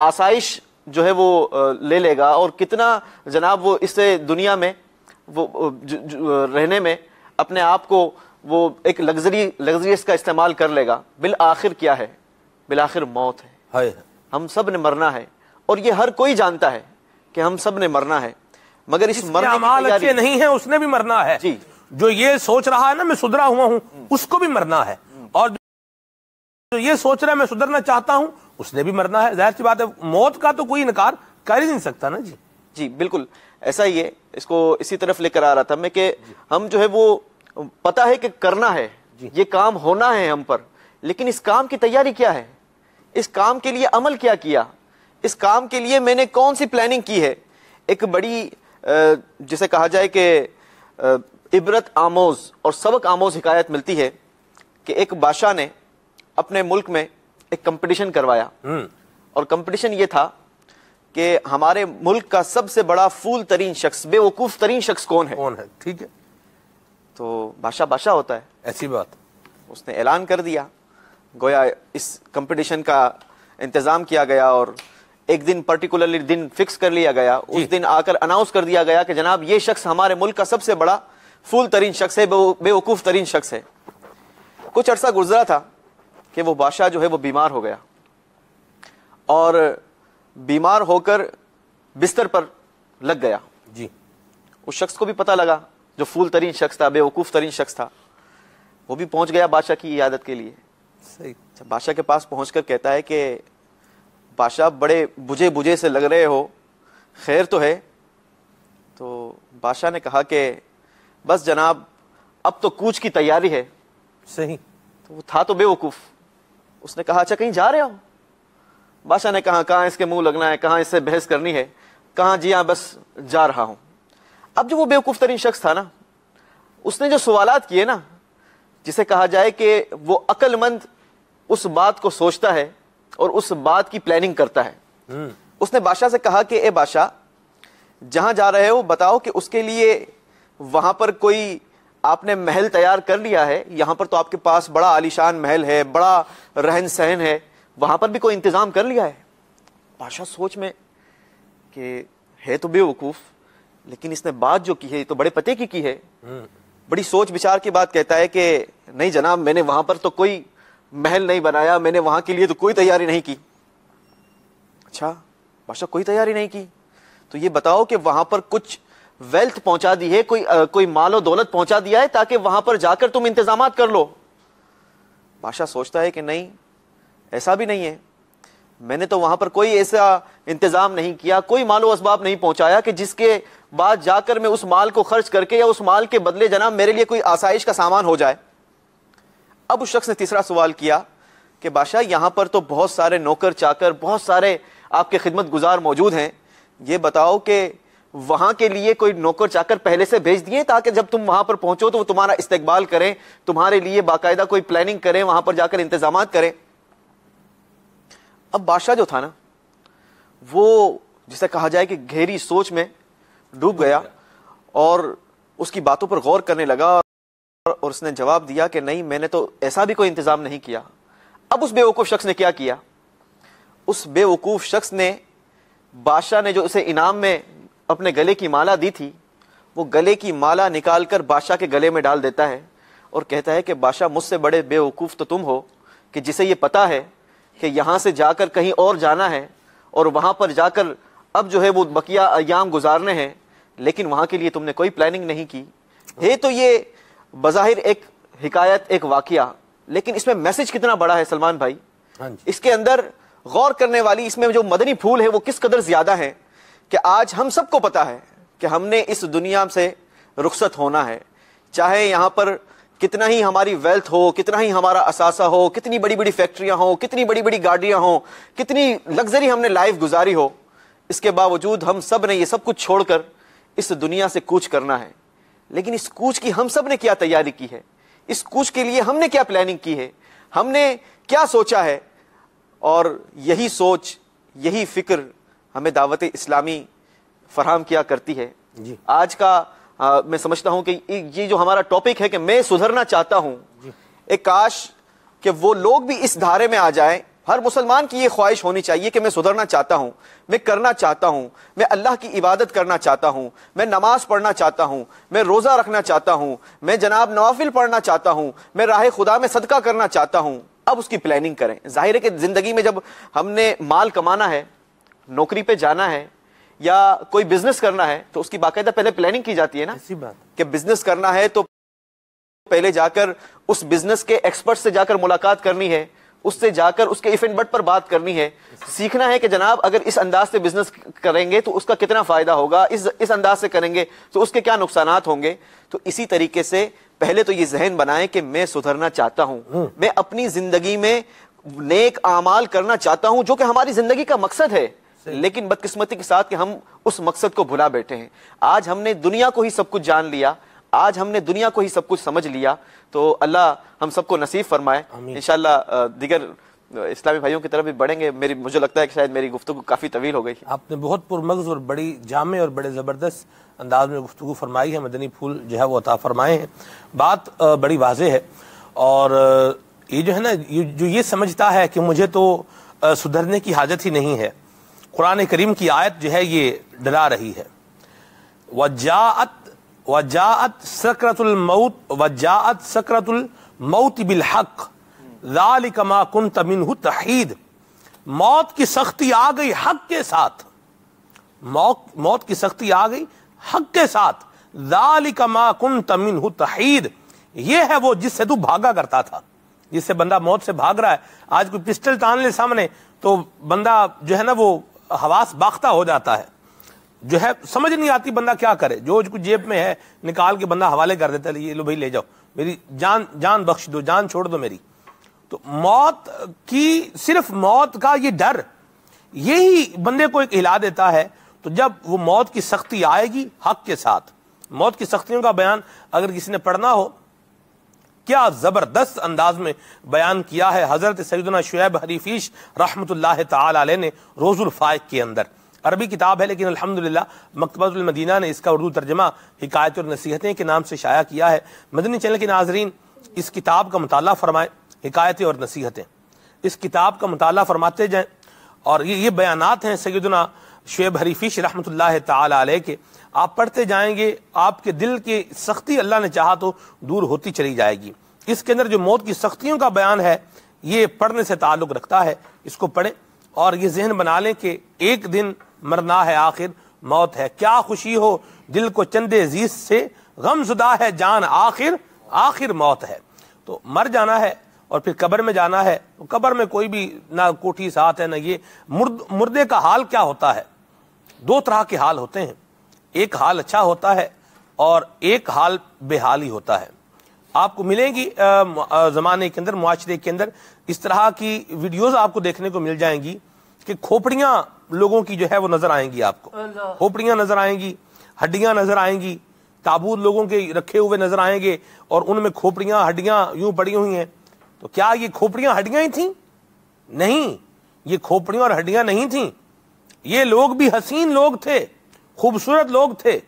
آسائش جو ہے وہ لے لے گا اور کتنا جناب وہ اس سے دنیا میں وہ رہنے میں اپنے آپ کو وہ ایک لگزریس کا استعمال کر لے گا. بالآخر کیا ہے؟ بالآخر موت ہے. ہم سب نے مرنا ہے اور یہ ہر کوئی جانتا ہے کہ ہم سب نے مرنا ہے, مگر اس مرنے کی تیاری اچھے نہیں ہیں اس نے بھی مرنا ہے. جی, جو یہ سوچ رہا ہے نا میں سدھرا ہوا ہوں اس کو بھی مرنا ہے, اور جو یہ سوچ رہا ہے میں سدھرنا چاہتا ہوں اس نے بھی مرنا ہے. ظاہر سی بات ہے موت کا تو کوئی انکار کر ہی نہیں سکتا نا. جی بالکل ایسا ہی ہے. اس کو اسی طرف لے کر آ رہا تھا میں کہ ہم جو ہے وہ پتہ ہے کہ کرنا ہے, یہ کام ہونا ہے ہم پر, لیکن اس کام کی تیاری کیا ہے, اس کام کے لیے عمل کیا کیا, اس کام کے لیے میں نے کون سی پلاننگ کی ہے. ایک بڑی جسے کہا جائے کہ عبرت آموز اور سبق آموز حکایت ملتی ہے کہ ایک بادشاہ نے اپنے ملک میں ایک کمپٹیشن کروایا, اور کمپٹیشن یہ تھا کہ ہمارے ملک کا سب سے بڑا فول ترین شخص, بے وقوف ترین شخص کون ہے. ٹھیک ہے, تو بادشاہ ہوتا ہے, ایسی بات. اس نے اعلان کر دیا, گویا اس کمپٹیشن کا انتظام کیا گیا اور ایک دن پرٹیکولرلی دن فکس کر لیا گیا. اس دن آ کر اناؤنس کر دیا گیا کہ جناب یہ شخص ہمارے ملک کا سب سے بڑا فول ترین شخص ہے, بے وقوف ترین شخص ہے. کچھ عرصہ گزرا تھا کہ وہ بادشاہ جو ہے وہ بیمار ہو گیا, اور بیمار ہو کر بستر پر لگ گیا. اس شخص کو بھی پتہ لگا, جو فول ترین شخص تھا, بے وقوف ترین شخص تھا, وہ بھی پہنچ گیا بادشاہ کی عیادت کے لیے. بادشاہ کے پاس پہنچ کر کہتا ہے کہ بادشاہ بڑے بجھے سے لگ رہے ہو, خیر تو ہے؟ تو بادشاہ نے کہا کہ بس جناب اب تو کوچ کی تیاری ہے. صحیح. تو وہ تھا تو بے وقوف. اس نے کہا اچھا کہیں جا رہے ہو؟ بادشاہ نے کہا کہاں اس کے منہ لگنا ہے, کہاں اس سے بحث کرنی ہے, کہاں جی ہاں بس جا رہا ہوں. اب جو وہ بے وقوف ترین شخص تھا نا, اس نے جو سوالات کیے نا, جسے کہا جائے کہ وہ عقل مند اس بات کو سوچتا ہے اور اس بات کی پلاننگ کرتا ہے. اس نے بادشاہ سے کہا کہ اے بادشاہ, جہاں جا رہے ہو بتاؤ کہ اس کے لیے وہاں پر کوئی آپ نے محل تیار کر لیا ہے؟ یہاں پر تو آپ کے پاس بڑا عالیشان محل ہے, بڑا رہن سہن ہے, وہاں پر بھی کوئی انتظام کر لیا ہے؟ بادشاہ سوچ میں کہ ہے تو بے وقوف, لیکن اس نے بات جو کی ہے تو بڑے پتے کی ہے. بڑی سوچ بچار کی بات کہتا ہے کہ نہیں جناب میں نے وہاں پر تو کوئی محل نہیں بنایا, میں نے وہاں کے لیے تو کوئی تیاری نہیں کی. اچھا بادشاہ کوئی تیاری نہیں کی, تو یہ بتاؤ کہ وہاں پر کچھ ویلتھ پہنچا دی ہے, کوئی مال و دولت پہنچا دیا ہے تاکہ وہاں پر جا کر تم انتظامات کر لو؟ بادشاہ سوچتا ہے کہ نہیں ایسا بھی نہیں ہے, میں نے تو وہاں پر کوئی ایسا انتظام نہیں کیا, کوئی مال و اسباب نہیں پہنچایا کہ جس کے بعد جا کر میں اس مال کو خرچ کر کے یا اس مال کے بدلے جناب میرے لیے کوئی آسائش کا سامان ہو جائے. اب اس شخص نے تیسرا سوال کیا کہ بادشاہ یہاں پر تو بہت سارے نوکر چاکر, بہت سارے آپ کے خدمت گزار موجود ہیں, یہ بتاؤ کہ وہاں کے لیے کوئی نوکر چاکر پہلے سے بھیج دیے تاکہ جب تم وہاں پر پہنچو تو وہ تمہارا استقبال کریں, تمہارے لیے باقاعدہ کوئی پلاننگ کریں, وہاں پر جا کر انتظامات کریں؟ اب بادشاہ جو تھا نا وہ جسے کہا جائے کہ گہری سوچ میں ڈوب گیا اور اس کی باتوں پر غور کرنے لگا, اور اس نے جواب دیا کہ نہیں میں نے تو ایسا بھی کوئی انتظام نہیں کیا. اب اس بے وقوف شخص نے کیا کیا؟ اس بے وقوف شخص نے بادشاہ نے جو اسے انعام میں اپنے گلے کی مالا دی تھی, وہ گلے کی مالا نکال کر بادشاہ کے گلے میں ڈال دیتا ہے اور کہتا ہے کہ بادشاہ مجھ سے بڑے بے وقوف تو تم ہو کہ جسے یہ پتا ہے کہ یہاں سے جا کر کہیں اور جانا ہے اور وہاں پر جا کر اب جو ہے وہ بقیہ ایام گزارنے ہیں, لیکن وہاں کے لیے تم نے کوئی پلاننگ نہیں کی. ہے تو یہ بظاہر ایک حکایت, ایک واقعہ, لیکن اس میں میسج کتنا بڑا ہے سلمان بھائی. اس کے اندر غور کرنے والی اس میں جو مدنی پھول ہے وہ کس قدر زیادہ ہیں کہ آج ہم سب کو پتا ہے کہ ہم نے اس دنیا سے رخصت ہونا ہے, چاہے یہاں پر کتنا ہی ہماری ویلتھ ہو, کتنا ہی ہمارا اثاثہ ہو, کتنی بڑی بڑی فیکٹریاں ہوں, کتنی بڑی بڑی گاڑیاں ہوں, کتنی لگژری ہم نے لائف گزاری ہو, اس کے باوجود ہم سب نے یہ سب کچھ چھوڑ کر اس دنیا سے کوچ کرنا ہے. لیکن اس کوچ کی ہم سب نے کیا تیاری کی ہے, اس کوچ کے لیے ہم نے کیا پلاننگ کی ہے, ہم نے کیا سوچا ہے؟ اور یہی سوچ, یہی فکر ہمیں دعوت اسلامی فراہم کیا کرتی ہے. آج کا میں سمجھتا ہوں کہ یہ جو ہمارا ٹاپک ہے کہ میں سدھرنا چاہتا ہوں, ایک کاش کہ وہ لوگ بھی اس دھارے میں آ جائیں ہر مسلمان کی یہ خواہش ہونی چاہیے کہ میں سدھرنا چاہتا ہوں، میں کرنا چاہتا ہوں، میں اللہ کی عبادت کرنا چاہتا ہوں، میں نماز پڑھنا چاہتا ہوں، میں روزہ رکھنا چاہتا ہوں، میں جناب نوافل پڑھنا چاہتا ہوں، میں راہ خدا میں صدقہ کرنا چاہتا ہوں۔ اب اس کی پلاننگ کریں۔ ظاہر ہے کہ زندگی میں جب ہم نے مال کمانا ہے، نوکری پہ جانا ہے یا کوئی بزنس کرنا ہے تو اس کی باقاعدہ پہلے پلاننگ کی جاتی ہے نا، ایسی بات کہ بزنس کرنا ہے تو پہلے جا کر اس بزنس کے ایکسپرٹ سے جا کر ملاقات کرنی ہے، اس سے جا کر اس کے ایف اینڈ بٹ پر بات کرنی ہے، سیکھنا ہے کہ جناب اگر اس انداز سے بزنس کریں گے تو اس کا کتنا فائدہ ہوگا، اس انداز سے کریں گے تو اس کے کیا نقصانات ہوں گے۔ تو اسی طریقے سے پہلے تو یہ ذہن بنائیں کہ میں سدھرنا چاہتا ہوں، میں اپنی زندگی میں نیک اعمال کرنا چاہتا ہوں، جو کہ ہماری زندگی کا مقصد ہے، لیکن بدقسمتی کے ساتھ کہ ہم اس مقصد کو بھلا بیٹھے ہیں۔ آج ہم نے دنیا کو ہی سب کچھ جان لیا، آج ہم نے دنیا کو ہی سب کچھ سمجھ لیا، تو اللہ ہم سب کو نصیب فرمائے۔ انشاءاللہ دیگر اسلامی بھائیوں کی طرف بھی بڑھیں گے۔ مجھے لگتا ہے کہ شاید میری گفتگو کافی طویل ہو گئی۔ آپ نے بہت پرمغز اور بڑی جامع اور بڑے زبردست انداز میں گفتگو فرمائی ہے، مدنی پھول جو ہے وہ عطا فرمائے ہیں۔ بات بڑی واضح ہے، اور یہ جو ہے نا، جو یہ سمجھتا ہے کہ مجھے تو سدھرنے کی حاجت ہی نہیں ہے، قرآن کریم کی آیت جو ہے یہ ڈرا رہی ہے۔ وجاءت سکرۃ الموت بالحق ذلک ما کنت منہ تحید، موت کی سختی آ گئی حق کے ساتھ، موت کی سختی آ گئی حق کے ساتھ، ذالک ما کنت منہ تحید، یہ ہے وہ جس سے تو بھاگا کرتا تھا، جس سے بندہ موت سے بھاگ رہا ہے۔ آج کوئی پسٹل تان لے سامنے تو بندہ جو ہے نا وہ حواس باختہ ہو جاتا ہے، جو ہے سمجھ نہیں آتی بندہ کیا کرے، جو کچھ جیب میں ہے نکال کے بندہ حوالے کر دیتا ہے، یہ لو بھائی لے جاؤ، میری جان بخش دو، جان چھوڑ دو میری۔ تو موت کی، صرف موت کا یہ ڈر یہی بندے کو ایک ہلا دیتا ہے۔ تو جب وہ موت کی سختی آئے گی حق کے ساتھ، موت کی سختیوں کا بیان اگر کسی نے پڑھنا ہو، کیا زبردست انداز میں بیان کیا ہے حضرت سیدنا شعیب حریفیش رحمۃ اللہ تعالی علیہ نے روز الفائق کے اندر۔ عربی کتاب ہے لیکن الحمدللہ مکتبۃ المدینہ نے اس کا اردو ترجمہ حکایت اور نصیحتیں کے نام سے شائع کیا ہے۔ مدنی چینل کے ناظرین اس کتاب کا مطالعہ فرمائیں، حکایتیں اور نصیحتیں، اس کتاب کا مطالعہ فرماتے جائیں، اور یہ بیانات ہیں سیدنا شعیب حریفیش رحمۃ اللہ تعالی علیہ کے، آپ پڑھتے جائیں گے، آپ کے دل کی سختی اللہ نے چاہا تو دور ہوتی چلی جائے گی۔ اس کے اندر جو موت کی سختیوں کا بیان ہے یہ پڑھنے سے تعلق رکھتا ہے، اس کو پڑھیں اور یہ ذہن بنا لیں کہ ایک دن مرنا ہے، آخر موت ہے، کیا خوشی ہو دل کو چندے عزیز سے، غم زدہ ہے جان آخر موت ہے۔ تو مر جانا ہے اور پھر قبر میں جانا ہے، قبر میں کوئی بھی نہ کوٹھی ساتھ ہے نہ یہ، مردے کا حال کیا ہوتا ہے؟ دو طرح کے حال ہوتے ہیں، ایک حال اچھا ہوتا ہے اور ایک حال بے حال ہی ہوتا ہے۔ آپ کو ملیں گی زمانے کے اندر، معاشرے کے اندر اس طرح کی ویڈیوز آپ کو دیکھنے کو مل جائیں گی کہ کھوپڑیاں لوگوں کی جو ہے وہ نظر آئیں گی، آپ کو کھوپڑیاں نظر آئیں گی، ہڈیاں نظر آئیں گی، تابوت لوگوں کے رکھے ہوئے نظر آئیں گے اور ان میں کھوپڑیاں ہڈیاں یوں پڑی ہوئی ہیں۔ تو کیا یہ کھوپڑیاں ہڈیاں ہی تھیں؟ نہیں، یہ کھوپڑیاں اور ہڈیاں نہیں تھیں، یہ لوگ بھی حسین لوگ تھے، خوبصورت لوگ تھے،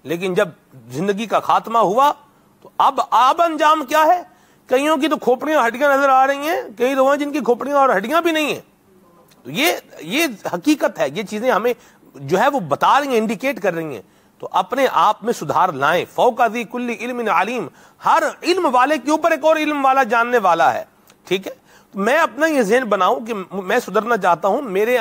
لیکن جب زندگی کا خاتمہ ہوا تو اب انجام کیا ہے؟ کئیوں کی تو کھوپڑیاں ہڈیاں نظر آ رہی ہیں، کئی تو ہیں جن کی کھوپڑیاں اور ہڈیاں بھی نہیں ہیں۔ تو یہ حقیقت ہے، یہ چیزیں ہمیں جو ہے وہ بتا رہی ہیں، انڈیکیٹ کر رہی ہیں۔ تو اپنے آپ میں سدھار لائیں۔ فوق ذی کل علم علیم، ہر علم والے کے اوپر ایک اور علم والا جاننے والا ہے، ٹھیک ہے؟ میں اپنا یہ ذہن بناؤں کہ میں سدھرنا چاہتا ہوں، میرے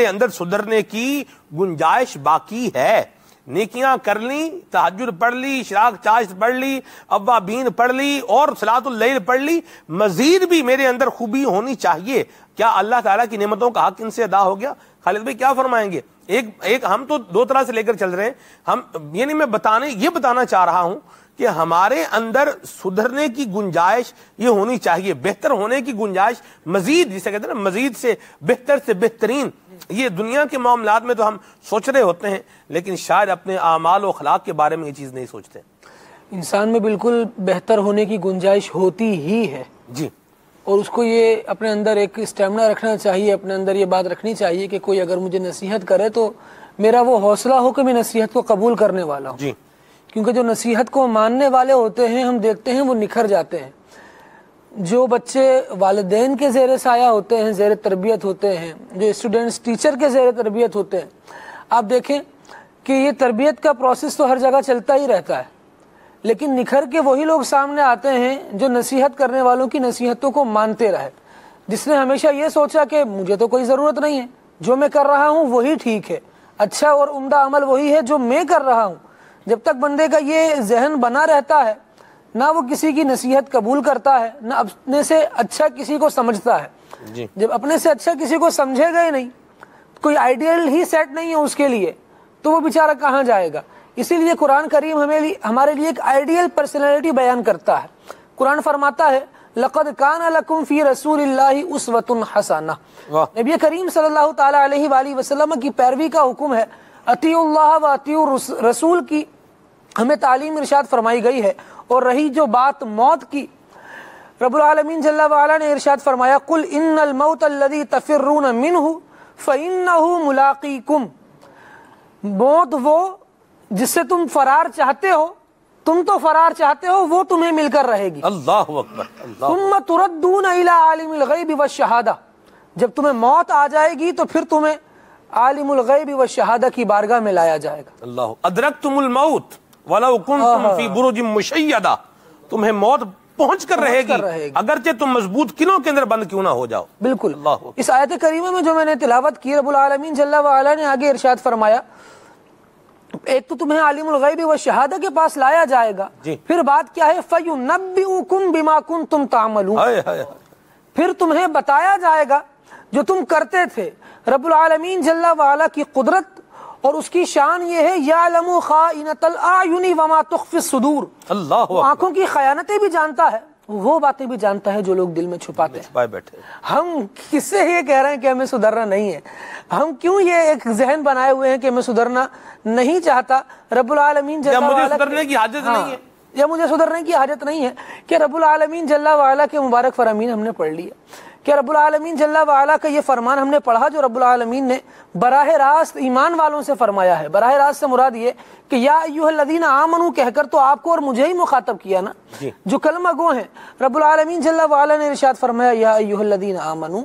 اندر سدھرنے کی گنجائش باقی ہے، نیکیاں کر لی، تہجد پڑھ لی، اشراق چاشت پڑھ لی، اوابین پڑھ لی اور صلاۃ اللیل پڑھ لی، مزید بھی میرے اندر خوبی ہونی چاہیے۔ کیا اللہ تعالیٰ کی نعمتوں کا حق ان سے ادا ہو گیا؟ خالد بھائی کیا فرمائیں گے؟ ایک ہم تو دو طرح سے لے کر چل رہے ہیں، ہم یعنی میں یہ بتانا چاہ رہا ہوں کہ ہمارے اندر سدھرنے کی گنجائش یہ ہونی چاہیے، بہتر ہونے کی گنجائش، مزید جسے کہتے ہیں نا مزید سے بہترین۔ یہ دنیا کے معاملات میں تو ہم سوچ رہے ہوتے ہیں، لیکن شاید اپنے اعمال و اخلاق کے بارے میں یہ چیز نہیں سوچتے۔ انسان میں بالکل بہتر ہونے کی گنجائش ہوتی ہی ہے جی، اور اس کو یہ اپنے اندر ایک اسٹیمنا رکھنا چاہیے، اپنے اندر یہ بات رکھنی چاہیے کہ کوئی اگر مجھے نصیحت کرے تو میرا وہ حوصلہ ہو کہ میں نصیحت کو قبول کرنے والا ہوں۔ جی، کیونکہ جو نصیحت کو ماننے والے ہوتے ہیں ہم دیکھتے ہیں وہ نکھر جاتے ہیں۔ جو بچے والدین کے زیر سایہ ہوتے ہیں، زیر تربیت ہوتے ہیں، جو اسٹوڈنٹس ٹیچر کے زیر تربیت ہوتے ہیں، آپ دیکھیں کہ یہ تربیت کا پروسیس تو ہر جگہ چلتا ہی رہتا ہے، لیکن نکھر کے وہی لوگ سامنے آتے ہیں جو نصیحت کرنے والوں کی نصیحتوں کو مانتے رہے، جس نے ہمیشہ یہ سوچا کہ مجھے تو کوئی ضرورت نہیں ہے، جو میں کر رہا ہوں وہی ٹھیک ہے، اچھا اور عمدہ عمل وہی ہے جو میں کر رہا ہوں۔ جب تک بندے کا یہ ذہن بنا رہتا ہے، نہ وہ کسی کی نصیحت قبول کرتا ہے، نہ اپنے سے اچھا کسی کو سمجھتا ہے۔ جب اپنے سے اچھا کسی کو سمجھے گا ہی نہیں، کوئی آئیڈیل ہی سیٹ نہیں ہے اس کے لیے، تو وہ بیچارہ کہاں جائے گا؟ اسی لیے قرآن کریم ہمارے لیے ایک آئیڈیل پرسنالٹی بیان کرتا ہے۔ قرآن فرماتا ہے لَقَدْ كَانَ لَكُمْ فِي رَسُولِ اللَّهِ أُسْوَةٌ حَسَنَةٌ۔ نبی کریم صلی اللہ تعالیٰ علیہ وآلہ وسلم کی پیروی کا حکم ہے، اطیعوا اللہ و اطیعوا رسول کی ہمیں تعلیم ارشاد فرمائی گئی ہے۔ اور رہی جو بات موت کی، رب العالمین جل وعلا نے ارشاد فرمایا قُلْ إِنَّ الْمَوْتَ الَّذِي تَفِرُّونَ مِنْهُ فَإِنَّهُ مُلَاقِيكُمْ، موت وہ جس سے تم فرار چاہتے ہو، تم تو فرار چاہتے ہو، وہ تمہیں مل کر رہے گی۔ اللہ اکبر، اللہ۔ ثُمَّ تُرَدُّونَ إِلَىٰ عَالِمِ الْغَيْبِ وَالشَّهَادَةِ، جب تمہیں موت آ جائے گی تو پھر تمہیں عالم الغیب والشہادہ کی بارگاہ میں لایا جائے گا۔ اللہ، ادرکتم الموت ولو کنتم فی برج مشیدہ، تمہیں موت پہنچ کر رہے گی اگرچہ تم مضبوط قلعوں کے اندر بند کیوں نہ ہو جاؤ۔ بالکل۔ اللہ، اس آیت کریمہ میں جو میں نے تلاوت کی، رب العالمین جل وعلا نے آگے ارشاد فرمایا ایک تو تمہیں عالم الغیب والشہادہ کے پاس لایا جائے گا، پھر بات کیا ہے فَيُنَبِّئُكُم بِمَا كُنتُم تَعْمَلُونَ، پھر تمہیں بتایا جائے گا جو تم کرتے تھے۔ رب العالمین جل وعلا کی قدرت اور اس کی شان یہ ہے یعلم خائنۃ الاعین وما تخفی الصدور، اللہ، آنکھوں کی خیانتیں بھی جانتا ہے، وہ باتیں بھی جانتا ہے جو لوگ دل میں چھپاتے ہیں۔ بیٹھے ہم کس سے یہ کہہ رہے ہیں کہ ہمیں سدھرنا نہیں ہے؟ ہم کیوں یہ ایک ذہن بنائے ہوئے ہیں کہ میں سدھرنا نہیں چاہتا؟ رب العالمین جل وعلا مجھے سدھرنے کی حاجت نہیں ہے، یا مجھے سدھرنے کی حاجت نہیں ہے کہ رب العالمین جل وعلا کے مبارک فرامین ہم نے پڑھ لی ہے، کہ رب العالمین جل وعلا کا یہ فرمان ہم نے پڑھا جو رب العالمین نے براہ راست ایمان والوں سے فرمایا ہے۔ براہ راست سے مراد یہ کہ یا ایھا الذین آمنوا کہہ کر تو آپ کو اور مجھے ہی مخاطب کیا نا، جو کلمہ گو ہیں۔ رب العالمین جل وعلا نے ارشاد فرمایا یا ایھا الذین آمنوا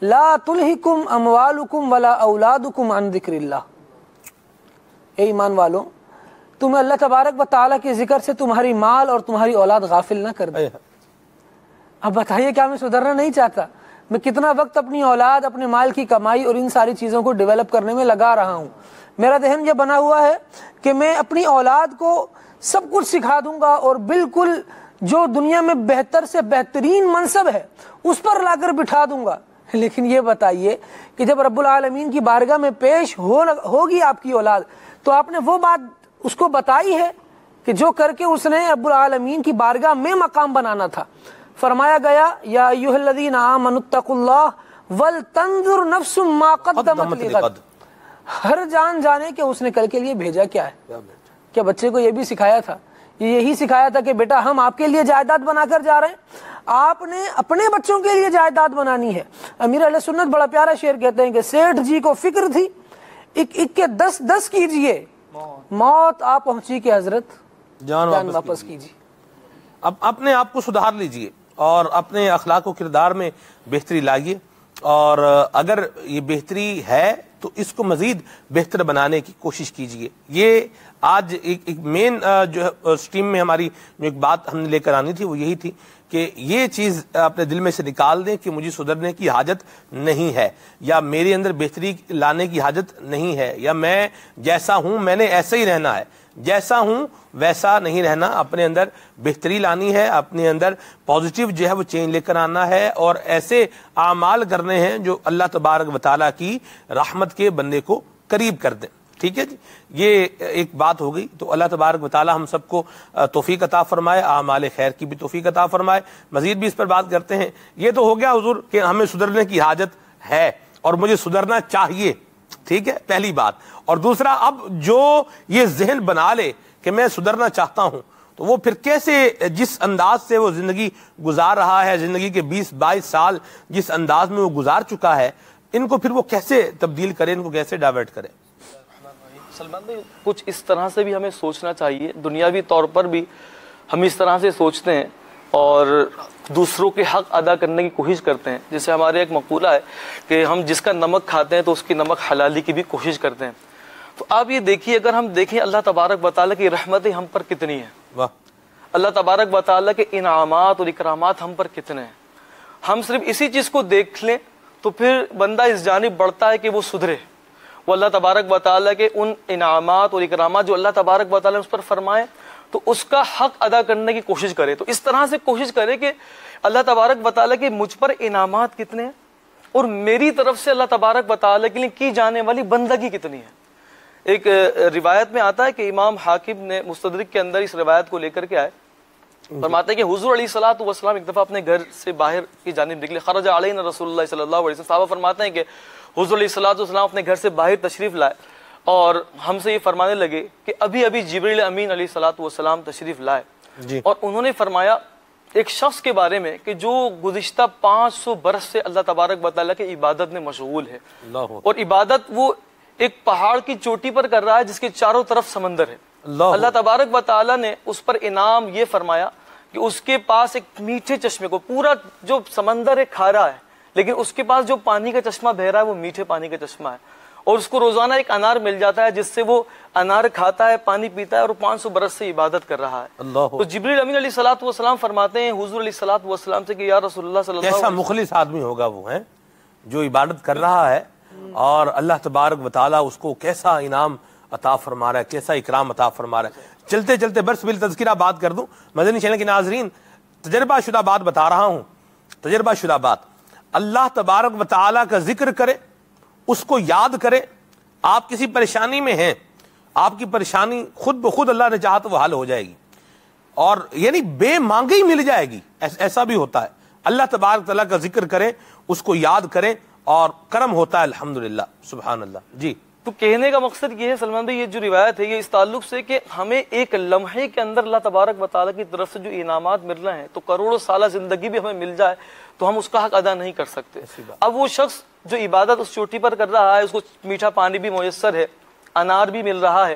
لا تلہکم اموالکم ولا اولادکم عن ذکر اللہ، اے ایمان والوں تمہیں اللہ تبارک و تعالیٰ کے ذکر سے تمہاری مال اور تمہاری اولاد غافل نہ کر دے۔ اب بتائیے کیا میں سدھرنا نہیں چاہتا؟ میں کتنا وقت اپنی اولاد، اپنے مال کی کمائی اور ان ساری چیزوں کو ڈیولپ کرنے میں لگا رہا ہوں۔ میرا ذہن یہ بنا ہوا ہے کہ میں اپنی اولاد کو سب کچھ سکھا دوں گا اور بالکل جو دنیا میں بہتر سے بہترین منصب ہے اس پر لا کر بٹھا دوں گا۔ لیکن یہ بتائیے کہ جب رب العالمین کی بارگاہ میں پیش ہوگی آپ کی اولاد، تو آپ نے وہ بات اس کو بتائی ہے کہ جو کر کے اس نے رب العالمین کی بارگاہ میں مقام بنانا تھا۔ فرمایا گیا یا ایھا الذین آمنوا اتقوا اللہ ولتنظر نفس ما قدمت لغد، ہر جان جانے کہ اس نے کل کے لیے بھیجا کیا ہے۔ کیا بچے کو یہ بھی سکھایا تھا؟ یہی سکھایا تھا کہ بیٹا ہم آپ کے لیے جائیداد بنا کر جا رہے ہیں، آپ نے اپنے بچوں کے لیے جائیداد بنانی ہے۔ امیر اہل سنت بڑا پیارا شعر کہتے ہیں کہ سیٹھ جی کو فکر تھی ایک ایک کے 10 کیجئے، موت آ پہنچی کہ حضرت جان واپس کیجیے۔ اب اپنے آپ کو سدھار لیجئے اور اپنے اخلاق و کردار میں بہتری لائیے، اور اگر یہ بہتری ہے تو اس کو مزید بہتر بنانے کی کوشش کیجئے۔ یہ آج ایک مین جو ہے سٹریم میں ہماری جو ایک بات ہم نے لے کر آنی تھی وہ یہی تھی کہ یہ چیز اپنے دل میں سے نکال دیں کہ مجھے سدھرنے کی حاجت نہیں ہے، یا میرے اندر بہتری لانے کی حاجت نہیں ہے، یا میں جیسا ہوں میں نے ایسا ہی رہنا ہے، جیسا ہوں ویسا نہیں رہنا، اپنے اندر بہتری لانی ہے، اپنے اندر پازیٹیو جو ہے وہ چینج لے کر آنا ہے، اور ایسے اعمال کرنے ہیں جو اللہ تبارک و تعالیٰ کی رحمت کے بندے کو قریب کر دیں۔ ٹھیک ہے جی، یہ ایک بات ہو گئی۔ تو اللہ تبارک و تعالیٰ ہم سب کو توفیق عطا فرمائے، اعمال خیر کی بھی توفیق عطا فرمائے۔ مزید بھی اس پر بات کرتے ہیں۔ یہ تو ہو گیا حضور کہ ہمیں سدھرنے کی حاجت ہے اور مجھے سدھرنا چاہیے، ٹھیک ہے، پہلی بات۔ اور دوسرا، اب جو یہ ذہن بنا لے کہ میں سدھرنا چاہتا ہوں، تو وہ پھر کیسے، جس انداز سے وہ زندگی گزار رہا ہے، زندگی کے 20-22 سال جس انداز میں وہ گزار چکا ہے، ان کو پھر وہ کیسے تبدیل کرے، ان کو کیسے ڈائیورٹ کرے؟ سلمان بھائی، کچھ اس طرح سے بھی ہمیں سوچنا چاہیے، دنیاوی طور پر بھی ہم اس طرح سے سوچتے ہیں، اور دوسروں کے حق ادا کرنے کی کوشش کرتے ہیں. جیسے ہمارے ایک مقولہ ہے کہ ہم جس کا نمک کھاتے ہیں تو اس کی نمک حلالی کی بھی کوشش کرتے ہیں. تو آپ یہ دیکھیے، اگر ہم دیکھیں اللہ تبارک و تعالیٰ کی رحمتیں ہم پر کتنی ہیں، واہ، اللہ تبارک و تعالیٰ کے انعامات اور اکرامات ہم پر کتنے ہیں. ہم صرف اسی چیز کو دیکھ لیں تو پھر بندہ اس جانب بڑھتا ہے کہ وہ سدھرے. وہ اللہ تبارک و تعالیٰ کے ان انعامات اور اکرامات جو اللہ تبارک و تعالیٰ نے اس پر فرمائے تو اس کا حق ادا کرنے کی کوشش کرے. تو اس طرح سے کوشش کرے کہ اللہ تبارک و تعالیٰ کے مجھ پر انعامات کتنے ہیں اور میری طرف سے اللہ تبارک و تعالیٰ کے لیے کی جانے والی بندگی کتنی ہے. ایک روایت میں آتا ہے کہ امام حاکم نے مستدرک کے اندر اس روایت کو لے کر کے آئے، فرماتے ہیں کہ حضور علیہ الصلوۃ والسلام ایک دفعہ اپنے گھر سے باہر کی جانب نکلے. خرج علینا رسول اللہ صلی اللہ علیہ وسلم. صحابہ فرماتے ہیں کہ حضور علیہ الصلوۃ والسلام اپنے گھر سے باہر تشریف لائے اور ہم سے یہ فرمانے لگے کہ ابھی ابھی جبریل امین علیہ الصلوۃ والسلام تشریف لائے جی. اور انہوں نے فرمایا ایک شخص کے بارے میں کہ جو گزشتہ 500 برس سے اللہ تبارک و تعالیٰ کی عبادت میں مشغول ہے، اور عبادت وہ ایک پہاڑ کی چوٹی پر کر رہا ہے جس کے چاروں طرف سمندر ہے. اللہ تبارک و تعالیٰ نے اس پر انعام یہ فرمایا کہ اس کے پاس ایک میٹھے چشمے کو، پورا جو سمندر ہے کھارا ہے لیکن اس کے پاس جو پانی کا چشمہ بہ رہا ہے وہ میٹھے پانی کا چشمہ ہے، اور اس کو روزانہ ایک انار مل جاتا ہے جس سے وہ انار کھاتا ہے، پانی پیتا ہے اور 500 برس سے عبادت کر رہا ہے. تو جبریل امین علیہ الصلوۃ والسلام فرماتے ہیں حضور علیہ الصلوۃ والسلام سے کہ یا رسول اللہ صلی اللہ علیہ کیسا مخلص آدمی ہوگا وہ ہے جو عبادت کر رہا ہے اور اللہ تبارک و تعالیٰ اس کو کیسا انعام عطا فرما رہا ہے، کیسا اکرام عطا فرما رہا ہے. چلتے چلتے برس بل تذکرہ بات کر دوں. مدنی چینل کے ناظرین، تجربہ شدہ بات بتا رہا ہوں، تجربہ شدہ بات. اللہ تبارک و تعالیٰ کا ذکر کرے، اس کو یاد کرے. آپ کسی پریشانی میں ہیں، آپ کی پریشانی خود بخود اللہ نے چاہا تو وہ حل ہو جائے گی، اور یعنی بے مانگے ہی مل جائے گی. ایسا بھی ہوتا ہے. اللہ تبارک تعالیٰ کا ذکر کریں، اس کو یاد کریں اور کرم ہوتا ہے. الحمدللہ، سبحان اللہ. جی. تو کہنے کا مقصد یہ ہے سلمان بھائی، یہ جو روایت ہے یہ اس تعلق سے کہ ہمیں ایک لمحے کے اندر اللہ تبارک و تعالیٰ کی طرف سے جو انعامات مل رہے ہیں تو کروڑوں سالہ زندگی بھی ہمیں مل جائے تو ہم اس کا حق ادا نہیں کر سکتے. اب وہ شخص جو عبادت اس چوٹی پر کر رہا ہے، اس کو میٹھا پانی بھی میسر ہے، انار بھی مل رہا ہے،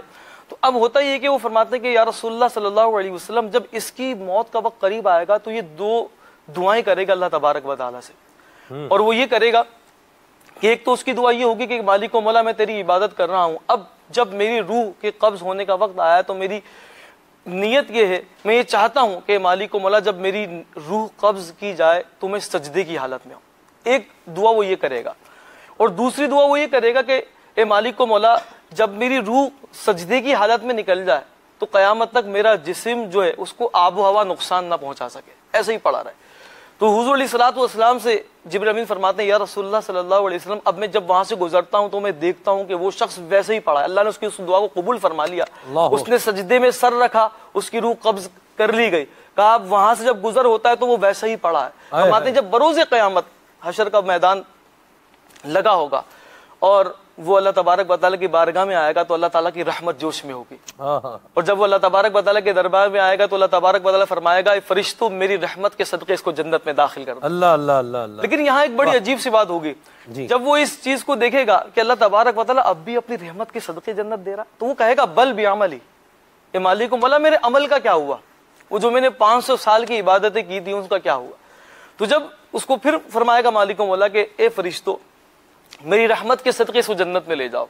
تو اب ہوتا یہ کہ وہ فرماتے ہیں کہ یا رسول اللہ صلی اللہ علیہ وسلم جب اس کی موت کا وقت قریب آئے گا تو یہ 2 دعائیں کرے گا اللہ تبارک و تعالیٰ سے. اور وہ یہ کرے گا کہ ایک تو اس کی دعا یہ ہوگی کہ مالک و مولا میں تیری عبادت کر رہا ہوں، اب جب میری روح کے قبض ہونے کا وقت آیا تو میری نیت یہ ہے، میں یہ چاہتا ہوں کہ مالک و مولا جب میری روح قبض کی جائے تو میں سجدے کی حالت میں ہوں. ایک دعا وہ یہ کرے گا. اور دوسری دعا وہ یہ کرے گا کہ اے مالک و مولا جب میری روح سجدے کی حالت میں نکل جائے تو قیامت تک میرا جسم جو ہے اس کو آب و ہوا نقصان نہ پہنچا سکے، ایسے ہی پڑا رہے. تو حضور علیہ الصلوۃ والسلام سے جبریل امین فرماتے ہیں یا رسول اللہ صلی اللہ علیہ وسلم اب میں جب وہاں سے گزرتا ہوں تو میں دیکھتا ہوں کہ وہ شخص ویسے ہی پڑا ہے. اللہ نے اس کی اس دعا کو قبول فرما لیا، اس نے سجدے میں سر رکھا، اس کی روح قبض کر لی گئی. کہا اب وہاں سے جب گزر ہوتا ہے تو وہ ویسے ہی پڑا ہے. فرماتے ہیں جب بروز قیامت حشر کا میدان لگا ہوگا اور وہ اللہ تبارک و تعالیٰ کی بارگاہ میں آئے گا تو اللہ تعالیٰ کی رحمت جوش میں ہوگی. اور جب وہ اللہ تبارک و تعالیٰ کے دربار میں آئے گا تو اللہ تبارک و تعالیٰ فرمائے گا فرشتوں میری رحمت کے صدقے اس کو جنت میں داخل کر دو. اللہ اللہ اللہ اللہ. لیکن یہاں ایک بڑی عجیب سی بات ہوگی جب وہ اس چیز کو دیکھے گا کہ اللہ تبارک و تعالیٰ اب بھی اپنی رحمت کے صدقے جنت دے رہا تو وہ کہے گا بل بعملی، اے مالک و مولا میرے عمل کا کیا ہوا، وہ جو میں نے 500 سال کی عبادتیں کی تھی اس کا کیا ہوا. تو جب اس کو پھر فرمائے گا مالک و مولا کہ اے فرشتوں میری رحمت کے صدقے اس کو جنت میں لے جاؤ،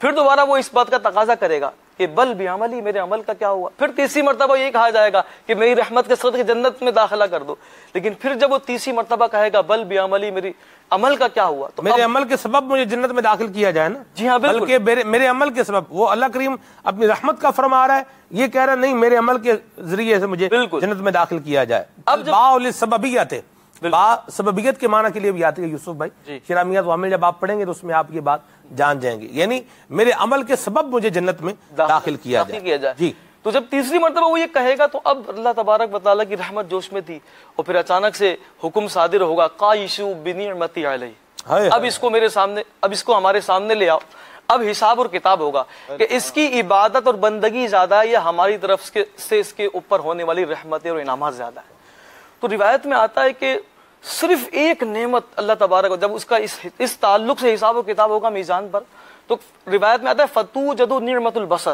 پھر دوبارہ وہ اس بات کا تقاضا کرے گا کہ بل بعملی میرے عمل کا کیا ہوا. پھر تیسری مرتبہ یہ کہا جائے گا کہ میری رحمت کے صدقے جنت میں داخلہ کر دو. لیکن پھر جب وہ تیسری مرتبہ کہے گا بل بعملی میری عمل کا کیا ہوا تو میرے عمل کے سبب مجھے جنت میں داخل کیا جائے نا. جی ہاں بالکل، بلکہ میرے عمل کے سبب وہ اللہ کریم اپنی رحمت کا فرما رہا ہے، یہ کہہ رہا نہیں میرے عمل کے ذریعے سے مجھے جنت میں داخل کیا جائے. اب باء سببیت ہے، با سببیت کے معنی کے لیے بھی آتی ہے یوسف بھائی شرامیات وامل جب آپ پڑھیں گے تو اس میں آپ یہ بات جان جائیں گے، یعنی میرے عمل کے سبب مجھے جنت میں داخل کیا جائے. جی. تو جب تیسری مرتبہ وہ یہ کہے گا تو اب اللہ تبارک و تعالیٰ کی رحمت جوش میں تھی اور پھر اچانک سے حکم صادر ہوگا قایشوا بنعمتی علیہ، اب اس کو میرے سامنے، اب اس کو ہمارے سامنے لے آؤ. اب حساب اور کتاب ہوگا کہ اس کی عبادت اور بندگی زیادہ ہے یا ہماری طرف سے اس کے اوپر ہونے والی رحمتیں اور انعامات زیادہ ہے. تو روایت میں آتا ہے کہ صرف ایک نعمت اللہ تبارک جب اس کا اس تعلق سے حساب و کتاب ہوگا میزان پر تو روایت میں آتا ہے فتوجد نعمت البصر،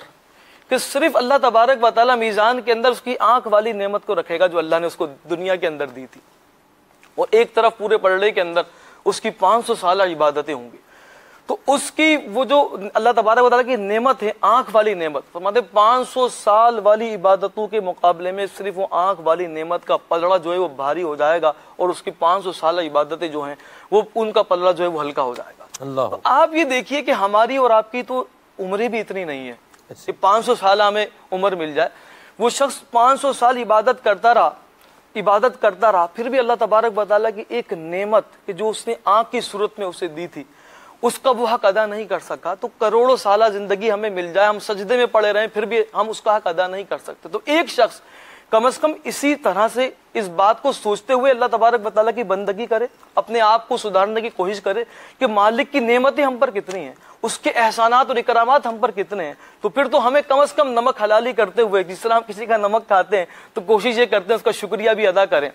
کہ صرف اللہ تبارک و تعالیٰ میزان کے اندر اس کی آنکھ والی نعمت کو رکھے گا جو اللہ نے اس کو دنیا کے اندر دی تھی. اور ایک طرف پورے پلڑے کے اندر اس کی 500 سالہ عبادتیں ہوں گی. تو اس کی وہ جو اللہ تبارک و تعالیٰ کی نعمت ہے، آنکھ والی نعمت، فرماتے 500 سال والی عبادتوں کے مقابلے میں صرف وہ آنکھ والی نعمت کا پلڑا جو ہے وہ بھاری ہو جائے گا، اور اس کی 500 سالہ عبادتیں جو ہیں وہ ان کا پلڑا جو ہے وہ ہلکا ہو جائے گا. اللہ. آپ یہ دیکھیے کہ ہماری اور آپ کی تو عمریں بھی اتنی نہیں ہے کہ 500 سال ہمیں عمر مل جائے. وہ شخص 500 سال عبادت کرتا رہا پھر بھی اللہ تبارک و تعالیٰ کی ایک نعمت کہ جو اس نے آنکھ کی صورت میں اسے دی تھی اس کا وہ حق ادا نہیں کر سکا. تو کروڑوں سالہ زندگی ہمیں مل جائے، ہم سجدے میں پڑے رہیں، پھر بھی ہم اس کا حق ادا نہیں کر سکتے. تو ایک شخص کم از کم اسی طرح سے اس بات کو سوچتے ہوئے اللہ تبارک و تعالیٰ کی بندگی کرے، اپنے آپ کو سدھارنے کی کوشش کرے کہ مالک کی نعمتیں ہم پر کتنی ہیں، اس کے احسانات اور اکرامات ہم پر کتنے ہیں. تو پھر تو ہمیں کم از کم نمک حلالی کرتے ہوئے، جس طرح ہم کسی کا نمک کھاتے ہیں تو کوشش یہ کرتے ہیں اس کا شکریہ بھی ادا کریں،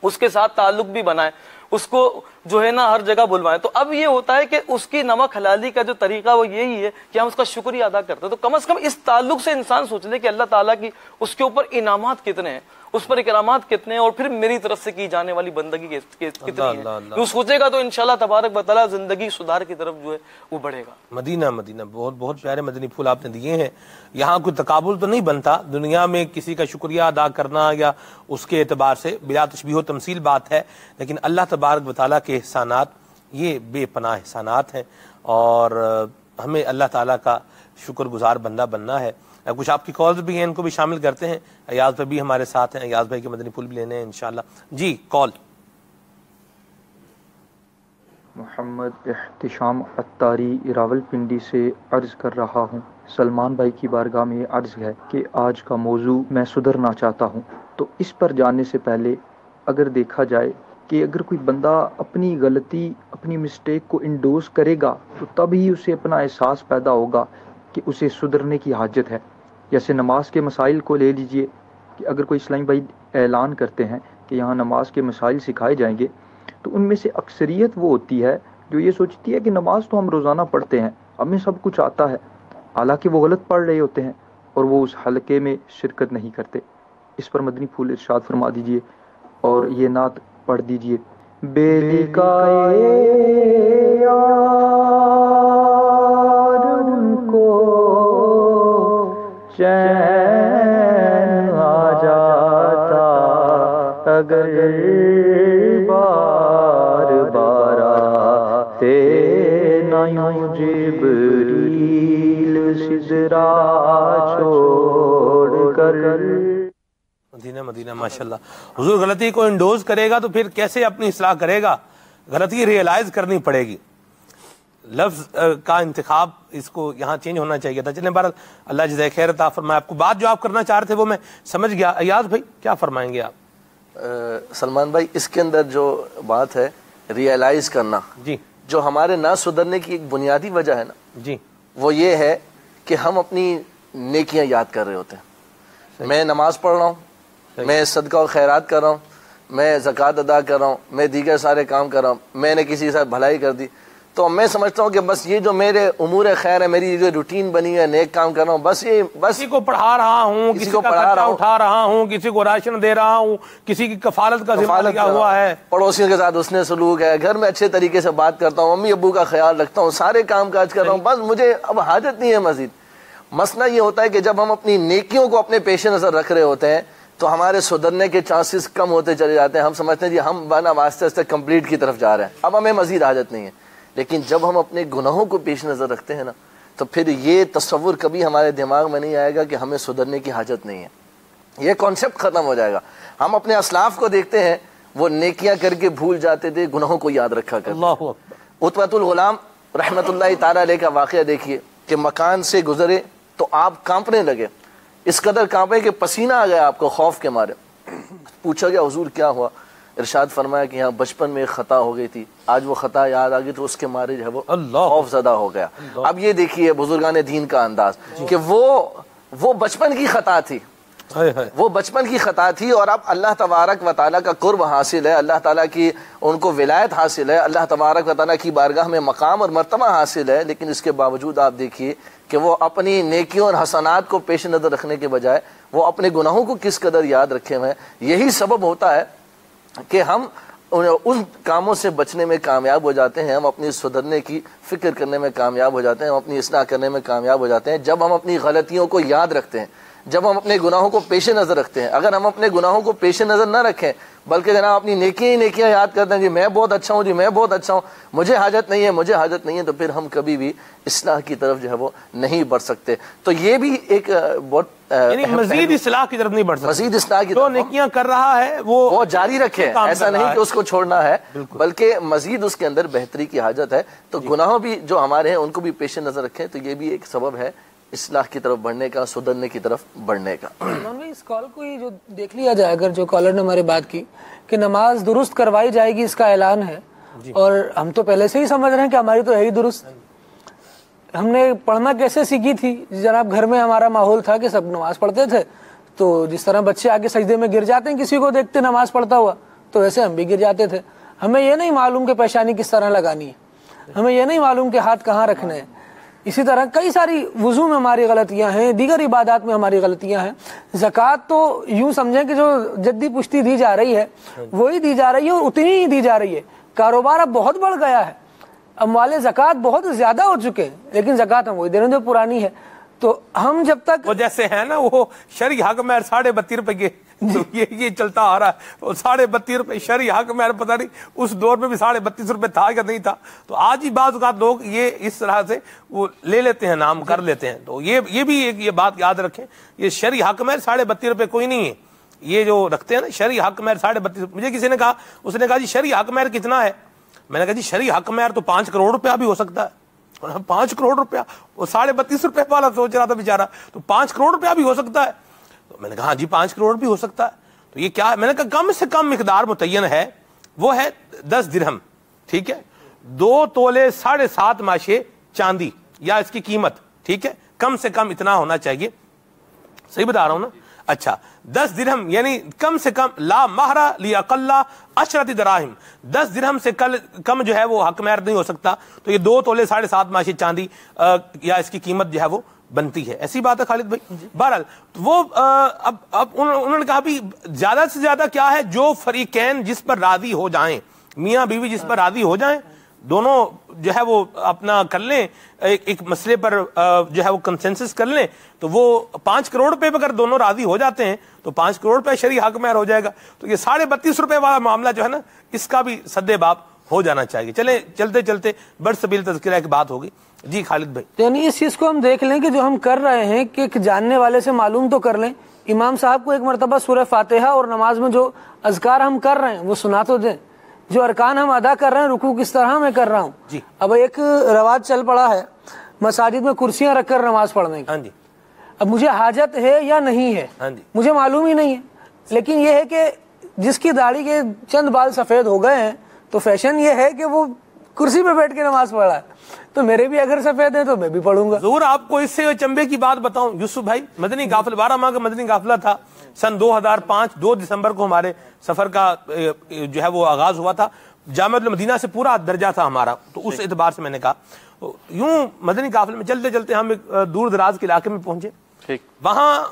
اس کے ساتھ تعلق بھی بنائیں، اس کو جو ہے نا ہر جگہ بلوائیں. تو اب یہ ہوتا ہے کہ اس کی نمک حلالی کا جو طریقہ وہ یہی ہے کہ ہم اس کا شکریہ ادا کرتے ہیں. تو کم از کم اس تعلق سے انسان سوچ لے کہ اللہ تعالیٰ کی اس کے اوپر انعامات کتنے ہیں، اس پر اکرامات کتنے ہیں، اور پھر میری طرف سے کی جانے والی بندگی کتنی ہے. جو سوچے گا تو انشاءاللہ تبارک و تعالیٰ زندگی سدھار کی طرف جو ہے وہ بڑھے گا. مدینہ بہت بہت پیارے مدنی پھول آپ نے دیے ہیں. یہاں کوئی تقابل تو نہیں بنتا دنیا میں کسی کا شکریہ ادا کرنا یا اس کے اعتبار سے، بلا تشبیہ و تمثیل بات ہے، لیکن اللہ تبارک و تعالیٰ کے احسانات یہ بے پناہ احسانات ہیں، اور ہمیں اللہ تعالیٰ کا شکر گزار بندہ بننا ہے. کچھ آپ کی کالز بھی ہیں، ان کو بھی شامل کرتے ہیں. ایاز بھائی بھی ہمارے ساتھ ہیں، ایاز بھائی کے مدنی پھول بھی لینے ہیں انشاءاللہ. جی کال. محمد احتشام عطاری راولپنڈی سے عرض کر رہا ہوں. سلمان بھائی کی بارگاہ میں یہ عرض ہے کہ آج کا موضوع میں سدھرنا چاہتا ہوں. تو اس پر جانے سے پہلے اگر دیکھا جائے کہ اگر کوئی بندہ اپنی غلطی، اپنی مسٹیک کو انڈوز کرے گا تو تب ہی اسے اپنا احساس پیدا ہوگا کہ اسے سدھرنے کی حاجت ہے. جیسے نماز کے مسائل کو لے لیجئے کہ اگر کوئی اسلامی بھائی اعلان کرتے ہیں کہ یہاں نماز کے مسائل سکھائے جائیں گے، تو ان میں سے اکثریت وہ ہوتی ہے جو یہ سوچتی ہے کہ نماز تو ہم روزانہ پڑھتے ہیں، ہمیں سب کچھ آتا ہے، حالانکہ وہ غلط پڑھ رہے ہوتے ہیں اور وہ اس حلقے میں شرکت نہیں کرتے. اس پر مدنی پھول ارشاد فرما دیجئے اور یہ نعت پڑھ دیجئے. بیلی کا چین آ جاتا اگر بار بار آتے نہ یوں جبریل سدرا چھوڑ کر. مدینہ ماشاءاللہ. حضور غلطی کو انڈوز کرے گا تو پھر کیسے اپنی اصلاح کرے گا؟ غلطی ریئلائز کرنی پڑے گی. لفظ کا انتخاب اس کو یہاں چینج ہونا چاہیے تھا. چلیں بہرحال اللہ جزائے خیر عطا فرمائے. آپ کو بات جو آپ کرنا چاہ رہے تھے وہ میں سمجھ گیا. ایاز بھائی کیا فرمائیں گے آپ؟ سلمان بھائی اس کے اندر جو بات ہے ریئلائز کرنا، جی جو ہمارے نہ سدھرنے کی ایک بنیادی وجہ ہے نا، جی وہ یہ ہے کہ ہم اپنی نیکیاں یاد کر رہے ہوتے ہیں. میں نماز پڑھ رہا ہوں، میں صدقہ و خیرات کر رہا ہوں، میں زکوٰۃ ادا کر رہا ہوں، میں دیگر سارے کام کر رہا ہوں، میں نے کسی کے ساتھ بھلائی کر دی، تو میں سمجھتا ہوں کہ بس یہ جو میرے امور خیر ہے، میری جو روٹین بنی ہے، نیک کام کر رہا ہوں، بس کسی کو پڑھا رہا ہوں، کسی کو خرچہ اٹھا رہا ہوں، کسی کو راشن دے رہا ہوں، کسی کی کفالت کا ذمہ لگا ہوا ہے، پڑوسیوں کے ساتھ حسن سلوک ہے، گھر میں اچھے طریقے سے بات کرتا ہوں، امی ابو کا خیال رکھتا ہوں، سارے کام کاج کر رہا ہوں، بس مجھے اب حاجت نہیں ہے مزید. مسئلہ یہ ہوتا ہے کہ جب ہم اپنی نیکیوں کو اپنے پیش نظر رکھ رہے ہوتے ہیں تو ہمارے سدھرنے کے چانسز کم ہوتے چلے جاتے ہیں. ہم سمجھتے ہیں جی ہم بنا آہستہ آہستہ کمپلیٹ کی طرف جا رہے ہیں، اب ہمیں مزید حاجت نہیں ہے. لیکن جب ہم اپنے گناہوں کو پیش نظر رکھتے ہیں نا، تو پھر یہ تصور کبھی ہمارے دماغ میں نہیں آئے گا کہ ہمیں سدھرنے کی حاجت نہیں ہے. یہ کانسیپٹ ختم ہو جائے گا. ہم اپنے اسلاف کو دیکھتے ہیں، وہ نیکیاں کر کے بھول جاتے تھے، گناہوں کو یاد رکھا کرتے. اللہ عتبۃ الغلام رحمۃ اللہ تعالیٰ علیہ کا واقعہ دیکھیے کہ مکان سے گزرے تو آپ کانپنے لگے، اس قدر کانپے کہ پسینہ آ گیا آپ کو خوف کے مارے. پوچھا گیا حضور کیا ہوا؟ ارشاد فرمایا کہ یہاں بچپن میں ایک خطا ہو گئی تھی، آج وہ خطا یاد آ گئی تو اس کے مارے جو ہے وہ خوف زدہ ہو گیا. اب یہ دیکھیے بزرگان دین کا انداز کہ وہ بچپن کی خطا تھی، وہ بچپن کی خطا تھی، اور اب اللہ تبارک و تعالیٰ کا قرب حاصل ہے، اللہ تعالیٰ کی ان کو ولایت حاصل ہے، اللہ تبارک و تعالیٰ کی بارگاہ میں مقام اور مرتبہ حاصل ہے. لیکن اس کے باوجود آپ دیکھیے کہ وہ اپنی نیکیوں اور حسنات کو پیش نظر رکھنے کے بجائے وہ اپنے گناہوں کو کس قدر یاد رکھے ہوئے ہیں. یہی سبب ہوتا ہے کہ ہم ان کاموں سے بچنے میں کامیاب ہو جاتے ہیں, ہم اپنی سدھرنے کی فکر کرنے میں کامیاب ہو جاتے ہیں, ہم اپنی اصلاح کرنے میں کامیاب ہو جاتے ہیں جب ہم اپنی غلطیوں کو یاد رکھتے ہیں, جب ہم اپنے گناہوں کو پیش نظر رکھتے ہیں. اگر ہم اپنے گناہوں کو پیش نظر نہ رکھیں بلکہ جناب اپنی نیکیاں ہی نیکیاں یاد کرتے ہیں, جی میں بہت اچھا ہوں, جی میں بہت اچھا ہوں, مجھے حاجت نہیں ہے, مجھے حاجت نہیں ہے, تو پھر ہم کبھی بھی اصلاح کی طرف جو ہے وہ نہیں بڑھ سکتے. تو یہ بھی ایک بہت یعنی مزید اصلاح کی طرف نہیں بڑھ سکتے, مزید اصلاح کی جو طرف نیکیاں کر رہا ہے وہ جاری رکھے, ایسا نہیں کہ اس کو چھوڑنا ہے بلکہ مزید اس کے اندر بہتری کی حاجت ہے. تو گناہوں بھی جو ہمارے ہیں ان کو بھی پیش نظر رکھیں, تو یہ بھی ایک سبب ہے اصلاح کی طرف بڑھنے کا, سدھرنے کی طرف بڑھنے کا. اس کال کو ہی جو دیکھ لیا جائے, اگر جو کالر نے ہماری بات کی کہ نماز درست کروائی جائے گی اس کا اعلان ہے, اور ہم تو پہلے سے ہی سمجھ رہے ہیں کہ ہماری تو ہے ہی درست. ہم نے پڑھنا کیسے سیکھی تھی جناب, گھر میں ہمارا ماحول تھا کہ سب نماز پڑھتے تھے, تو جس طرح بچے آگے سجدے میں گر جاتے ہیں کسی کو دیکھتے نماز پڑھتا ہوا, تو ویسے ہم بھی گر جاتے تھے. ہمیں یہ نہیں معلوم کہ پیشانی کس طرح لگانی ہے, ہمیں یہ نہیں معلوم کہ ہاتھ کہاں رکھنے ہیں. اسی طرح کئی ساری وضو میں ہماری غلطیاں ہیں, دیگر عبادات میں ہماری غلطیاں ہیں. زکوٰۃ تو یوں سمجھیں کہ جو جدی پشتی دی جا رہی ہے وہی دی جا رہی ہے, اور اتنی ہی دی جا رہی ہے. کاروبار اب بہت بڑھ گیا ہے, اموال زکوٰۃ بہت زیادہ ہو چکے ہیں, لیکن زکوٰۃ ہم وہی دے رہے ہیں جو پرانی ہے. تو ہم جب تک وہ جیسے ہے نا وہ شرعی حق مہر 32.5 روپے تو یہ چلتا آ رہا ہے, 32.5 روپے شرعی حق مہر, پتہ نہیں اس دور میں بھی 32.5 روپے تھا یا نہیں تھا. تو آج ہی بعض اوقات لوگ یہ اس طرح سے وہ لے لیتے ہیں, نام کر لیتے ہیں. تو یہ بھی ایک یہ بات یاد رکھیں, یہ شرعی حق مہر 32.5 روپے کوئی نہیں ہے. یہ جو رکھتے ہیں نا شرعی حق مہر 32.5, مجھے کسی نے کہا, اس نے کہا جی شرعی حق مہر کتنا ہے؟ میں نے کہا جی شرعی حق مہر تو 5 کروڑ روپیہ بھی ہو سکتا ہے. 5 کروڑ روپیہ, وہ 32.5 روپے والا سوچ رہا تھا بیچارہ, تو 5 کروڑ روپیہ بھی ہو سکتا ہے. تو میں نے کہا ہاں جی 5 کروڑ بھی ہو سکتا ہے. تو یہ کیا ہے؟ میں نے کہا کم سے کم مقدار متعین ہے, وہ ہے 10 درہم, ٹھیک ہے, 2 تولے 7.5 ماشے چاندی یا اس کی قیمت, ٹھیک ہے, کم سے کم اتنا ہونا چاہیے. صحیح بتا رہا ہوں نا؟ اچھا 10 درہم یعنی کم سے کم لا مہرہ لیقل 10 دراہم, 10 درہم سے کم جو ہے وہ حق مہر نہیں ہو سکتا. تو یہ 2 تولے 7.5 ماشے چاندی یا اس کی قیمت جو ہے وہ بنتی ہے. ایسی بات ہے خالد بھائی. بہرحال وہ اب انہوں نے کہا بھی زیادہ سے زیادہ کیا ہے, جو فریقین جس پر راضی ہو جائیں, میاں بیوی جس پر راضی ہو جائیں, دونوں جو ہے وہ اپنا کر لیں, ایک مسئلے پر جو ہے وہ کنسنسس کر لیں, تو وہ 5 کروڑ روپے پہ اگر دونوں راضی ہو جاتے ہیں تو 5 کروڑ روپے شرعی حق مہر ہو جائے گا. تو یہ 32.5 روپے والا معاملہ جو ہے نا, اس کا بھی سد باب ہو جانا چاہیے. چلیں چلتے چلتے بر سبیل تذکرہ کی بات ہوگی. جی خالد بھائی. یعنی اس چیز کو ہم دیکھ لیں کہ جو ہم کر رہے ہیں کہ ایک جاننے والے سے معلوم تو کر لیں. امام صاحب کو ایک مرتبہ سورہ فاتحہ اور نماز میں جو اذکار ہم کر رہے ہیں وہ سنا تو دیں. جو ارکان ہم ادا کر رہے ہیں, رکوع کس طرح میں کر رہا ہوں. جی. اب ایک رواج چل پڑا ہے مساجد میں کرسیاں رکھ کر نماز پڑھنے کی. ہاں جی. اب مجھے حاجت ہے یا نہیں ہے, ہاں جی, مجھے معلوم ہی نہیں ہے, لیکن یہ ہے کہ جس کی داڑھی کے چند بال سفید ہو گئے ہیں تو فیشن یہ ہے کہ وہ کرسی پہ بیٹھ کے نماز پڑھ رہا ہے, تو میرے بھی اگر سفید ہیں تو میں بھی پڑھوں گا. ضرور آپ کو اس سے چمبے کی بات بتاؤں یوسف بھائی, مدنی قافلہ 12 ماہ کا مدنی قافلہ تھا سن 2005 2 دسمبر کو ہمارے سفر کا جو ہے وہ آغاز ہوا تھا. جامعہ المدینہ سے پورا درجہ تھا ہمارا, تو اس اعتبار سے میں نے کہا یوں مدنی قافلے میں چلتے چلتے ہم ایک دور دراز کے علاقے میں پہنچے. وہاں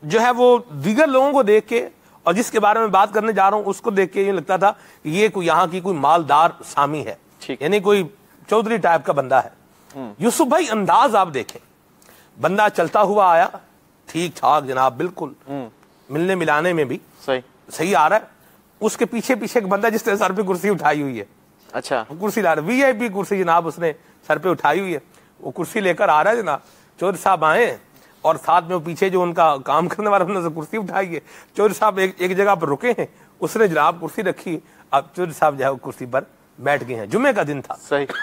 جو ہے وہ دیگر لوگوں کو دیکھ کے اور جس کے بارے میں بات کرنے جا رہا ہوں اس کو دیکھ کے یہ لگتا تھا کہ یہ کوئی یہاں کی کوئی مالدار سامی ہے, یعنی کوئی چودھری ٹائپ کا بندہ ہے. یوسف بھائی انداز آپ دیکھیں, بندہ چلتا ہوا آیا ٹھیک ٹھاک جناب, بالکل ملنے ملانے میں بھی صحیح آ رہا ہے. اس کے پیچھے پیچھے ایک بندہ جس نے سر پہ کرسی اٹھائی ہوئی ہے. اچھا, کرسی لا رہا, وی آئی پی کرسی جناب اس نے سر پہ اٹھائی ہوئی ہے. وہ کرسی لے کر آ رہا ہے جناب, چودھری صاحب آئے اور ساتھ میں وہ پیچھے جو ان کا کام کرنے والا انہوں نے کرسی اٹھائی ہے. چودھری صاحب ایک جگہ پر رکے ہیں, اس نے جناب کرسی رکھی, اب چودھری صاحب جو ہے وہ کرسی پر بیٹھ گئے ہیں. جمعے کا دن تھا,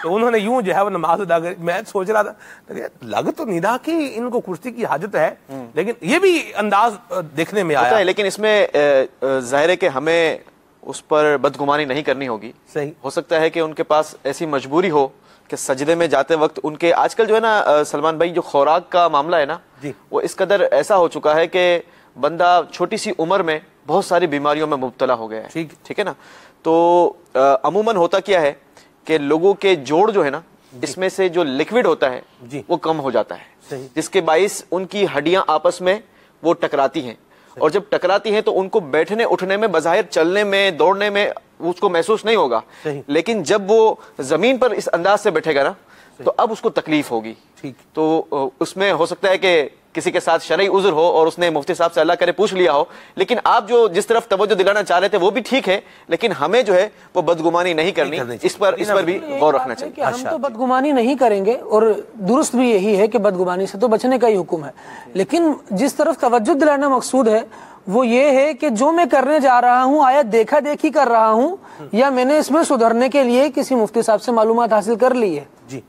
تو انہوں نے یوں جو ہے وہ نماز ادا کری. میں سوچ رہا تھا لگ تو نہیں رہا کہ ان کو کرسی کی حاجت ہے, لیکن یہ بھی انداز دیکھنے میں آیا. لیکن اس میں ظاہر ہے کہ ہمیں اس پر بدگمانی نہیں کرنی ہوگی. صحیح ہو سکتا ہے کہ ان کے پاس ایسی مجبوری ہو کہ سجدے میں جاتے وقت ان کے, آج کل جو ہے نا سلمان بھائی, جو خوراک کا معاملہ ہے نا, وہ اس قدر ایسا ہو چکا ہے کہ بندہ چھوٹی سی عمر میں بہت ساری بیماریوں میں مبتلا ہو گیا ہے. ٹھیک ہے نا. تو عموماً ہوتا کیا ہے کہ لوگوں کے جوڑ جو ہے نا, اس میں سے جو لکوڈ ہوتا ہے وہ کم ہو جاتا ہے, جس کے باعث ان کی ہڈیاں آپس میں وہ ٹکراتی ہیں, اور جب ٹکراتی ہیں تو ان کو بیٹھنے اٹھنے میں بظاہر چلنے میں دوڑنے میں اس کو محسوس نہیں ہوگا, لیکن جب وہ زمین پر اس انداز سے بیٹھے گا نا تو اب اس کو تکلیف ہوگی. تو اس میں ہو سکتا ہے کہ کسی کے ساتھ شرعی عذر ہو اور اس نے مفتی صاحب سے اللہ کرے پوچھ لیا ہو, لیکن آپ جو جس طرف توجہ دلانا چاہ رہے تھے وہ بھی ٹھیک ہے, لیکن ہمیں جو ہے وہ بدگمانی نہیں کرنی, اس پر بھی غور رکھنا چاہیے کہ ہم تو بدگمانی نہیں کریں گے, اور درست بھی یہی ہے کہ بدگمانی سے تو بچنے کا ہی حکم ہے, لیکن جس طرف توجہ دلانا مقصود ہے وہ یہ ہے کہ جو میں کرنے جا رہا ہوں آیا دیکھا دیکھی کر رہا ہوں یا میں نے اس میں سدھرنے کے لیے کسی مفتی صاحب سے معلومات حاصل کر لی ہے. جی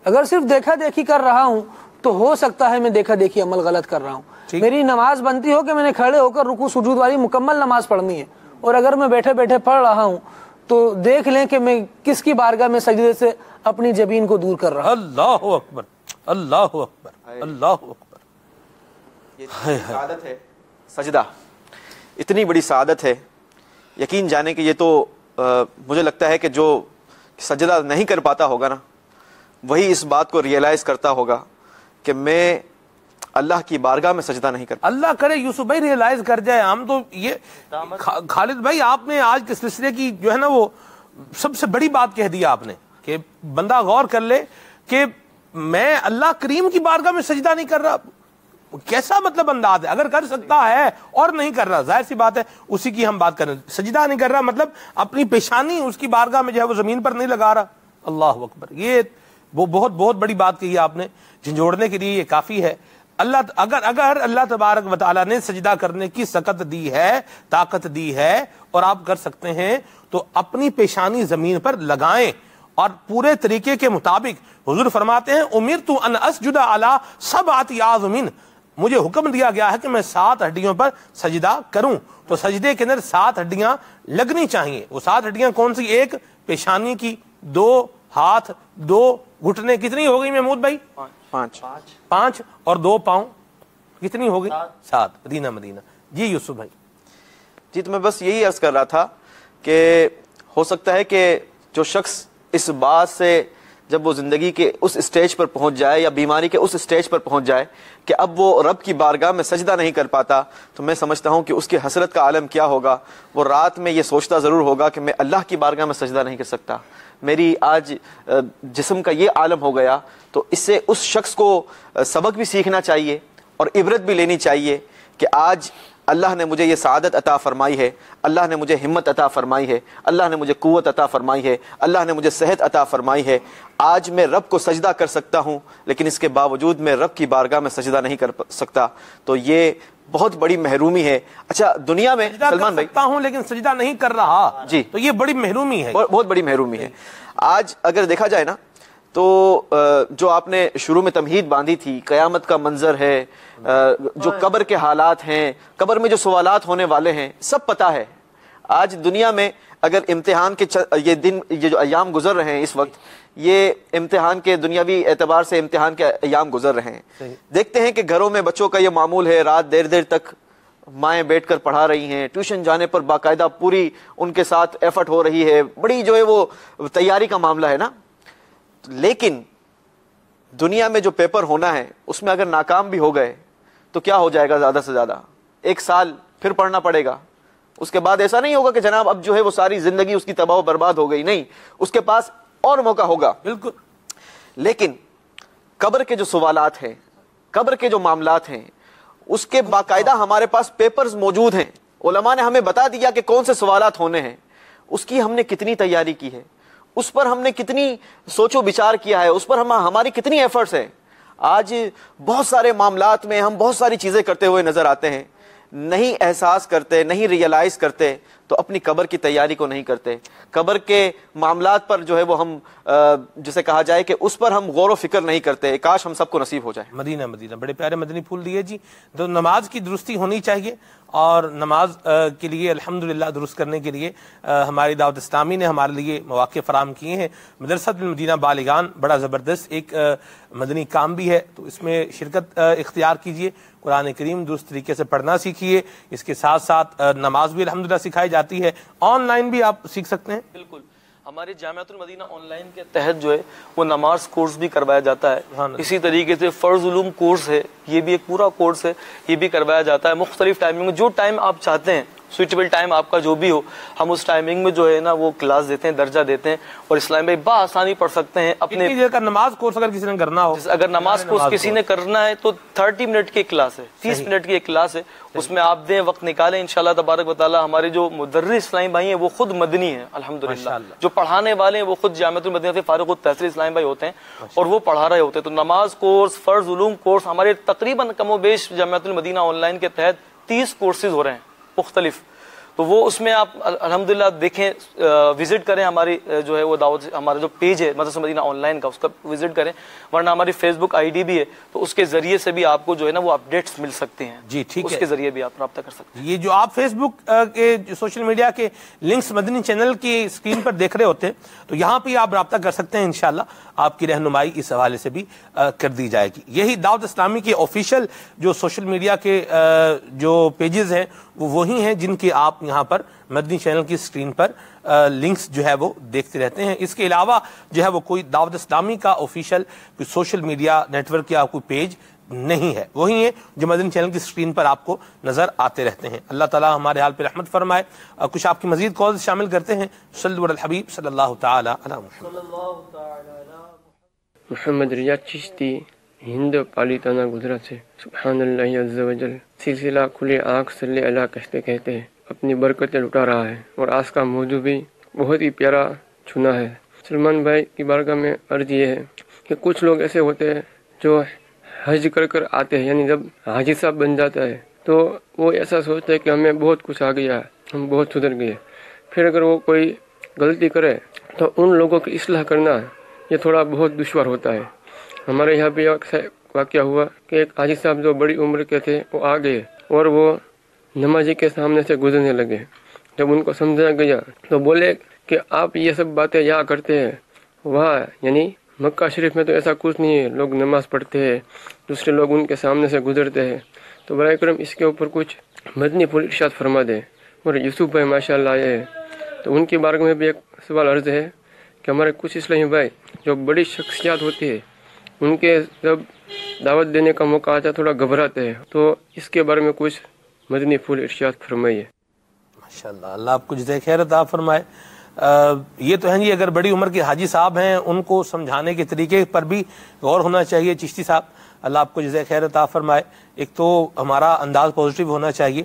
اگر صرف دیکھا دیکھی کر رہا ہوں تو ہو سکتا ہے میں دیکھا دیکھی عمل غلط کر رہا ہوں. میری نماز بنتی ہو کہ میں نے کھڑے ہو کر رکوع سجود والی مکمل نماز پڑھنی ہے, اور اگر میں بیٹھے بیٹھے پڑھ رہا ہوں تو دیکھ لیں کہ میں کس کی بارگاہ میں سجدے سے اپنی جبین کو دور کر رہا ہوں. اللہ اکبر, اللہ اکبر, اللہ اکبر. یہ سعادت ہے سجدہ, اتنی بڑی سعادت ہے, یقین جانے کہ یہ تو مجھے لگتا ہے کہ جو سجدہ نہیں کر پاتا ہوگا نا وہی اس بات کو ریئلائز کرتا ہوگا کہ میں اللہ کی بارگاہ میں سجدہ نہیں کرتا. اللہ کرے یوسف بھائی ریئلائز کر جائے. ہم تو یہ خالد بھائی آپ نے آج کے سلسلے کی جو ہے نا وہ سب سے بڑی بات کہہ دیا آپ نے کہ بندہ غور کر لے کہ میں اللہ کریم کی بارگاہ میں سجدہ نہیں کر رہا. کیسا مطلب انداز ہے, اگر کر سکتا ہے اور نہیں کر رہا, ظاہر سی بات ہے اسی کی ہم بات کر رہے ہیں. سجدہ نہیں کر رہا مطلب اپنی پیشانی اس کی بارگاہ میں جو ہے وہ زمین پر نہیں لگا رہا. اللہ اکبر, یہ وہ بہت بہت بڑی بات کہی آپ نے, جھنجھوڑنے کے لیے یہ کافی ہے. اگر اللہ تبارک و تعالیٰ نے سجدہ کرنے کی سکت دی ہے, طاقت دی ہے اور آپ کر سکتے ہیں تو اپنی پیشانی زمین پر لگائیں اور پورے طریقے کے مطابق. حضور فرماتے ہیں امرت ان اسجد علی 7 اعظم, مجھے حکم دیا گیا ہے کہ میں 7 ہڈیوں پر سجدہ کروں. تو سجدے کے اندر 7 ہڈیاں لگنی چاہیے. وہ 7 ہڈیاں کون سی؟ ایک پیشانی کی, 2 ہاتھ, 2 گھٹنے, کتنی ہو گئی محمود بھائی؟ 5 اور 2 پاؤں, کتنی ہو گئی؟ 7. مدینہ. جی یوسف بھائی. جی تو میں بس یہی عرض کر رہا تھا کہ ہو سکتا ہے کہ جو شخص اس بات سے جب وہ زندگی کے اس اسٹیج پر پہنچ جائے یا بیماری کے اس اسٹیج پر پہنچ جائے کہ اب وہ رب کی بارگاہ میں سجدہ نہیں کر پاتا, تو میں سمجھتا ہوں کہ اس کی حسرت کا عالم کیا ہوگا. وہ رات میں یہ سوچتا ضرور ہوگا کہ میں اللہ کی بارگاہ میں سجدہ نہیں کر سکتا, میری آج جسم کا یہ عالم ہو گیا. تو اس سے اس شخص کو سبق بھی سیکھنا چاہیے اور عبرت بھی لینی چاہیے کہ آج اللہ نے مجھے یہ سعادت عطا فرمائی ہے, اللہ نے مجھے ہمت عطا فرمائی ہے, اللہ نے مجھے قوت عطا فرمائی ہے, اللہ نے مجھے صحت عطا فرمائی ہے. آج میں رب کو سجدہ کر سکتا ہوں, لیکن اس کے باوجود میں رب کی بارگاہ میں سجدہ نہیں کر سکتا. تو یہ بہت بڑی محرومی ہے. اچھا دنیا میں سلمان بھائی ہوں لیکن سجدہ نہیں کر رہا, جی تو یہ بڑی محرومی ہے, بہت بڑی محرومی ہے. آج اگر دیکھا جائے نا تو جو آپ نے شروع میں تمہید باندھی تھی, قیامت کا منظر ہے, جو قبر کے حالات ہیں, قبر میں جو سوالات ہونے والے ہیں, سب پتہ ہے. آج دنیا میں اگر امتحان کے یہ جو ایام گزر رہے ہیں اس وقت, یہ امتحان کے دنیاوی اعتبار سے امتحان کے ایام گزر رہے ہیں. دیکھتے ہیں کہ گھروں میں بچوں کا یہ معمول ہے, رات دیر دیر تک مائیں بیٹھ کر پڑھا رہی ہیں, ٹیوشن جانے پر باقاعدہ پوری ان کے ساتھ ایفرٹ ہو رہی ہے, بڑی جو ہے وہ تیاری کا معاملہ ہے نا. لیکن دنیا میں جو پیپر ہونا ہے اس میں اگر ناکام بھی ہو گئے تو کیا ہو جائے گا؟ زیادہ سے زیادہ 1 سال پھر پڑھنا پڑے گا. اس کے بعد ایسا نہیں ہوگا کہ جناب اب جو ہے وہ ساری زندگی اس کی تباہ و برباد ہو گئی, نہیں, اس کے پاس اور موقع ہوگا. بالکل. لیکن قبر کے جو سوالات ہیں, قبر کے جو معاملات ہیں, اس کے باقاعدہ ہمارے پاس پیپرز موجود ہیں. علماء نے ہمیں بتا دیا کہ کون سے سوالات ہونے ہیں. اس کی ہم نے کتنی تیاری کی ہے, اس پر ہم نے کتنی سوچ و بچار کیا ہے, اس پر ہماری کتنی ایفرٹس ہیں. آج بہت سارے معاملات میں ہم بہت ساری چیزیں کرتے ہوئے نظر آتے ہیں, نہیں احساس کرتے, نہیں ریئلائز کرتے, تو اپنی قبر کی تیاری کو نہیں کرتے. قبر کے معاملات پر جو ہے وہ ہم جسے کہا جائے کہ اس پر ہم غور و فکر نہیں کرتے. کاش ہم سب کو نصیب ہو جائے. مدینہ بڑے پیارے مدنی پھول دیے جی. تو نماز کی درستی ہونی چاہیے, اور نماز کے لیے الحمدللہ درست کرنے کے لیے ہماری دعوت اسلامی نے ہمارے لیے مواقع فراہم کیے ہیں. مدرسۃ المدینہ بالغان بڑا زبردست ایک مدنی کام بھی ہے, تو اس میں شرکت اختیار کیجیے. قرآن کریم درست طریقے سے پڑھنا سیکھیے, اس کے ساتھ ساتھ نماز بھی الحمدللہ سکھائی جاتی ہے. آن لائن بھی آپ سیکھ سکتے ہیں. بالکل. ہمارے جامعۃ المدینہ آن لائن کے تحت جو ہے وہ نماز کورس بھی کروایا جاتا ہے. اسی طریقے سے فرض علوم کورس ہے, یہ بھی ایک پورا کورس ہے, یہ بھی کروایا جاتا ہے مختلف ٹائمنگ میں. جو ٹائم آپ چاہتے ہیں, سویٹیبل ٹائم آپ کا جو بھی ہو, ہم اس ٹائمنگ میں جو ہے نا وہ کلاس دیتے ہیں, درجہ دیتے ہیں, اور اسلام بھائی بآسانی پڑھ سکتے ہیں. اپنے نماز کورس اگر کسی نے کرنا ہو, اگر نماز کورس کسی نے کرنا ہے تو 30 منٹ کی کلاس ہے, 30 منٹ کی ایک کلاس ہے, اس میں آپ دیں, وقت نکالیں انشاءاللہ تبارک و تعالی. ہمارے جو مدرس اسلامی بھائی ہیں وہ خود مدنی ہیں الحمدللہ, جو پڑھانے والے ہیں وہ خود جامعۃ المدینہ سے فارغ التحصیل اسلامی بھائی ہوتے ہیں اور وہ پڑھا رہے ہوتے ہیں. تو نماز کورس, فرض علوم کورس ہمارے تقریباً کم و بیش جامعۃ المدینہ آن لائن کے تحت 30 کورسز ہو رہے ہیں مختلف. تو وہ اس میں آپ الحمدللہ دیکھیں, وزٹ کریں ہماری جو ہے وہ دعوت, ہمارا جو پیج ہے مدرسہ مدینہ آن لائن کا, اس کا وزٹ کریں, ورنہ ہماری فیس بک آئی ڈی بھی ہے, تو اس کے ذریعے سے بھی آپ کو جو ہے نا وہ اپڈیٹس مل سکتے ہیں. جی ٹھیک ہے, اس کے ذریعے بھی آپ رابطہ کر سکتے ہیں. یہ جو آپ فیس بک کے سوشل میڈیا کے لنکس مدنی چینل کی اسکرین پر دیکھ رہے ہوتے ہیں, تو یہاں پہ آپ رابطہ کر سکتے ہیں. انشاءاللہ آپ کی رہنمائی اس حوالے سے بھی کر دی جائے گی. یہی دعوت اسلامی کے آفیشیل جو سوشل میڈیا کے جو پیجز ہیں وہ وہی ہیں جن کی آپ یہاں پر مدنی چینل کی اسکرین پر لنکس جو ہے وہ دیکھتے رہتے ہیں. اس کے علاوہ جو ہے وہ کوئی دعوت اسلامی کا official social media network یا کوئی پیج نہیں ہے, وہی ہیں جو مدنی چینل کی اسکرین پر آپ کو نظر آتے رہتے ہیں. اللہ تعالی ہمارے حال پہ رحمت فرمائے. کچھ آپ کی مزید کالز شامل کرتے ہیں. صلی علی الحبیب صلی اللہ تعالی علی محمد رجا چشتی, ہند پالیتانہ گجرات سے. سبحان اللہ عز و جل, سلسلہ کھلے آنکھ صلی اللہ کہتے کہتے ہیں اپنی برکتیں لٹا رہا ہے, اور آج کا موضوع بھی بہت ہی پیارا چنا ہے. سلمان بھائی کی بارگاہ میں عرض یہ ہے کہ کچھ لوگ ایسے ہوتے ہیں جو حج کر کر آتے ہیں, یعنی جب حاجی صاحب بن جاتا ہے تو وہ ایسا سوچتا ہے کہ ہمیں بہت کچھ آ گیا, ہم بہت سدھر گئے. پھر اگر وہ کوئی غلطی کرے تو ان لوگوں کی اصلاح کرنا یہ تھوڑا بہت دشوار ہوتا ہے. ہمارے یہاں بھی واقعہ ہوا کہ ایک حاجی صاحب جو بڑی عمر کے تھے وہ آ گئے اور وہ نمازی کے سامنے سے گزرنے لگے. جب ان کو سمجھایا گیا تو بولے کہ آپ یہ سب باتیں یہاں کرتے ہیں, وہاں یعنی مکہ شریف میں تو ایسا کچھ نہیں ہے, لوگ نماز پڑھتے ہیں, دوسرے لوگ ان کے سامنے سے گزرتے ہیں. تو برائے کرم اس کے اوپر کچھ مدنی پھول ارشاد فرما دیں. اور یوسف بھائی ماشاء اللہ آئے ہیں, تو ان کی بارگاہ میں بھی ایک سوال عرض ہے کہ ہمارے کچھ اسلامی بھائی جو بڑی شخصیات ہوتی ہے ان کے جب دعوت دینے کا موقع آتا ہے تھوڑا گھبراتے ہیں, تو اس کے بارے میں کچھ مدنی پھول ارشاد فرمائیے. ماشاءاللہ, اللہ آپ کو جزائے خیر عطا فرمائے. یہ تو ہیں جی, اگر بڑی عمر کے حاجی صاحب ہیں ان کو سمجھانے کے طریقے پر بھی غور ہونا چاہیے. چشتی صاحب اللہ آپ کو جزائے خیر عطا فرمائے. ایک تو ہمارا انداز پازیٹیو ہونا چاہیے,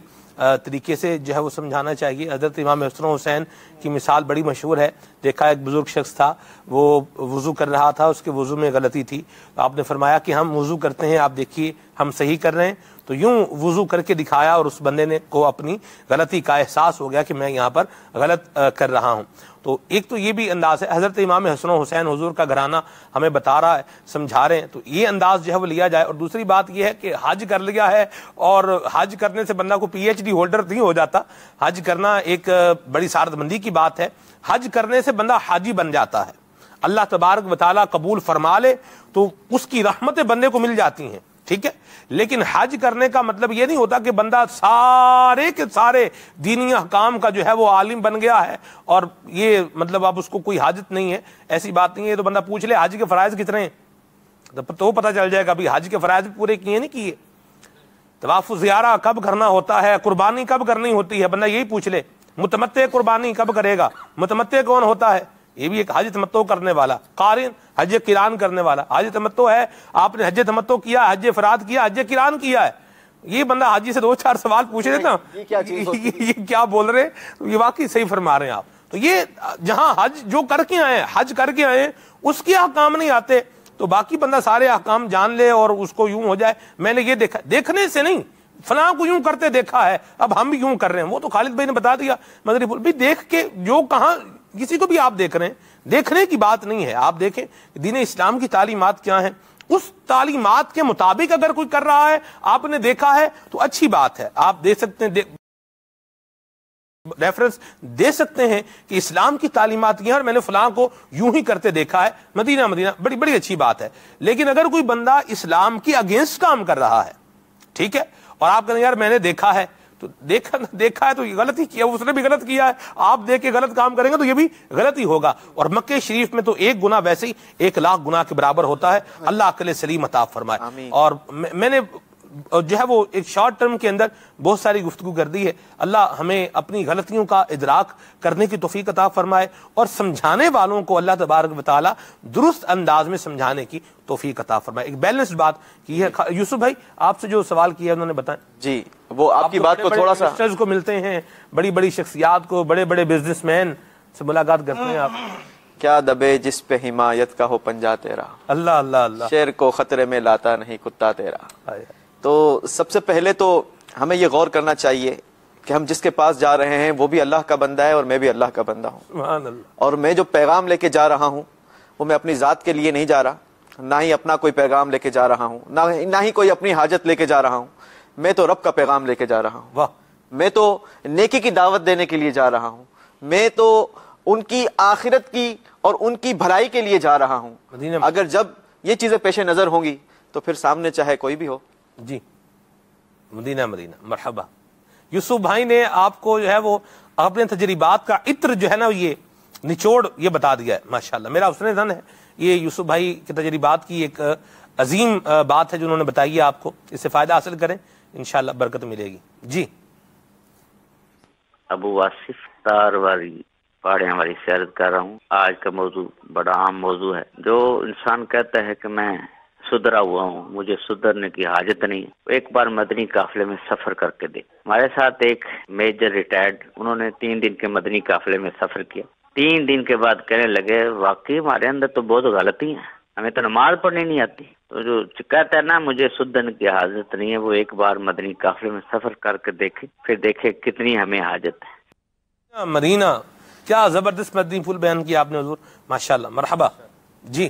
طریقے سے جو ہے وہ سمجھانا چاہیے. حضرت امام حسن حسین کی مثال بڑی مشہور ہے. دیکھا ایک بزرگ شخص تھا, وہ وضو کر رہا تھا, اس کے وضو میں غلطی تھی, تو آپ نے فرمایا کہ ہم وضو کرتے ہیں, آپ دیکھیے ہم صحیح کر رہے ہیں. تو یوں وضو کر کے دکھایا اور اس بندے نے کو اپنی غلطی کا احساس ہو گیا کہ میں یہاں پر غلط کر رہا ہوں. تو ایک تو یہ بھی انداز ہے. حضرت امام حسن حسین حضور کا گھرانہ ہمیں بتا رہا ہے, سمجھا رہے ہیں, تو یہ انداز جو ہے وہ لیا جائے. اور دوسری بات یہ ہے کہ حج کر لیا ہے, اور حج کرنے سے بندہ کو PhD ہولڈر نہیں ہو جاتا. حج کرنا ایک بڑی سعادت مندی کی بات ہے. حج کرنے سے بندہ حاجی بن جاتا ہے, اللہ تبارک و تعالیٰ قبول فرما لے تو اس کی رحمتیں بندے کو مل جاتی ہیں, ٹھیک ہے. لیکن حج کرنے کا مطلب یہ نہیں ہوتا کہ بندہ سارے کے سارے دینی احکام کا جو ہے وہ عالم بن گیا ہے, اور یہ مطلب اب اس کو کوئی حاجت نہیں ہے. ایسی بات نہیں ہے. تو بندہ پوچھ لے حج کے فرائض کتنے ہیں, تو پتہ چل جائے گا بھی حج کے فرائض پورے کیے نہیں کیے. طواف زیارہ کب کرنا ہوتا ہے, قربانی کب کرنی ہوتی ہے, بندہ یہی پوچھ لے. متمتع قربانی کب کرے گا, متمتع کون ہوتا ہے, یہ بھی ایک حج تمتع کرنے والا. قارن حج قران کرنے والا. حج تمتع ہے, آپ نے حج تمتع کیا, حج فراد کیا, حج قران کیا ہے. یہ بندہ حاجی سے 2-4 سوال پوچھ رہے نا, یہ کیا بول رہے, یہ واقعی صحیح فرما رہے ہیں آپ. تو یہ جہاں حج جو کر کے آئے, حج کر کے آئے, اس کے احکام نہیں آتے, تو باقی بندہ سارے احکام جان لے اور اس کو یوں ہو جائے میں نے یہ دیکھا. دیکھنے سے نہیں, فلاں کو یوں کرتے دیکھا ہے اب ہم بھی یوں کر رہے ہیں. وہ تو خالد بھائی نے بتا دیا مدنی پھول بھی, دیکھ کے جو کہاں کسی کو بھی آپ دیکھ رہے ہیں, دیکھنے کی بات نہیں ہے. آپ دیکھیں دین اسلام کی تعلیمات کیا ہیں, اس تعلیمات کے مطابق اگر کوئی کر رہا ہے, آپ نے دیکھا ہے تو اچھی بات ہے. آپ دے سکتے ہیں, ریفرنس دے سکتے ہیں کہ اسلام کی تعلیمات یہ ہیں اور میں نے فلاں کو یوں ہی کرتے دیکھا ہے, مدینہ بڑی بڑی اچھی بات ہے. لیکن اگر کوئی بندہ اسلام کی اگینسٹ کام کر رہا ہے, ٹھیک ہے, اور آپ کہتے ہیں یار میں نے دیکھا ہے, تو دیکھا ہے تو یہ غلطی کیا، اس نے بھی غلط کیا ہے، آپ دیکھ کے غلط کام کریں گے تو یہ بھی غلط ہی ہوگا. اور مکہ شریف میں تو ایک گناہ ویسے ہی 1,00,000 گناہ کے برابر ہوتا ہے. اللہ عقل سلیم عطا فرمائے. اور میں نے جو ہے وہ ایک شارٹ ٹرم کے اندر بہت ساری گفتگو کر دی ہے. اللہ ہمیں اپنی غلطیوں کا ادراک کرنے کی توفیق عطا فرمائے اور سمجھانے والوں کو اللہ تبارک و تعالی درست انداز میں سمجھانے کی توفیق عطا فرمائے. ایک بیلنسڈ بات کی ہے. یوسف بھائی آپ سے جو سوال کیا انہوں نے بتائیں. جی وہ آپ کی بات کو تھوڑا سا انویسٹرز کو ملتے ہیں، بڑی بڑی شخصیات کو، بڑے بڑے بزنس مین سے ملاقات کرتے ہیں آپ. کیا دبے جس پہ حمایت کا ہو پنجہ تیرا، اللہ اللہ اللہ، شیر کو خطرے میں لاتا نہیں کتا تیرا. تو سب سے پہلے تو ہمیں یہ غور کرنا چاہیے کہ ہم جس کے پاس جا رہے ہیں وہ بھی اللہ کا بندہ ہے اور میں بھی اللہ کا بندہ ہوں. سبحان اللہ. اور میں جو پیغام لے کے جا رہا ہوں وہ میں اپنی ذات کے لیے نہیں جا رہا، نہ ہی اپنا کوئی پیغام لے کے جا رہا ہوں، نہ ہی کوئی اپنی حاجت لے کے جا رہا ہوں. میں تو رب کا پیغام لے کے جا رہا ہوں. واہ. میں تو نیکی کی دعوت دینے کے لیے جا رہا ہوں. میں تو ان کی آخرت کی اور ان کی بھلائی کے لیے جا رہا ہوں. اگر جب یہ چیزیں پیش نظر ہوں گی تو پھر سامنے چاہے کوئی بھی ہو. جی مدینہ مرحبا. یوسف بھائی نے آپ کو جو ہے وہ اپنے تجربات کا عطر جو ہے نا یہ نچوڑ یہ بتا دیا ہے. ماشاءاللہ میرا حسن ظن ہے یہ یوسف بھائی کے تجربات کی ایک عظیم بات ہے جو انہوں نے بتائی ہے آپ کو. اس سے فائدہ حاصل کریں انشاءاللہ برکت ملے گی. جی ابو واصف تارواری پہاڑیاں والی سیارت کر رہا ہوں. آج کا موضوع بڑا عام موضوع ہے. جو انسان کہتا ہے کہ میں سدھرا ہوا ہوں، مجھے سدھرنے کی حاجت نہیں، ایک بار مدنی قافلے میں سفر کر کے دے. ہمارے ساتھ ایک میجر ریٹائرڈ، انہوں نے 3 دن کے مدنی قافلے میں سفر کیا. 3 دن کے بعد کہنے لگے واقعی ہمارے اندر تو بہت غلطی ہیں، ہمیں تو نماز پڑھنی نہیں آتی. تو جو کہتا ہے نا مجھے سدھرنے کی حاجت نہیں ہے، وہ ایک بار مدنی قافلے میں سفر کر کے دیکھے، پھر دیکھے کتنی ہمیں حاجت ہے. مدینہ کیا زبردست مدنی پھول بیان کیا آپ نے حضور، ماشاءاللہ. مرحبا. جی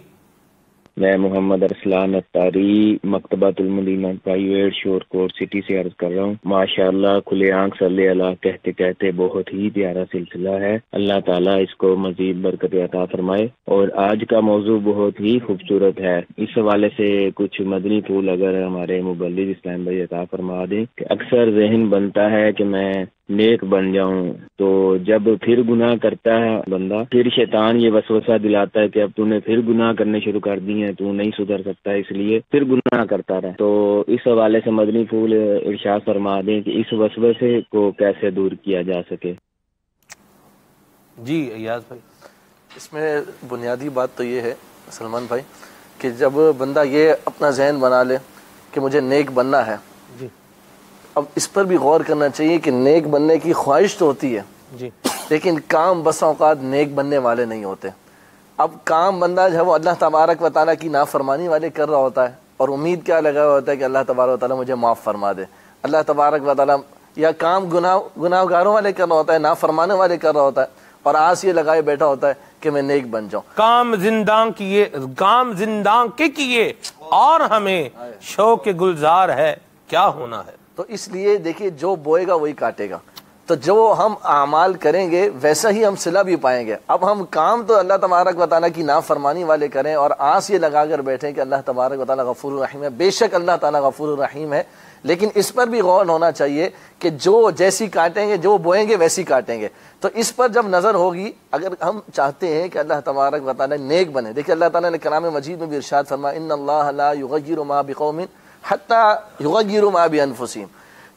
میں محمد ارسلان اتاری مکتبۃ المدینہ پرائیویٹ شور کوٹ سٹی سے عرض کر رہا ہوں. ماشاءاللہ کھلے آنکھ صلی اللہ کہتے کہتے بہت ہی پیارا سلسلہ ہے. اللہ تعالیٰ اس کو مزید برکت عطا فرمائے. اور آج کا موضوع بہت ہی خوبصورت ہے. اس حوالے سے کچھ مدنی پھول اگر ہمارے مبلغ اسلام بھائی عطا فرما دیں کہ اکثر ذہن بنتا ہے کہ میں نیک بن جاؤں، تو جب پھر گناہ کرتا ہے بندہ، پھر شیطان یہ وسوسہ دلاتا ہے کہ اب تو نے پھر گناہ کرنے شروع کر دی ہیں، تو نہیں سدھر سکتا، اس لیے پھر گناہ کرتا رہے. تو اس حوالے سے مدنی پھول ارشاد فرما دیں کہ اس وسوسے کو کیسے دور کیا جا سکے. جی ایاز بھائی. اس میں بنیادی بات تو یہ ہے سلمان بھائی کہ جب بندہ یہ اپنا ذہن بنا لے کہ مجھے نیک بننا ہے، اب اس پر بھی غور کرنا چاہیے کہ نیک بننے کی خواہش تو ہوتی ہے جی، لیکن کام بس اوقات نیک بننے والے نہیں ہوتے. اب کام بندہ جو ہے وہ اللہ تبارک و تعالیٰ کی نافرمانی والے کر رہا ہوتا ہے اور امید کیا لگا ہوا ہوتا ہے کہ اللہ تبارک و تعالیٰ مجھے معاف فرما دے. اللہ تبارک و تعالیٰ یا کام گناہ گاروں والے کر رہا ہوتا ہے، نافرمانے والے کر رہا ہوتا ہے اور آس یہ لگائے بیٹھا ہوتا ہے کہ میں نیک بن جاؤں. کام زندان کے کیے اور ہمیں شوق گلزار ہے کیا ہونا ہے. تو اس لیے دیکھیے جو بوئے گا وہی کاٹے گا. تو جو ہم اعمال کریں گے ویسا ہی ہم صلہ بھی پائیں گے. اب ہم کام تو اللہ تبارک و تعالیٰ کی نافرمانی والے کریں اور آس یہ لگا کر بیٹھیں کہ اللہ تبارک و تعالیٰ غفور الرحیم ہے. بے شک اللہ تعالیٰ غفور الرحیم ہے، لیکن اس پر بھی غور ہونا چاہیے کہ جو جیسی کاٹیں گے، جو بوئیں گے ویسی کاٹیں گے. تو اس پر جب نظر ہوگی، اگر ہم چاہتے ہیں کہ اللہ تبارک و تعالیٰ نیک بنے، دیکھیں اللہ تعالیٰ نے کلام مجید میں بھی ارشاد فرمایا ان اللہ لا یغیر ما بقوم حتی یغیروا ما بانفسہم.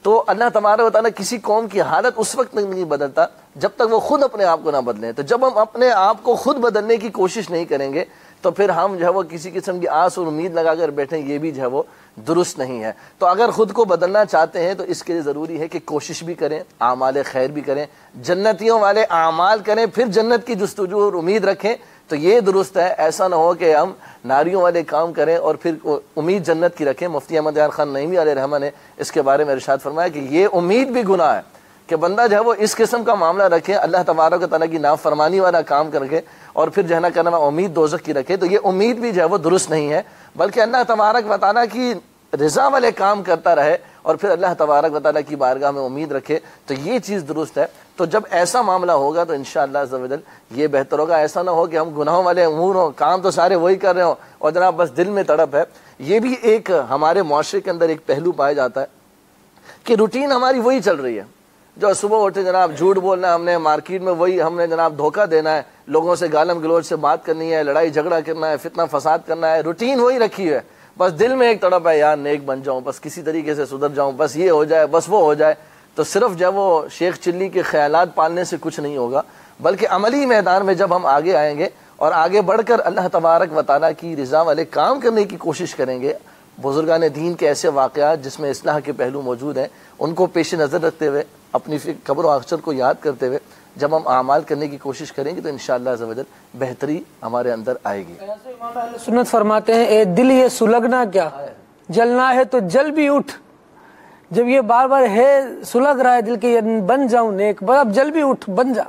تو اللہ تبارک و تعالیٰ کسی قوم کی حالت اس وقت تک نہیں بدلتا جب تک وہ خود اپنے آپ کو نہ بدلیں. تو جب ہم اپنے آپ کو خود بدلنے کی کوشش نہیں کریں گے تو پھر ہم جو ہے وہ کسی قسم کی آس اور امید لگا کر بیٹھیں، یہ بھی جو ہے وہ درست نہیں ہے. تو اگر خود کو بدلنا چاہتے ہیں تو اس کے لیے ضروری ہے کہ کوشش بھی کریں، اعمال خیر بھی کریں، جنتیوں والے اعمال کریں، پھر جنت کی جستجو اور امید رکھیں. تو یہ درست ہے. ایسا نہ ہو کہ ہم ناریوں والے کام کریں اور پھر امید جنت کی رکھیں. مفتی احمد یار خان نعیمی علیہ رحمہ نے اس کے بارے میں ارشاد فرمایا کہ یہ امید بھی گناہ ہے کہ بندہ جو ہے وہ اس قسم کا معاملہ رکھے، اللہ تبارک و تعالیٰ کی نافرمانی والا کام کر کے اور پھر جو ہے نا کرنا امید دوزخ کی رکھے. تو یہ امید بھی جو ہے وہ درست نہیں ہے، بلکہ اللہ تبارک و تعالیٰ کی رضا والے کام کرتا رہے اور پھر اللہ تبارک و تعالیٰ کی بارگاہ میں امید رکھے. تو یہ چیز درست ہے. تو جب ایسا معاملہ ہوگا تو انشاءاللہ عز و جل یہ بہتر ہوگا. ایسا نہ ہو کہ ہم گناہوں والے امور ہوں، کام تو سارے وہی کر رہے ہوں اور جناب بس دل میں تڑپ ہے. یہ بھی ایک ہمارے معاشرے کے اندر ایک پہلو پایا جاتا ہے کہ روٹین ہماری وہی چل رہی ہے، جو صبح اٹھے جناب جھوٹ بولنا ہے ہم نے، مارکیٹ میں وہی ہم نے جناب دھوکہ دینا ہے، لوگوں سے گالم گلوچ سے بات کرنی ہے، لڑائی جھگڑا کرنا ہے، فتنہ فساد کرنا ہے، روٹین وہی رکھی ہے، بس دل میں ایک تڑپ ہے یار نیک بن جاؤں، بس کسی طریقے سے سدھر جاؤں، بس یہ ہو جائے، بس وہ ہو جائے. تو صرف جب وہ شیخ چلی کے خیالات پالنے سے کچھ نہیں ہوگا، بلکہ عملی میدان میں جب ہم آگے آئیں گے اور آگے بڑھ کر اللہ تبارک و تعالیٰ کی رضا والے کام کرنے کی کوشش کریں گے. بزرگان دین کے ایسے واقعات جس میں اصلاح کے پہلو موجود ہیں ان کو پیش نظر رکھتے ہوئے، اپنی قبر و حشر کو یاد کرتے ہوئے جب ہم اعمال کرنے کی کوشش کریں گے تو انشاءاللہ عز و جل بہتری ہمارے اندر آئے گی. امام اہل سنت فرماتے ہیں اے دل یہ سلگنا کیا، جلنا ہے تو جل بھی اٹھ. جب یہ بار بار ہے سلگ رہا ہے دل کے بن جاؤں نیک، بس اب جل بھی اٹھ، بن جا،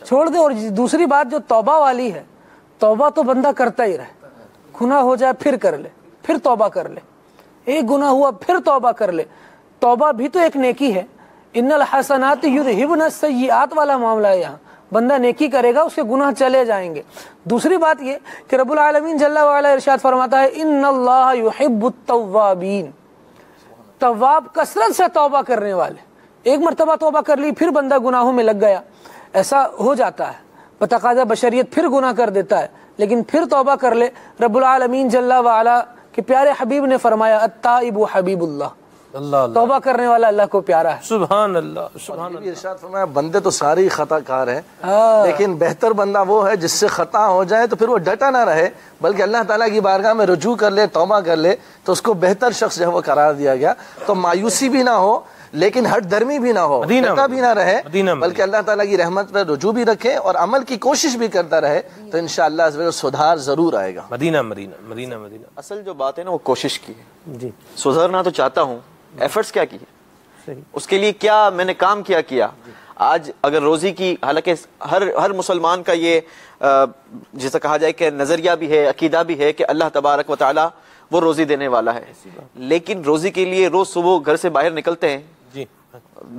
چھوڑ دے. اور دوسری بات جو توبہ والی ہے، توبہ تو بندہ کرتا ہی رہے، گناہ ہو جائے پھر کر لے، پھر توبہ کر لے، ایک گناہ ہوا پھر توبہ کر لے. توبہ بھی تو ایک نیکی ہے. ان الحسنات یذہبن السیئات والا معاملہ ہے. یہاں بندہ نیکی کرے گا اس کے گناہ چلے جائیں گے. دوسری بات یہ کہ رب العالمین جل وعلا ارشاد فرماتا ہے ان اللہ یحب التوابین، تواب کثرت سے توبہ کرنے والے. ایک مرتبہ توبہ کر لی پھر بندہ گناہوں میں لگ گیا، ایسا ہو جاتا ہے، بتقاضا بشریت پھر گناہ کر دیتا ہے، لیکن پھر توبہ کر لے. رب العالمین جل وعلا کے پیارے حبیب نے فرمایا التائب حبیب اللہ، توبہ کرنے والا اللہ کو پیارا ہے. سبحان اللہ، سبحان اللہ. ارشاد فرمایا بندے تو سارے خطا کار ہیں، لیکن بہتر بندہ وہ ہے جس سے خطا ہو جائے تو پھر وہ ڈٹا نہ رہے بلکہ اللہ تعالیٰ کی بارگاہ میں رجوع کر لے، توبہ کر لے، تو اس کو بہتر شخص جو ہے وہ قرار دیا گیا. تو مایوسی بھی نہ ہو لیکن ہٹ درمی بھی نہ ہو، ڈٹا بھی نہ رہے، بلکہ اللہ تعالیٰ کی رحمت پر رجوع بھی رکھے اور عمل کی کوشش بھی کرتا رہے، تو انشاءاللہ سدھار ضرور آئے گا. مدینہ مدینہ مدینہ مدینہ. اصل جو بات ہے نا وہ کوشش کی ہے. جی سدھرنا تو چاہتا ہوں، ایفرٹس کیا کیے، اس کے لیے کیا میں نے کام کیا. آج اگر روزی کی، حالانکہ ہر مسلمان کا یہ جیسا کہا جائے کہ نظریہ بھی ہے، عقیدہ بھی ہے کہ اللہ تبارک و تعالی وہ روزی دینے والا ہے، لیکن روزی کے لیے روز صبح گھر سے باہر نکلتے ہیں،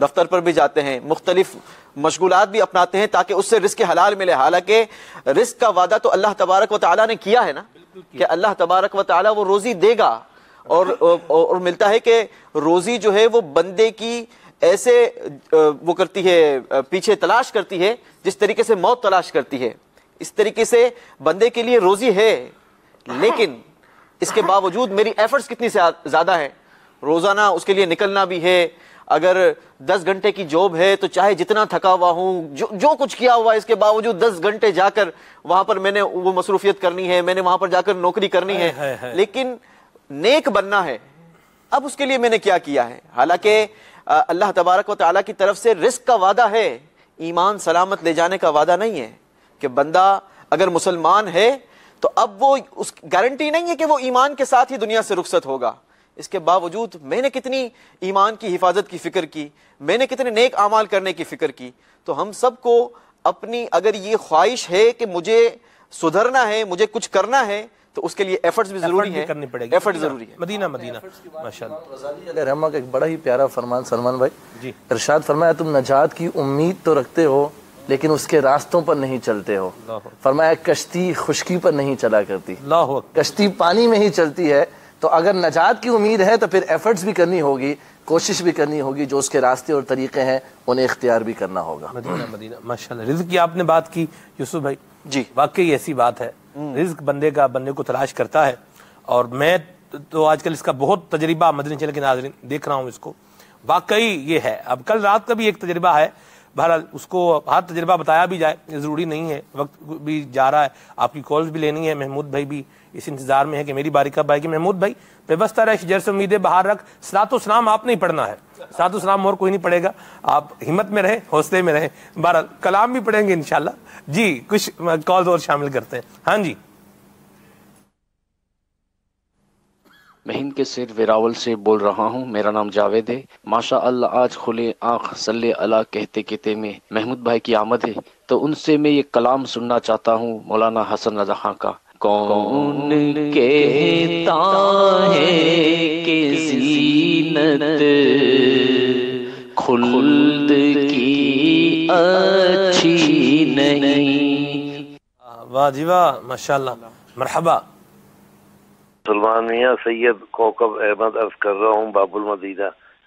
دفتر پر بھی جاتے ہیں، مختلف مشغولات بھی اپناتے ہیں تاکہ اس سے رزق حلال ملے. حالانکہ رزق کا وعدہ تو اللہ تبارک و تعالی نے کیا ہے نا کہ اللہ تبارک و تعالی وہ روزی دے گا. اور ملتا ہے کہ روزی جو ہے وہ بندے کی ایسے وہ کرتی ہے، پیچھے تلاش کرتی ہے جس طریقے سے موت تلاش کرتی ہے. اس طریقے سے بندے کے لیے روزی ہے، لیکن اس کے باوجود میری ایفرٹس کتنی زیادہ ہے. روزانہ اس کے لیے نکلنا بھی ہے. اگر 10 گھنٹے کی جاب ہے تو چاہے جتنا تھکا ہوا ہوں، جو کچھ کیا ہوا ہے، اس کے باوجود 10 گھنٹے جا کر وہاں پر میں نے وہ مصروفیت کرنی ہے، میں نے وہاں پر جا کر نوکری کرنی ہے، لیکن نیک بننا ہے. اب اس کے لیے میں نے کیا ہے. حالانکہ اللہ تبارک و تعالیٰ کی طرف سے رزق کا وعدہ ہے، ایمان سلامت لے جانے کا وعدہ نہیں ہے کہ بندہ اگر مسلمان ہے تو اب وہ اس گارنٹی نہیں ہے کہ وہ ایمان کے ساتھ ہی دنیا سے رخصت ہوگا. اس کے باوجود میں نے کتنی ایمان کی حفاظت کی فکر کی، میں نے کتنے نیک اعمال کرنے کی فکر کی. تو ہم سب کو اپنی اگر یہ خواہش ہے کہ مجھے سدھرنا ہے، مجھے کچھ کرنا ہے، تو اس کے لیے ایفرٹس بھی ضروری ہے، ایفرٹ ضروری ہے. مدینہ مدینہ ماشاءاللہ. غزالی علیہ رحمہ کا ایک بڑا ہی پیارا فرمان سلمان بھائی، ارشاد فرمایا تم نجات کی امید تو رکھتے ہو لیکن اس کے راستوں پر نہیں چلتے ہو. فرمایا کشتی خشکی پر نہیں چلا کرتی، کشتی پانی میں ہی چلتی ہے. تو اگر نجات کی امید ہے تو پھر ایفرٹس بھی کرنی ہوگی، کوشش بھی کرنی ہوگی، جو اس کے راستے اور طریقے ہیں انہیں اختیار بھی کرنا ہوگا. مدینہ مدینہ ماشاءاللہ. رزق کی آپ نے بات کی یوسف بھائی، جی واقعی ایسی بات ہے، رزق بندے کو تلاش کرتا ہے. اور میں تو آج کل اس کا بہت تجربہ مدنی چینل کے ناظرین دیکھ رہا ہوں، اس کو واقعی یہ ہے. اب کل رات کا بھی ایک تجربہ ہے، بہرحال اس کو ہر تجربہ بتایا بھی جائے، یہ ضروری نہیں ہے، وقت بھی جا رہا ہے، آپ کی کالز بھی لینی ہے. محمود بھائی بھی اس انتظار میں ہے کہ میری باری کب آئے گی. محمود بھائی پیوستہ رہ شجر سے امیدیں بہار رکھ، صلاۃ و سلام آپ نہیں پڑھنا ہے، صلاۃ و سلام اور کوئی نہیں پڑھے گا، آپ ہمت میں رہیں، حوصلے میں رہیں. بہرحال کلام بھی پڑھیں گے انشاءاللہ. جی کچھ کالز اور شامل کرتے ہیں. ہاں جی. میں ہند کے سر ویراول سے بول رہا ہوں، میرا نام جاوید ہے. ماشاء اللہ آج کھلے آنکھ صلی اللہ کہتے کہتے میں محمود بھائی کی آمد ہے، تو ان سے میں یہ کلام سننا چاہتا ہوں مولانا حسن رضا خان کا. کون کہتا ہے کہ زینت خلد کی اچھی نہیں. واہ جی واہ، ماشاءاللہ، مرحبا. سلمان میاں سید کوکب احمد عرض کر رہا ہوں باب المدینہ.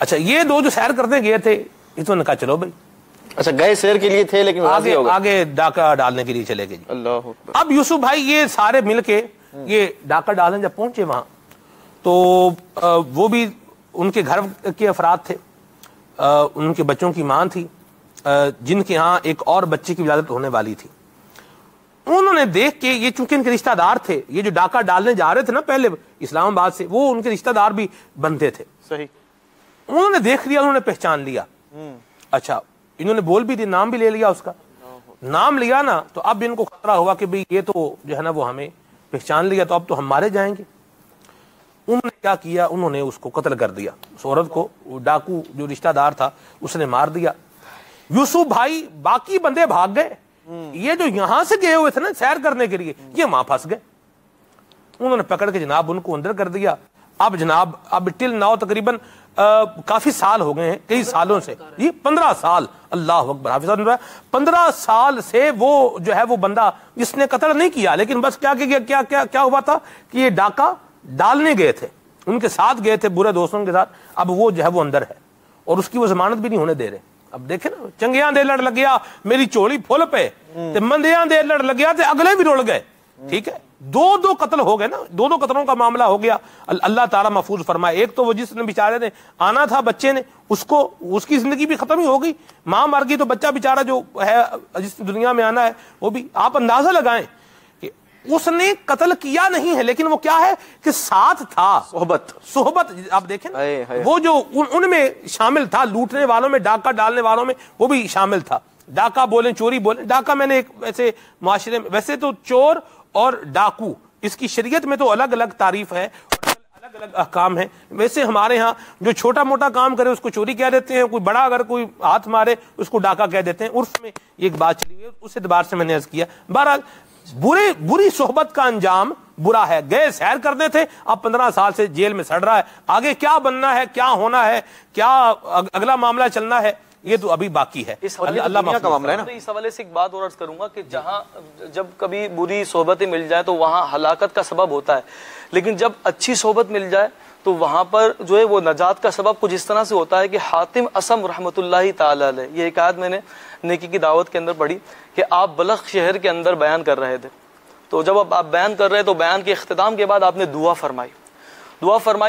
اچھا یہ دو جو سیر کرتے گئے تھے اس نے کہا چلو بھائی، اچھا گئے سیر کے لیے تھے لیکن آگے ڈاکہ ڈالنے کے لیے چلے گئے جی۔ اللہ اکبر۔ اب یوسف بھائی یہ سارے مل کے یہ ڈاکہ ڈالنے جب پہنچے وہاں تو وہ بھی ان کے گھر کے افراد تھے، ان کے بچوں کی ماں تھی جن کے ہاں ایک اور بچے کی ولادت ہونے والی تھی۔ انہوں نے دیکھ کے، یہ چونکہ ان کے رشتہ دار تھے، یہ جو ڈاکہ ڈالنے جا رہے تھے نا پہلے اسلام آباد سے، وہ ان کے رشتہ دار بھی بنتے تھے۔ صحیح۔ انہوں نے دیکھ لیا، انہوں نے پہچان لیا۔ اچھا انہوں نے بول بھی دیا، نام بھی لے لیا اس کا، نام لیا نا تو اب ان کو خطرہ ہوا کہ بھئی یہ تو جو ہے نا وہ ہمیں پہچان لیا تو اب تو ہم مارے جائیں گے۔ انہوں نے کیا کیا، انہوں نے اس کو قتل کر دیا، اس عورت کو، ڈاکو جو رشتہ دار تھا اس نے مار دیا۔ یوسف بھائی باقی بندے بھاگ گئے، یہ جو یہاں سے گئے ہوئے تھے نا سیر کرنے کے لیے یہ وہاں پھنس گئے۔ انہوں نے پکڑ کے جناب ان کو اندر کر دیا۔ اب جناب اب ٹل ناؤ تقریباً کافی سال ہو گئے ہیں، کئی سالوں سے، یہ 15 سال، اللہ اکبر، حافظ 15 سال سے وہ جو ہے وہ بندہ جس نے قتل نہیں کیا لیکن بس کیا ہوا تھا کہ یہ ڈاکہ ڈالنے گئے تھے، ان کے ساتھ گئے تھے برے دوستوں کے ساتھ، اب وہ جو ہے وہ اندر ہے اور اس کی وہ ضمانت بھی نہیں ہونے دے رہے۔ اب دیکھیں نا، چنگیاں دے لڑ لگیا میری چوڑی پھول پہ، تے مندیاں دے لڑ لگیا تے اگلے بھی رول گئے، ٹھیک ہے، دو قتل ہو گئے نا، دو قتلوں کا معاملہ ہو گیا۔ اللہ تعالیٰ محفوظ فرمائے، ایک تو وہ جس نے بیچارے نے آنا تھا بچے نے، اس کی زندگی بھی ختم ہی ہو گئی، ماں مر گئی تو بچہ بیچارہ جو ہے جس دنیا میں آنا ہے وہ بھی، آپ اندازہ لگائیں کہ اس نے قتل کیا نہیں ہے لیکن وہ کیا ہے کہ ساتھ تھا، صحبت آپ دیکھیں وہ جو ان میں شامل تھا، لوٹنے والوں میں، ڈاکہ ڈالنے والوں میں وہ بھی شامل تھا۔ ڈاکہ بولیں چوری بولیں، ڈاکہ میں نے ایک ویسے معاشرے میں، ویسے تو چور اور ڈاکو اس کی شریعت میں تو الگ الگ تعریف ہے، الگ الگ احکام ہیں۔ ویسے ہمارے ہاں جو چھوٹا موٹا کام کرے اس کو چوری کہہ دیتے ہیں، کوئی بڑا اگر کوئی ہاتھ مارے اس کو ڈاکہ کہہ دیتے ہیں، عرف میں ایک بات چلی ہوئی، اس اعتبار سے میں نے عرض کیا۔ بہرحال بری صحبت کا انجام برا ہے، گئے سیر کرنے تھے، اب 15 سال سے جیل میں سڑ رہا ہے، آگے کیا بننا ہے، کیا ہونا ہے، کیا اگلا معاملہ چلنا ہے یہ تو ابھی باقی ہے۔ اللہ کا معاملہ ہے نا۔ اس حوالے سے ایک بات اور عرض کروں گا کہ جہاں جب کبھی بری صحبتیں مل جائیں تو وہاں ہلاکت کا سبب ہوتا ہے، لیکن جب اچھی صحبت مل جائے تو وہاں پر جو ہے وہ نجات کا سبب کچھ اس طرح سے ہوتا ہے کہ حاتم اسم رحمۃ اللہ تعالی علیہ، یہ ایک آیت میں نے نیکی کی دعوت کے اندر پڑھی کہ آپ بلخ شہر کے اندر بیان کر رہے تھے، تو جب آپ بیان کر رہے تو بیان کے اختتام کے بعد آپ نے دعا فرمائی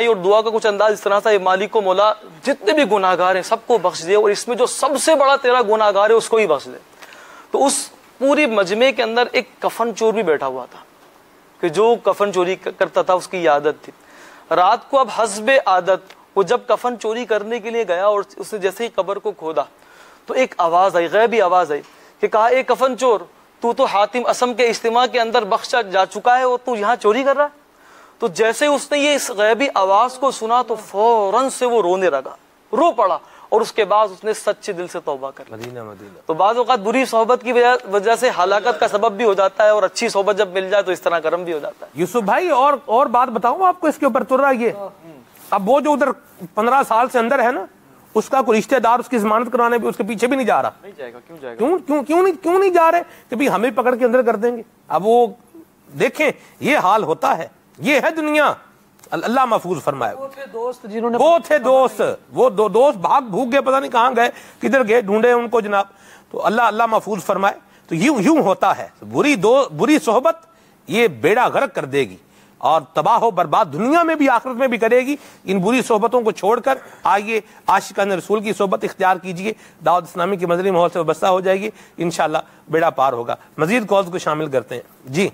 اور دعا کا کچھ انداز اس طرح سے، مالک و مولا جتنے بھی گناہ گار ہیں سب کو بخش دے اور اس میں جو سب سے بڑا تیرا گناہ گار ہے اس کو ہی بخش دے۔ تو اس پوری مجمع کے اندر ایک کفن چور بھی بیٹھا ہوا تھا کہ جو کفن چوری کرتا تھا، اس کی یہ عادت تھی۔ رات کو اب حسب عادت وہ جب کفن چوری کرنے کے لیے گیا اور اس نے جیسے ہی قبر کو کھودا تو ایک آواز آئی، غیبی آواز آئی کہ کہا اے کفن چور، تو حاتم اسم کے اجتماع کے اندر بخشا جا چکا ہے اور تو یہاں چوری کر رہا ہے۔ تو جیسے اس نے یہ اس غیبی آواز کو سنا تو فوراً سے وہ رونے لگا، رو پڑا اور اس کے بعد اس نے سچے دل سے توبہ کر لی۔ تو بعض اوقات بری صحبت کی وجہ سے ہلاکت کا سبب بھی ہو جاتا ہے اور اچھی صحبت جب مل جائے تو اس طرح کرم بھی ہو جاتا ہے۔ یوسف بھائی اور بات بتاؤں آپ کو اس کے اوپر تر رہا یہ، اب وہ جو ادھر 15 سال سے اندر ہے نا، اس کا کوئی رشتہ دار اس کی ضمانت کرانے بھی اس کے پیچھے بھی نہیں جا رہا، نہیں جائے گا، کیوں کیوں نہیں جا رہے کہ بھی ہمیں پکڑ کے اندر کر دیں گے۔ اب وہ دیکھیں یہ حال ہوتا ہے، یہ ہے دنیا، اللہ محفوظ فرمائے۔ وہ تھے دوست جنہوں نے وہ دوست بھاگ بھوگ گئے، پتہ نہیں کہاں گئے، کدھر گئے، ڈھونڈے ان کو جناب۔ تو اللہ محفوظ فرمائے۔ تو یوں ہوتا ہے، بری صحبت یہ بیڑا غرق کر دے گی اور تباہ و برباد دنیا میں بھی آخرت میں بھی کرے گی۔ ان بری صحبتوں کو چھوڑ کر آئیے عاشقان رسول کی صحبت اختیار کیجئے، دعوت اسلامی کے مدنی ماحول سے وابستہ ہو جائے گی، انشاءاللہ بیڑا پار ہوگا۔ مزید کالز کو شامل کرتے ہیں جی۔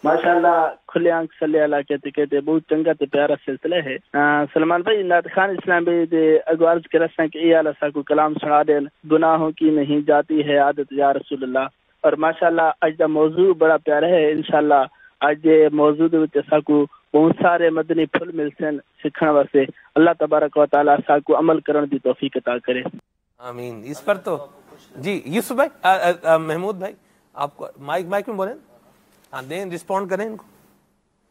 ماشاءاللہ کھلے آنکھ صلی اللہ کہتے کہتے بہت چنگا تے پیارا سلسلہ ہے۔ سلمان بھائی نعت خان اسلام بھائی دے اگوارز کے رسن کے اے اللہ کو کلام سنا دے، گناہوں کی نہیں جاتی ہے عادت یا رسول اللہ۔ اور ماشاءاللہ اج دا موضوع بڑا پیارا ہے، انشاءاللہ اج موضوع دے وچ ساکو بہت سارے مدنی پھل ملسن سکھن واسطے۔ اللہ تبارک و تعالی ساکو عمل کرن دی توفیق عطا کرے، آمین۔ اس پر تو جی یوسف بھائی، محمود بھائی آپ کو مائک میں بولیں، ہاں دیں، رسپونڈ کریں ان کو۔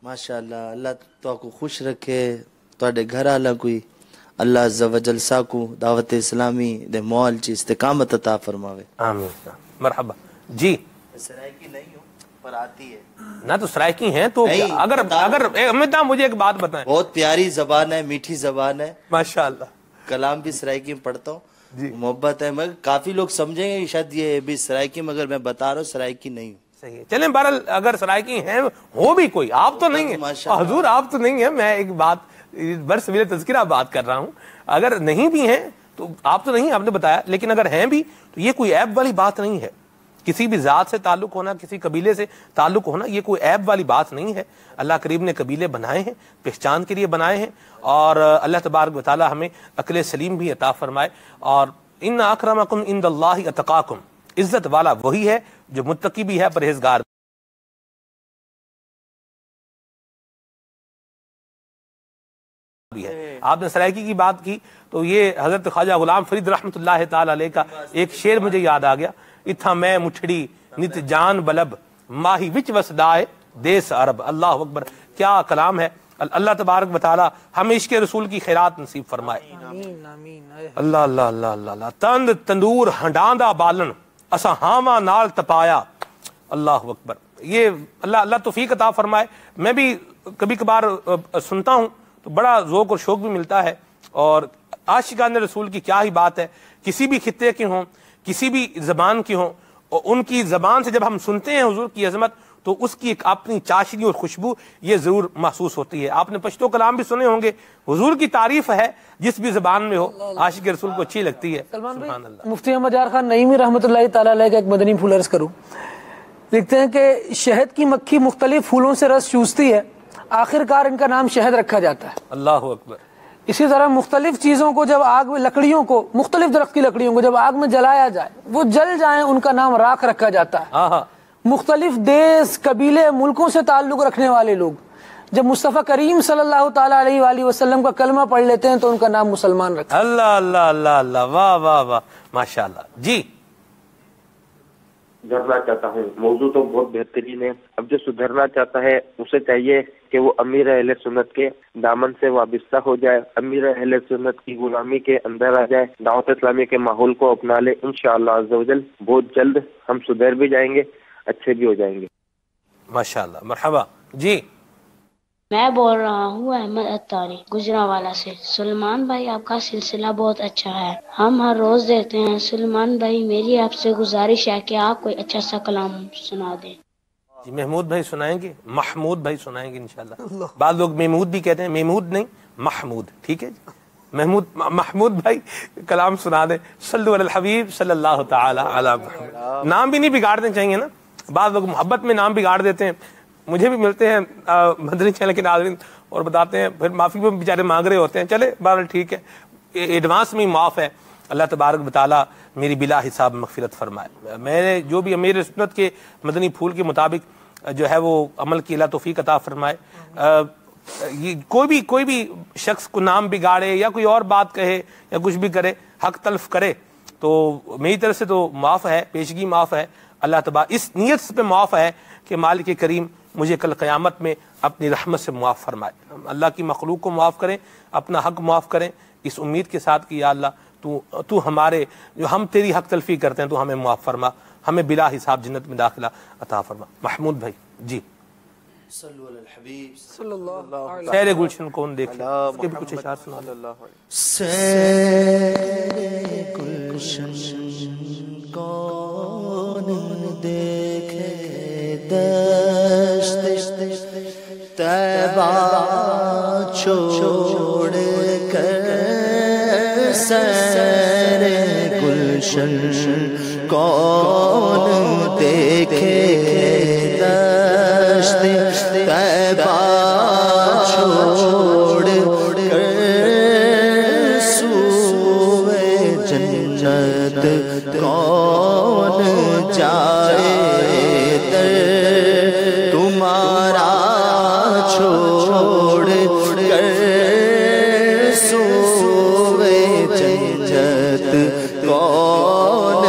ماشاءاللہ اللہ تو کو خوش رکھے، تواڈے گھر والا کوئی اللہ عز و جل ساکو دعوت اسلامی دے مول چ استقامت عطا فرماوے، آمین، مرحبا جی۔ سرائے کی نہیں ہوں پر آتی ہے نہ تو سرائکی ہیں تو اگر امید صاحب مجھے ایک بات بتائیں. بہت پیاری زبان ہے, میٹھی زبان ہے ماشاءاللہ. کلام بھی سرائکی میں پڑھتا ہوں, محبت ہے. مگر کافی لوگ سمجھیں گے شاید یہ بھی سرائکی, مگر میں بتا رہا ہوں سرائکی نہیں. صحیح ہے. چلیں بہرحال اگر سرائکی ہیں ہو بھی کوئی, آپ تو نہیں ہیں حضور, آپ تو نہیں ہیں. میں ایک بات برسبیل تذکرہ بات کر رہا ہوں, اگر نہیں بھی ہیں تو آپ تو نہیں, آپ نے بتایا, لیکن اگر ہیں بھی تو یہ کوئی عیب والی بات نہیں ہے. کسی بھی ذات سے تعلق ہونا, کسی قبیلے سے تعلق ہونا, یہ کوئی عیب والی بات نہیں ہے. اللہ کریم نے قبیلے بنائے ہیں, پہچان کے لیے بنائے ہیں, اور اللہ تبارک و تعالی ہمیں عقل سلیم بھی عطا فرمائے. اور ان اکرمکم عند اللہ اتقاکم, عزت والا وہی ہے جو متقی بھی ہے, پرہیزگار بھی ہے. آپ نے سرائکی کی بات کی تو یہ حضرت خواجہ غلام فرید رحمۃ اللہ تعالی علیہ کا ایک شعر مجھے یاد آ گیا. اتھا میں مٹھڑی نت جان بلب ماہی وچ وسدائے دیس عرب. اللہ اکبر, کیا کلام ہے. اللہ تبارک و تعالی ہمیں عشق رسول کی خیرات نصیب فرمائے. اللہ اللہ اللہ اللہ اللہ. تند تندور ہنڈاندہ بالن اسا ہاواں نال تپایا. اللہ اکبر. یہ اللہ توفیق عطا فرمائے. میں بھی کبھی کبھار سنتا ہوں تو بڑا ذوق اور شوق بھی ملتا ہے. اور عاشقان رسول کی کیا ہی بات ہے, کسی بھی خطے کے ہوں, کسی بھی زبان کی ہوں, اور ان کی زبان سے جب ہم سنتے ہیں حضور کی عظمت تو اس کی ایک اپنی چاشنی اور خوشبو یہ ضرور محسوس ہوتی ہے. آپ نے پشتو کلام بھی سنے ہوں گے, حضور کی تعریف ہے جس بھی زبان میں ہو, عاشق رسول کو اچھی لگتی ہے. سبحان اللہ. مفتی احمد یار خان نعیمی رحمۃ اللہ تعالی علیہ کا ایک مدنی پھول عرض کروں. لکھتے ہیں کہ شہد کی مکھی مختلف پھولوں سے رس چوستی ہے, آخر کار ان کا نام شہد رکھا جاتا ہے. اللہ اکبر. اسی طرح مختلف چیزوں کو جب آگ میں, لکڑیوں کو, مختلف درخت کی لکڑیوں کو جب آگ میں جلایا جائے وہ جل جائیں, ان کا نام راکھ رکھا جاتا ہے. مختلف دیس, قبیلے, ملکوں سے تعلق رکھنے والے لوگ جب مصطفیٰ کریم صلی اللہ تعالی علیہ وآلہ وسلم کا کلمہ پڑھ لیتے ہیں تو ان کا نام مسلمان رکھا. اللہ اللہ اللہ اللہ, واہ واہ واہ, ماشاءاللہ. جی سدھرنا چاہتا ہوں. موضوع تو بہت بہترین ہے. اب جو سدھرنا چاہتا ہے اسے چاہیے کہ وہ امیر اہل سنت کے دامن سے وابستہ ہو جائے, امیر اہل سنت کی غلامی کے اندر آ جائے, دعوت اسلامی کے ماحول کو اپنا لے. انشاءاللہ عز و جل بہت جلد ہم سدھر بھی جائیں گے, اچھے بھی ہو جائیں گے. ماشاءاللہ, مرحبا. جی میں بول رہا ہوں احمد اتاری گجرانوالہ سے. سلمان بھائی آپ کا سلسلہ بہت اچھا ہے, ہم ہر روز دیکھتے ہیں. سلمان بھائی میری آپ سے گزارش ہے کہ آپ کوئی اچھا سا کلام سنا دیں. جی محمود بھائی سنائیں گے, محمود بھائی سنائیں گے انشاءاللہ. بعض لوگ محمود بھی کہتے ہیں, محمود نہیں محمود, ٹھیک ہے جی. محمود بھائی کلام سنا دیں. صلو علی الحبیب صلی اللہ تعالی علی محمد. نام بھی نہیں بگاڑنے چاہیے نا, بعض لوگ محبت میں نام بگاڑ دیتے ہیں. مجھے بھی ملتے ہیں مدنی چینل کے ناظرین اور بتاتے ہیں, پھر معافی بھی بیچارے مانگ رہے ہوتے ہیں. چلے بہرحال ٹھیک ہے, ایڈوانس میں معاف ہے. اللہ تبارک و تعالی میری بلا حساب مغفرت فرمائے. میں نے جو بھی امیر سنت کے مدنی پھول کے مطابق جو ہے وہ عمل کی اللہ توفیق عطا فرمائے. کوئی بھی شخص کو نام بگاڑے یا کوئی اور بات کہے یا کچھ بھی کرے, حق تلف کرے, تو میری طرف سے تو معاف ہے, پیشگی معاف ہے. اللہ تبارک اس نیت پہ معاف ہے کہ مالک کریم مجھے کل قیامت میں اپنی رحمت سے معاف فرمائے. اللہ کی مخلوق کو معاف کریں, اپنا حق معاف کریں, اس امید کے ساتھ کہ یا اللہ تو ہمارے جو ہم تیری حق تلفی کرتے ہیں تو ہمیں معاف فرما, ہمیں بلا حساب جنت میں داخلہ عطا فرما. محمود بھائی جی صلو علی الحبیب صلی اللہ علیہ سیر گلشن کون دیکھ لیں, اس کے بھی کچھ اشعار سنا دیں. سیر گلشن کون دیکھے دشت طیبہ چھوڑ کر, سیر گلشن کون دیکھے دشت طیبہ چھوڑ کر, سوئے جنت کون جائے در تمہارا چھوڑ کر, سوئے جنت کون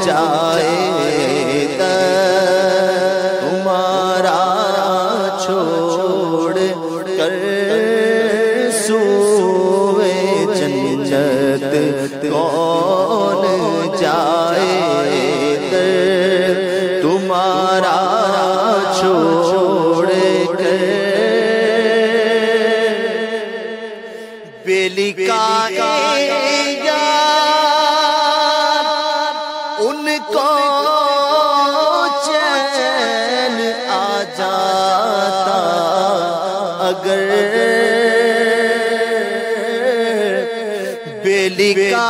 جائے در تمہارا چھوڑ کر, سوئے جنت کون جائے در تمہارا بیلی کا ان کو چین آ جاتا اگر بیلی کا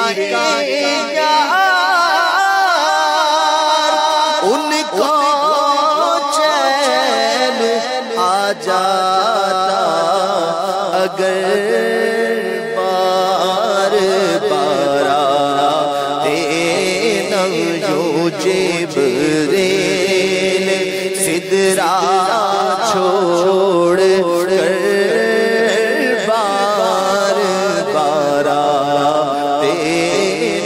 ان کو چین آ جاتا اگر بار بار آتے نہ یوں جبریل سدرا چھوڑ کر بار بار آتے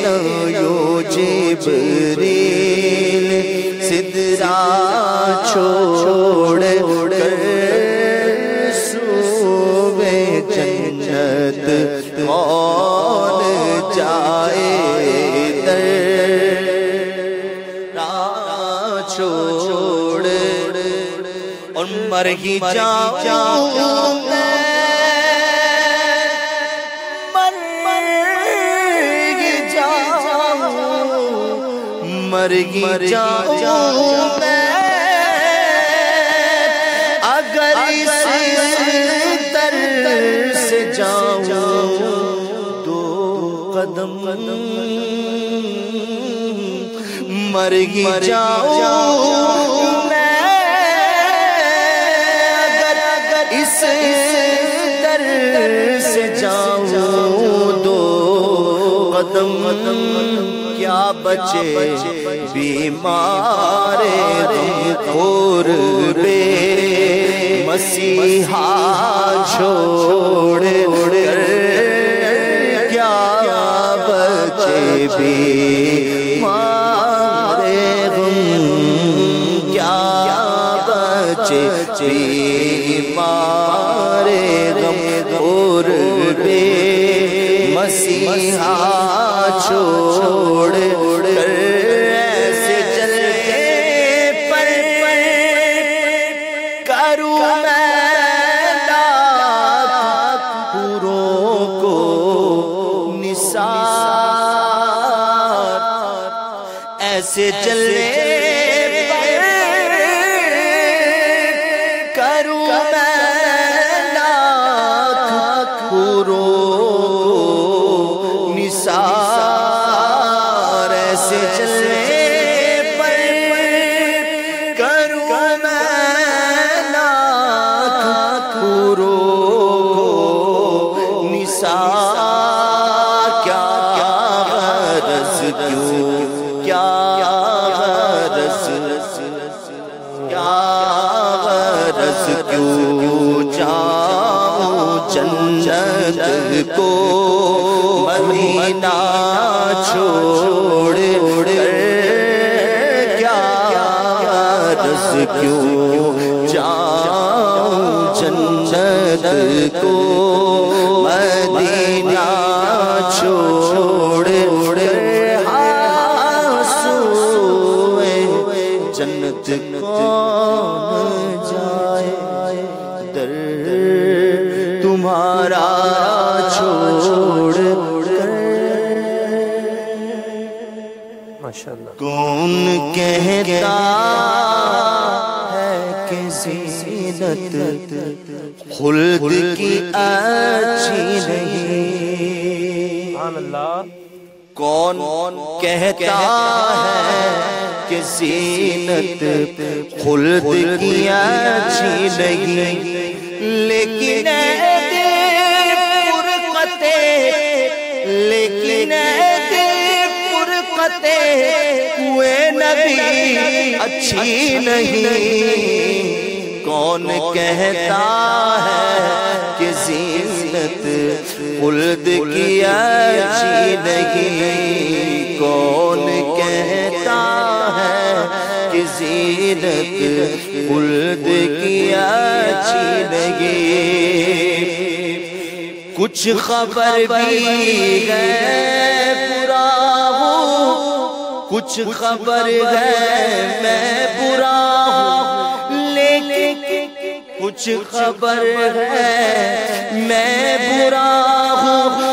نہ یوں جبریل سدرا چھوڑ کر سوئے جنت کون جائے در چھوڑ اور مر ہی جاؤں مر ہی جاؤں میں اگر اس در سے جاؤں دو قدم مر ہی جاؤں میں اگر اس در سے جاؤں دو قدم کیا بچے بیمار قرب مسیحا چھوڑ کر کیا بچے بیمار کیا بچے بیمار قرب مسیحا چھوڑ کر ایسے چلے پر کروں میں لاکھ پوروں کو نثار ایسے چلے پر کروں میں لاکھ پوروں کو نثار ایسے چلے پر کروں میں لاکھ پوروں کو نثار کیا غرض کیوں کیا غرض کیوں جاؤں جنت کو مدینہ چھوڑ کر کیا غرض کیوں جاؤں جنت کو مدینہ چھوڑ کر سوئے جنت کون جائے در تمہارا چھوڑ کر ماشاءاللہ کون کہتا ہے کہ زینت خلد کی اچھی نہیں سبحان اللہ کون کہتا ہے کہ زینت خلد کی اچھی نہیں لیکن ہوئے نبی اچھی نہیں کون کہتا ہے کہ زینت خلد کی اچھی نہیں کون کہتا ہے کہ زینت خلد کی اچھی نہیں کچھ خبر بھی ہے برا ہوں کچھ خبر ہے میں برا ہوں لیکن کچھ خبر ہے میں برا ہوں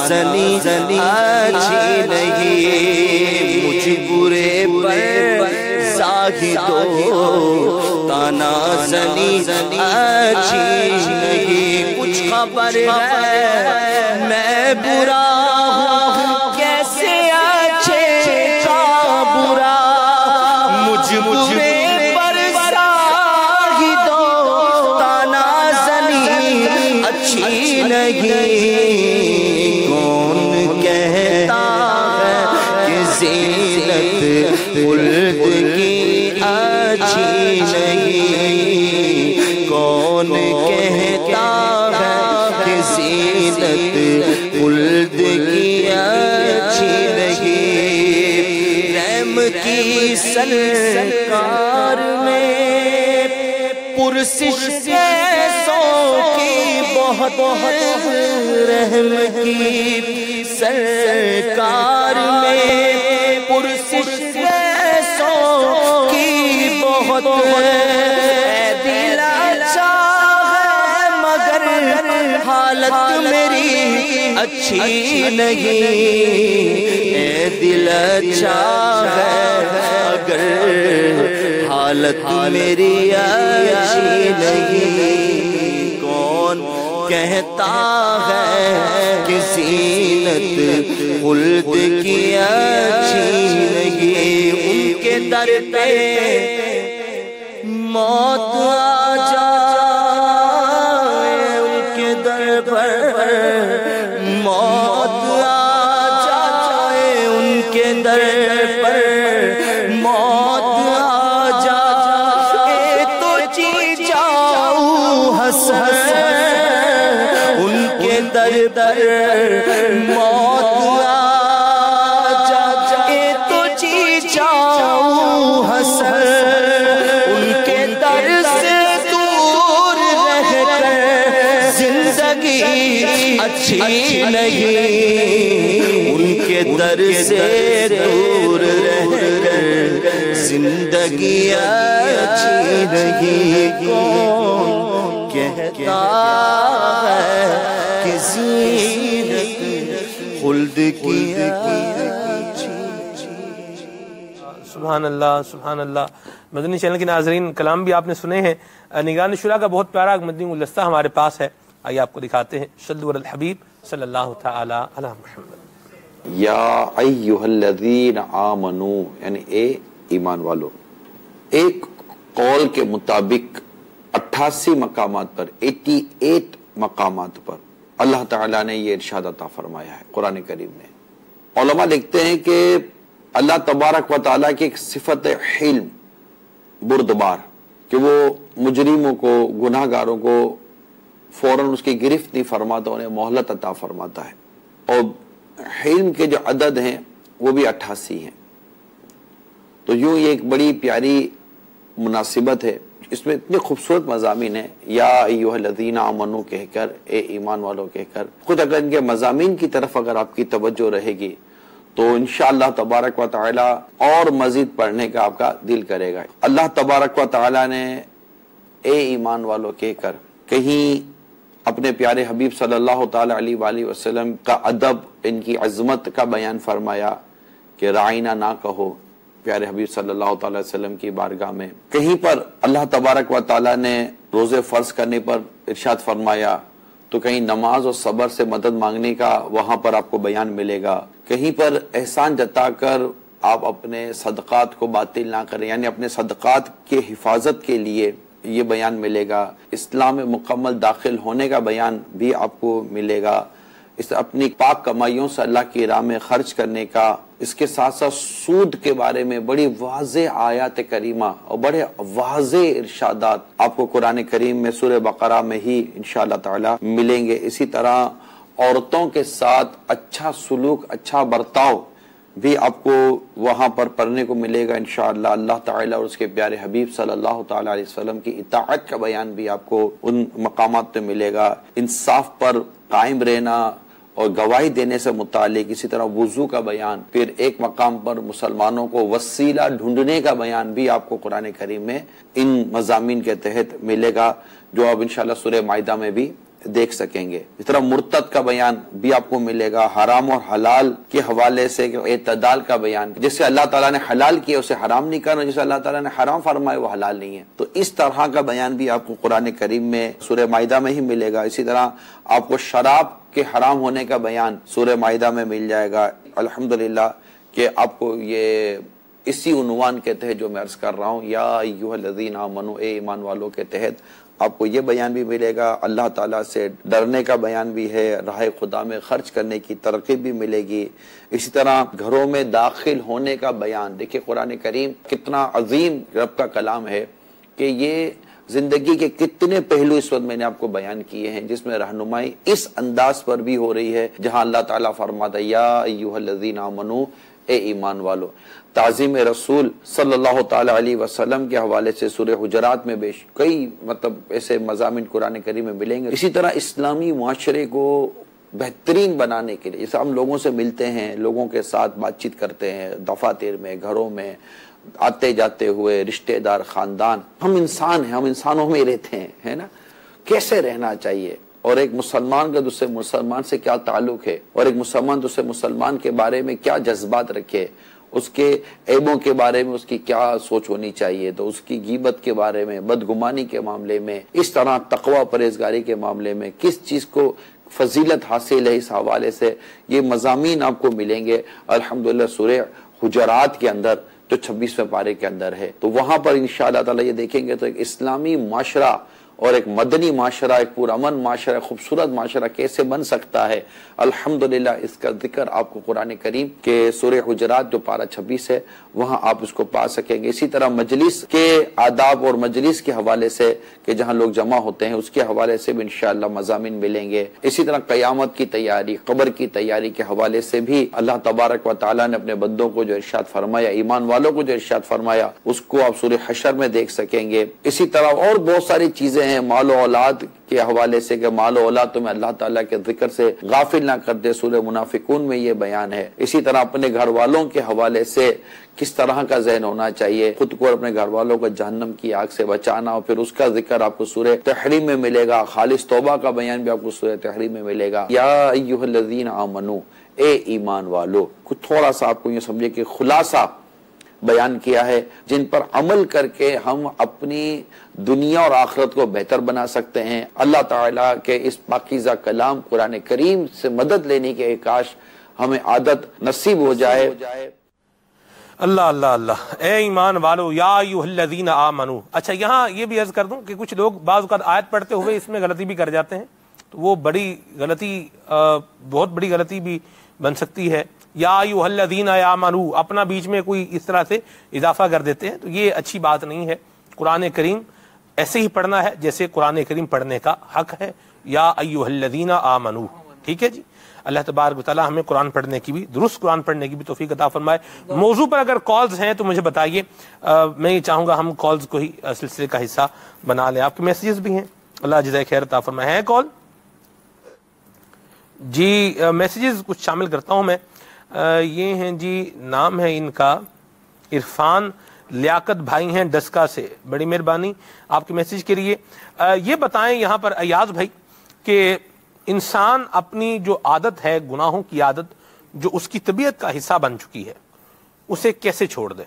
زنی اچھی نہیں، مجھ برے پر زاہدو تانا زنی اچھی نہیں۔ کچھ خبر ہے میں برا ہوں کیسے اچھے کا برا، مجھ برے پر زاہدو تانا زنی اچھی نہیں۔ کون کہتا ہے کہ زینت خلد کی اچھی نہیں، کون کہتا ہے کہ زینت خلد کی اچھی نہیں۔ رحم کی سرکار میں پرسش کیسوں کی بہت، رحم کی سرکار میں پرسش کیسوں کی بہت، دل اچھا ہے مگر حالت میری اچھی نہیں، اے دل اچھا ہے اگر حالت میری اچھی نہیں۔ کون کہتا ہے کہ زینت خلد کی اچھی نہیں، ان کے در پہ موت آ جائے، ان کے در پر موت آ جائے، ان کے در پر موت آ جائے تو جی جاؤں ہنس ہنس، ان کے در پر موت آ جائے تو جی جاؤں ہنس ہنس، ان کے در سے دور رہ کر زندگی اچھی نہیں، ان کے در سے دور رہ کر زندگی اچھی نہیں۔ کون کہتا ہے کہ زینت خلد کی اچھی۔ سبحان اللہ سبحان اللہ۔ مدنی چینل کے ناظرین، کلام بھی آپ نے سنے ہیں۔ نگران شورا کا بہت پیارا مدنی گلدستہ ہمارے پاس ہے، آئیے آپ کو دکھاتے ہیں۔ صلوا علی الحبیب صلی اللہ تعالی علی محمد۔ یا ایھا الذین آمنو، یعنی اے ایمان والو، ایک قول کے مطابق 88 مقامات پر، 88 مقامات پر اللہ تعالیٰ نے یہ ارشاد عطا فرمایا ہے قرآن کریم میں۔ علماء لکھتے ہیں کہ اللہ تبارک و تعالیٰ کی ایک صفت حلم، بردبار، کہ وہ مجرموں کو، گناہ گاروں کو فوراً اس کی گرفت نہیں فرماتا، انہیں مہلت عطا فرماتا ہے۔ اور حلم کے جو عدد ہیں وہ بھی 88 ہیں۔ تو یوں یہ ایک بڑی پیاری مناسبت ہے، اس میں اتنے خوبصورت مضامین ہیں، یا ایھا الذین آمنو کہہ کر، اے ایمان والو کہہ کر، خود اگر ان کے مضامین کی طرف اگر آپ کی توجہ رہے گی تو انشاءاللہ تبارک و تعالی اور مزید پڑھنے کا آپ کا دل کرے گا۔ اللہ تبارک و تعالی نے اے ایمان والو کہہ کر کہیں اپنے پیارے حبیب صلی اللہ تعالی علیہ وآلہ وسلم کا ادب، ان کی عظمت کا بیان فرمایا کہ رائنا نہ کہو پیارے حبیب صلی اللہ تعالی وسلم کی بارگاہ میں۔ کہیں پر اللہ تبارک و تعالی نے روزے فرض کرنے پر ارشاد فرمایا، تو کہیں نماز اور صبر سے مدد مانگنے کا وہاں پر آپ کو بیان ملے گا۔ کہیں پر احسان جتا کر آپ اپنے صدقات کو باطل نہ کریں، یعنی اپنے صدقات کے حفاظت کے لیے یہ بیان ملے گا۔ اسلام میں مکمل داخل ہونے کا بیان بھی آپ کو ملے گا۔ اس اپنی پاک کمائیوں سے اللہ کی راہ میں خرچ کرنے کا، اس کے ساتھ ساتھ سود کے بارے میں بڑی واضح آیات کریمہ اور بڑے واضح ارشادات آپ کو قرآن کریم میں سورہ بقرہ میں ہی انشاءاللہ تعالی ملیں گے۔ اسی طرح عورتوں کے ساتھ اچھا سلوک، اچھا برتاؤ بھی آپ کو وہاں پر پڑھنے کو ملے گا انشاءاللہ۔ اللہ تعالیٰ اور اس کے پیارے حبیب صلی اللہ تعالیٰ علیہ وسلم کی اطاعت کا بیان بھی آپ کو ان مقامات پہ ملے گا۔ انصاف پر قائم رہنا اور گواہی دینے سے متعلق، اسی طرح وضو کا بیان، پھر ایک مقام پر مسلمانوں کو وسیلہ ڈھونڈنے کا بیان بھی آپ کو قرآن کریم میں ان مضامین کے تحت ملے گا، جو اب انشاءاللہ سورہ مائدہ میں بھی دیکھ سکیں گے. اس طرح مرتد کا بیان بھی آپ کو ملے گا, حرام اور حلال کے حوالے سے اعتدال کا بیان, جسے اللہ تعالیٰ نے حلال کیا اسے حرام نہیں کرنا, جسے اللہ تعالیٰ نے حرام فرمائے وہ حلال نہیں ہے. تو اس طرح کا بیان بھی آپ کو قرآن کریم میں سورہ مائدہ میں ہی ملے گا. اسی طرح آپ کو شراب کے حرام ہونے کا بیان سورہ مائدہ میں مل جائے گا. الحمدللہ کہ آپ کو یہ اسی عنوان کے تحت جو میں عرض کر رہا ہوں, یا ایھا الذین آمنوا, اے ایمان والوں کے تحت آپ کو یہ بیان بھی ملے گا. اللہ تعالیٰ سے ڈرنے کا بیان بھی ہے, راہ خدا میں خرچ کرنے کی ترغیب بھی ملے گی. اسی طرح گھروں میں داخل ہونے کا بیان. دیکھیں قرآن کریم کتنا عظیم رب کا کلام ہے کہ یہ زندگی کے کتنے پہلو اس وقت میں نے آپ کو بیان کیے ہیں, جس میں رہنمائی اس انداز پر بھی ہو رہی ہے جہاں اللہ تعالیٰ فرماتا ہے یا ایھا الذین آمنوا, اے ایمان والو. تعظیم رسول صلی اللہ تعالی علیہ وسلم کے حوالے سے سورہ حجرات میں کئی ایسے مضامین قرآن کریم میں ملیں گے. اسی طرح اسلامی معاشرے کو بہترین بنانے کے لیے جیسے ہم لوگوں سے ملتے ہیں, لوگوں کے ساتھ بات چیت کرتے ہیں, دفاتر میں, گھروں میں آتے جاتے ہوئے, رشتہ دار, خاندان, ہم انسان ہیں, ہم انسانوں میں رہتے ہیں, ہے نا. کیسے رہنا چاہیے, اور ایک مسلمان کا دوسرے مسلمان سے کیا تعلق ہے, اور ایک مسلمان دوسرے مسلمان کے بارے میں کیا جذبات رکھے, اس کے عیبوں کے بارے میں اس کی کیا سوچ ہونی چاہیے, تو اس کی غیبت کے بارے میں, بدگمانی کے معاملے میں, اس طرح تقوی پرہیزگاری کے معاملے میں کس چیز کو فضیلت حاصل ہے, اس حوالے سے یہ مضامین آپ کو ملیں گے الحمدللہ سورہ حجرات کے اندر جو 26ویں پارے کے اندر ہے. تو وہاں پر انشاءاللہ تعالی یہ دیکھیں گے تو ایک اسلامی معاشرہ اور ایک مدنی معاشرہ, ایک پرامن معاشرہ, خوبصورت معاشرہ کیسے بن سکتا ہے. الحمدللہ اس کا ذکر آپ کو قرآن کریم کے سورہ حجرات جو پارہ 26 ہے وہاں آپ اس کو پا سکیں گے. اسی طرح مجلس کے آداب اور مجلس کے حوالے سے کہ جہاں لوگ جمع ہوتے ہیں اس کے حوالے سے بھی انشاءاللہ مضامین ملیں گے. اسی طرح قیامت کی تیاری, قبر کی تیاری کے حوالے سے بھی اللہ تبارک و تعالیٰ نے اپنے بندوں کو جو ارشاد فرمایا, ایمان والوں کو جو ارشاد فرمایا, اس کو آپ سورہ حشر میں دیکھ سکیں گے. اسی طرح اور بہت ساری چیزیں ہیں مال و اولاد کے حوالے سے کہ مال و اولاد تمہیں اللہ تعالیٰ کے ذکر سے غافل نہ کر دے, سورہ منافقون میں یہ بیان ہے. اسی طرح اپنے گھر والوں کے حوالے سے کس طرح کا ذہن ہونا چاہیے, خود کو اور اپنے گھر والوں کو جہنم کی آگ سے بچانا, اور پھر اس کا ذکر آپ کو سورہ تحریم میں ملے گا. خالص توبہ کا بیان بھی آپ کو سورہ تحریم میں ملے گا. یا ایھا الذین آمنوا, اے ایمان والو. کچھ تھوڑا سا آپ کو یہ سمجھے کہ خلاصہ بیان کیا ہے جن پر عمل کر کے ہم اپنی دنیا اور آخرت کو بہتر بنا سکتے ہیں. اللہ تعالیٰ کے اس پاکیزہ کلام قرآن کریم سے مدد لینے کے کاش ہمیں عادت نصیب ہو جائے. اللہ اللہ اللہ. اے ایمان والو, یا ایھا الذین آمنو. اچھا یہاں یہ بھی عرض کر دوں کہ کچھ لوگ بعض اوقات آیت پڑھتے ہوئے اس میں غلطی بھی کر جاتے ہیں, تو وہ بڑی غلطی, بہت بڑی غلطی بھی بن سکتی ہے. یا ایھا الذین آمنو اپنا بیچ میں کوئی اس طرح سے اضافہ کر دیتے ہیں, تو یہ اچھی بات نہیں ہے. قرآن کریم ایسے ہی پڑھنا ہے جیسے قرآن کریم پڑھنے کا حق ہے. یا ایھا الذین آمنو, ٹھیک ہے جی. اللہ تبارک و تعالی ہمیں قرآن پڑھنے کی بھی, درست قرآن پڑھنے کی بھی توفیق عطا فرمائے. موضوع پر اگر کالز ہیں تو مجھے بتائیے, میں یہ چاہوں گا ہم کالز کو ہی سلسلے کا حصہ بنا لیں. آپ کے میسیجز بھی ہیں, اللہ جزائے خیر عطا فرمائے. ہیں کال جی, میسیجز کچھ شامل کرتا ہوں میں. یہ ہیں جی, نام ہے ان کا عرفان لیاقت بھائی ہیں ڈسکا سے, بڑی مہربانی آپ کے میسیج کے لیے. یہ بتائیں یہاں پر ایاز بھائی کہ انسان اپنی جو عادت ہے, گناہوں کی عادت جو اس کی طبیعت کا حصہ بن چکی ہے, اسے کیسے چھوڑ دے؟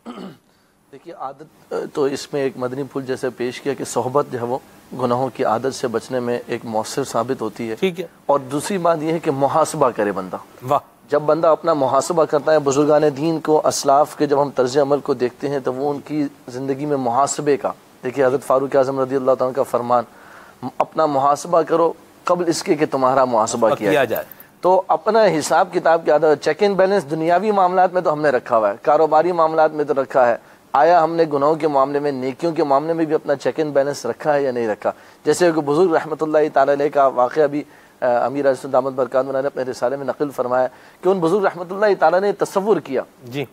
دیکھیے عادت تو اس میں ایک مدنی پھول جیسے پیش کیا کہ صحبت جو ہے وہ گناہوں کی عادت سے بچنے میں ایک مؤثر ثابت ہوتی ہے. ٹھیک ہے. اور دوسری بات یہ ہے کہ محاسبہ کرے بندہ. واہ. جب بندہ اپنا محاسبہ کرتا ہے, بزرگان دین کو, اسلاف کے جب ہم طرز عمل کو دیکھتے ہیں تو وہ ان کی زندگی میں محاسبے کا, دیکھیے حضرت فاروق اعظم رضی اللہ تعالیٰ کا فرمان, اپنا محاسبہ کرو قبل اس کے کہ تمہارا محاسبہ کیا جائے. تو اپنا حساب کتاب کی عادت, چیک ان بیلنس دنیاوی معاملات میں تو ہم نے رکھا ہوا ہے, کاروباری معاملات میں تو رکھا ہے. آیا ہم نے گناہوں کے معاملے میں, نیکیوں کے معاملے میں بھی اپنا چیک ان بیلنس رکھا ہے یا نہیں رکھا؟ جیسے کہ بزرگ رحمۃ اللہ تعالی علیہ کا واقعہ بھی امیر علیہ دامت برکات نے اپنے رسالے میں نقل فرمایا کہ ان بزرگ رحمۃ اللہ تعالی نے تصور کیا جی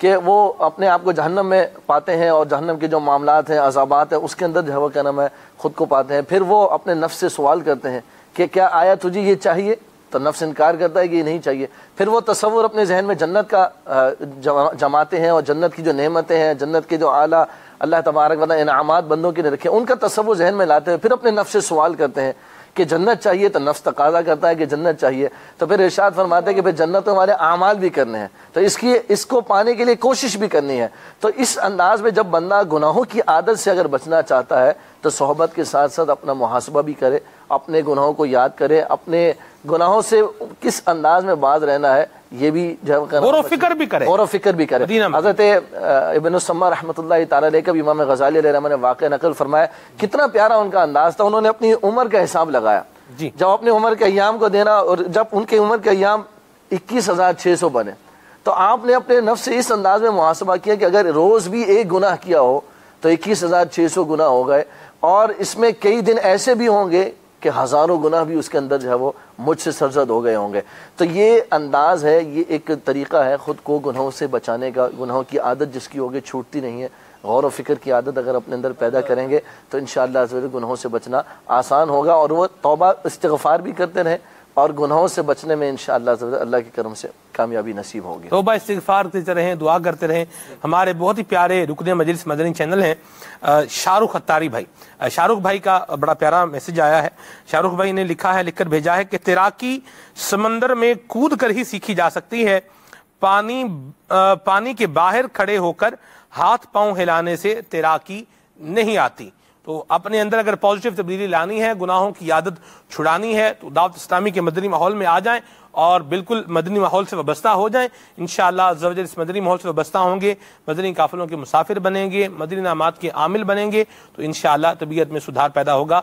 کہ وہ اپنے آپ کو جہنم میں پاتے ہیں, اور جہنم کے جو معاملات ہیں, عذابات ہیں, اس کے اندر جو ہے وہ کیا نام ہے خود کو پاتے ہیں. پھر وہ اپنے نفس سے سوال کرتے ہیں کہ کیا آیا تجھے یہ چاہیے تو نفس انکار کرتا ہے کہ یہ نہیں چاہیے. پھر وہ تصور اپنے ذہن میں جنت کا جماتے ہیں اور جنت کی جو نعمتیں ہیں, جنت کے جو اعلیٰ اللہ تبارک و تعالیٰ انعامات بندوں کے لیے رکھے, ان کا تصور ذہن میں لاتے ہیں. پھر اپنے نفس سے سوال کرتے ہیں کہ جنت چاہیے, تو نفس تقاضا کرتا ہے کہ جنت چاہیے. تو پھر ارشاد فرماتے ہیں کہ پھر جنت تو ہمارے اعمال بھی کرنے ہیں, تو اس کو پانے کے لیے کوشش بھی کرنی ہے. تو اس انداز میں جب بندہ گناہوں کی عادت سے اگر بچنا چاہتا ہے تو صحبت کے ساتھ ساتھ اپنا محاسبہ بھی کرے, اپنے گناہوں کو یاد کرے, اپنے گناہوں سے کس انداز میں باز رہنا ہے یہ بھی غور و فکر بھی کرے, غور و فکر بھی کرے. حضرت ابن السمہ رحمۃ اللہ تعالیٰ علیہ کا بھی امام غزالی علیہ رحمہ نے واقعہ نقل فرمایا, کتنا پیارا ان کا انداز تھا. انہوں نے اپنی عمر کا حساب لگایا, جب اپنی عمر کے ایام کو دینا, اور جب ان کی عمر کے ایام 21,600 بنے, تو آپ نے اپنے نفس سے اس انداز میں محاسبہ کیا کہ اگر روز بھی ایک گناہ کیا ہو تو 21,600 گناہ ہو گئے, اور اس میں کئی دن ایسے بھی ہوں گے کہ ہزاروں گناہ بھی اس کے اندر جو ہے وہ مجھ سے سرزد ہو گئے ہوں گے. تو یہ انداز ہے, یہ ایک طریقہ ہے خود کو گناہوں سے بچانے کا. گناہوں کی عادت جس کی ہوگی چھوٹتی نہیں ہے. غور و فکر کی عادت اگر اپنے اندر پیدا کریں گے تو انشاءاللہ گناہوں سے بچنا آسان ہوگا, اور وہ توبہ استغفار بھی کرتے رہیں, اور گناہوں سے بچنے میں انشاءاللہ اللہ کے کرم سے کامیابی نصیب ہوگی. توبہ استغفار کرتے رہیں, دعا کرتے رہیں. ہمارے بہت ہی پیارے رکن مجلس مدنی چینل ہیں شاہ رخ اتاری بھائی, شاہ رخ بھائی کا بڑا پیارا میسج آیا ہے. شاہ رخ بھائی نے لکھا ہے, لکھ کر بھیجا ہے کہ تیراکی سمندر میں کود کر ہی سیکھی جا سکتی ہے, پانی کے باہر کھڑے ہو کر ہاتھ پاؤں ہلانے سے تیراکی نہیں آتی. تو اپنے اندر اگر پازیٹیو تبدیلی لانی ہے, گناہوں کی عادت چھڑانی ہے, تو دعوت اسلامی کے مدنی ماحول میں آ جائیں اور بالکل مدنی ماحول سے وابستہ ہو جائیں. انشاءاللہ عز و جل اس مدنی ماحول سے وابستہ ہوں گے, مدنی قافلوں کے مسافر بنیں گے, مدنی انعامات کے عامل بنیں گے, تو انشاءاللہ طبیعت میں سدھار پیدا ہوگا.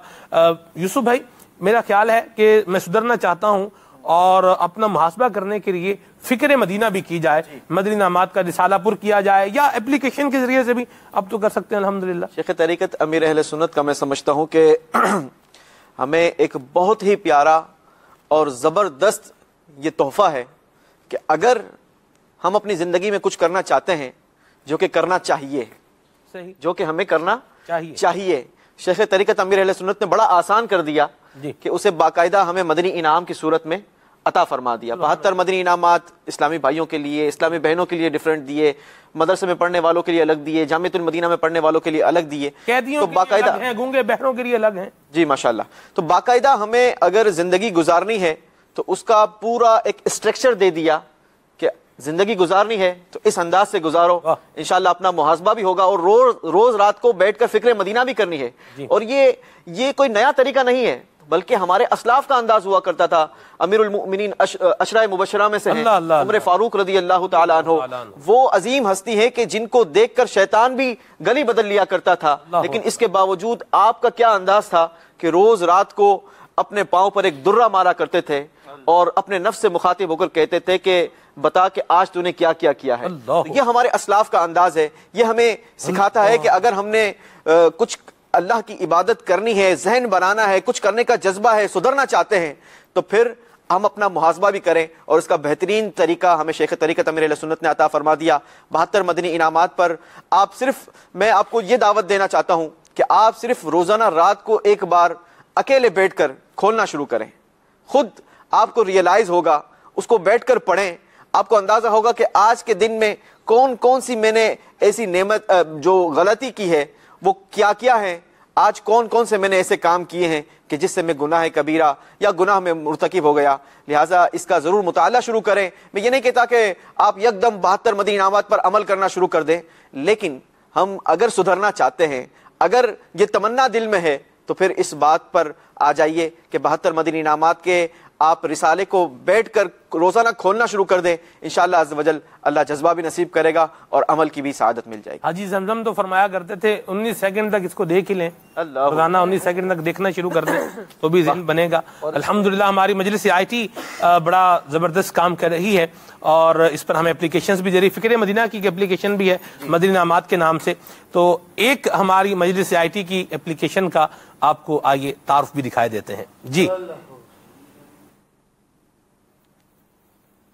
یوسف بھائی, میرا خیال ہے کہ میں سدھرنا چاہتا ہوں اور اپنا محاسبہ کرنے کے لیے فکر مدینہ بھی کی جائے, مدنی انعامات کا رسالہ پر کیا جائے, یا اپلیکیشن کے ذریعے سے بھی اب تو کر سکتے ہیں الحمدللہ. شیخ طریقت امیر اہل سنت کا میں سمجھتا ہوں کہ ہمیں ایک بہت ہی پیارا اور زبردست یہ تحفہ ہے کہ اگر ہم اپنی زندگی میں کچھ کرنا چاہتے ہیں جو کہ کرنا چاہیے, جو کہ ہمیں کرنا چاہیے, شیخ طریقت امیر اہل سنت نے بڑا آسان کر دیا کہ اسے باقاعدہ ہمیں مدنی انعام کی صورت میں عطا فرما دیا. 72 مدنی انعامات اسلامی بھائیوں کے لیے, اسلامی بہنوں کے لیے ڈیفرنٹ دیے, مدرسے میں پڑھنے والوں کے لیے الگ دیے, جامعۃ المدینہ میں پڑھنے والوں کے لیے الگ دیے, تو باقاعدہ گونگے بہنوں کے لیے الگ ہیں. جی ماشاءاللہ. تو باقاعدہ ہمیں اگر زندگی گزارنی ہے تو اس کا پورا ایک اسٹرکچر دے دیا کہ زندگی گزارنی ہے تو اس انداز سے گزارو, انشاءاللہ اپنا محاسبہ بھی ہوگا, اور روز رات کو بیٹھ کر فکر مدینہ بھی کرنی ہے. اور یہ کوئی نیا طریقہ نہیں ہے, بلکہ ہمارے اسلاف کا انداز ہوا کرتا تھا. امیر المؤمنین عشرہ مبشرہ میں سے ہیں عمر فاروق رضی اللہ تعالیٰ عنہ, وہ عظیم ہستی ہے کہ جن کو دیکھ کر شیطان بھی گلی بدل لیا کرتا تھا, لیکن اس کے باوجود آپ کا کیا انداز تھا کہ روز رات کو اپنے پاؤں پر ایک درہ مارا کرتے تھے اور اپنے نفس سے مخاطب ہو کر کہتے تھے کہ بتا کہ آج تو نے کیا کیا کیا ہے. یہ ہمارے اسلاف کا انداز ہے. یہ ہمیں سکھاتا ہے کہ اگر ہم نے کچھ اللہ کی عبادت کرنی ہے, ذہن بنانا ہے, کچھ کرنے کا جذبہ ہے, سدھرنا چاہتے ہیں, تو پھر ہم اپنا محاسبہ بھی کریں. اور اس کا بہترین طریقہ ہمیں شیخ طریقت امیر اہل سنت نے عطا فرما دیا. 72 مدنی انعامات پر میں آپ کو یہ دعوت دینا چاہتا ہوں کہ آپ صرف روزانہ رات کو ایک بار اکیلے بیٹھ کر کھولنا شروع کریں. خود آپ کو ریئلائز ہوگا, اس کو بیٹھ کر پڑھیں, آپ کو اندازہ ہوگا کہ آج کے دن میں کون سی میں نے ایسی نعمت جو غلطی کی ہے وہ کیا ہے, آج کون سے میں نے ایسے کام کیے ہیں کہ جس سے میں گناہ کبیرہ یا گناہ میں مرتکب ہو گیا. لہٰذا اس کا ضرور مطالعہ شروع کریں. میں یہ نہیں کہتا کہ آپ یکدم 72 مدنی انعامات پر عمل کرنا شروع کر دیں, لیکن ہم اگر سدھرنا چاہتے ہیں, اگر یہ تمنا دل میں ہے, تو پھر اس بات پر آ جائیے کہ 72 مدنی انعامات کے آپ رسالے کو بیٹھ کر روزانہ کھولنا شروع کر دیں. انشاءاللہ عز و جل اللہ جذبہ بھی نصیب کرے گا اور عمل کی بھی سعادت مل جائے گی. حاجی زمزم تو فرمایا کرتے تھے 19 سیکنڈ تک اس کو دیکھ ہی لیں, روزانہ 19 سیکنڈ تک دیکھنا شروع کر دیں تو بھی ذہن بنے گا. الحمدللہ ہماری مجلس آئی بڑا زبردست کام کر رہی ہے, اور اس پر ہمیں اپلیکیشنز بھی جاری, فکر مدینہ کی اپلیکیشن بھی ہے مدنی انعامات کے نام سے. تو ایک ہماری مجلس آئی کی اپلیکیشن کا آپ کو آئیے تعارف بھی دکھائے دیتے ہیں. جی,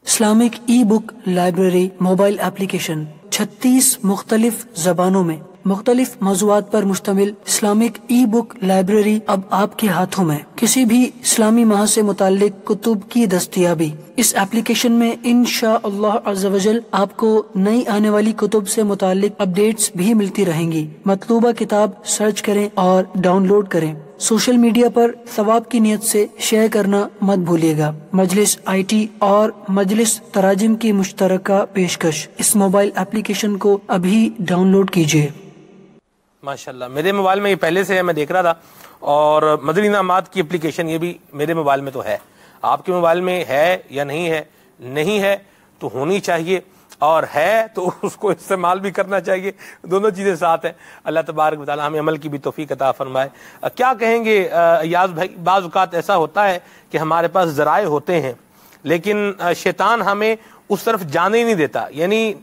اسلامک ای بک لائبریری موبائل ایپلیکیشن 36 مختلف زبانوں میں مختلف موضوعات پر مشتمل اسلامک ای بک لائبریری اب آپ کے ہاتھوں میں. کسی بھی اسلامی ماہ سے متعلق کتب کی دستیابی. اس ایپلیکیشن میں انشاءاللہ عز و جل آپ کو نئی آنے والی کتب سے متعلق اپڈیٹس بھی ملتی رہیں گی. مطلوبہ کتاب سرچ کریں اور ڈاؤن لوڈ کریں. سوشل میڈیا پر ثواب کی نیت سے شیئر کرنا مت بھولیے گا. مجلس آئی ٹی اور مجلس تراجم کی مشترکہ پیشکش. اس موبائل ایپلیکیشن کو ابھی ڈاؤن لوڈ کیجیے. ماشاءاللہ میرے موبائل میں یہ پہلے سے ہے, میں دیکھ رہا تھا, اور مدنی انعامات کی اپلیکیشن یہ بھی میرے موبائل میں تو ہے. آپ کے موبائل میں ہے یا نہیں ہے؟ نہیں ہے تو ہونی چاہیے, اور ہے تو اس کو استعمال بھی کرنا چاہیے. دونوں چیزیں ساتھ ہیں. اللہ تبارک و تعالی ہمیں عمل کی بھی توفیق عطا فرمائے. کیا کہیں گے ایاز بھائی, بعض اوقات ایسا ہوتا ہے کہ ہمارے پاس ذرائع ہوتے ہیں لیکن شیطان ہمیں اس طرف جانے ہی نہیں دیتا, یعنی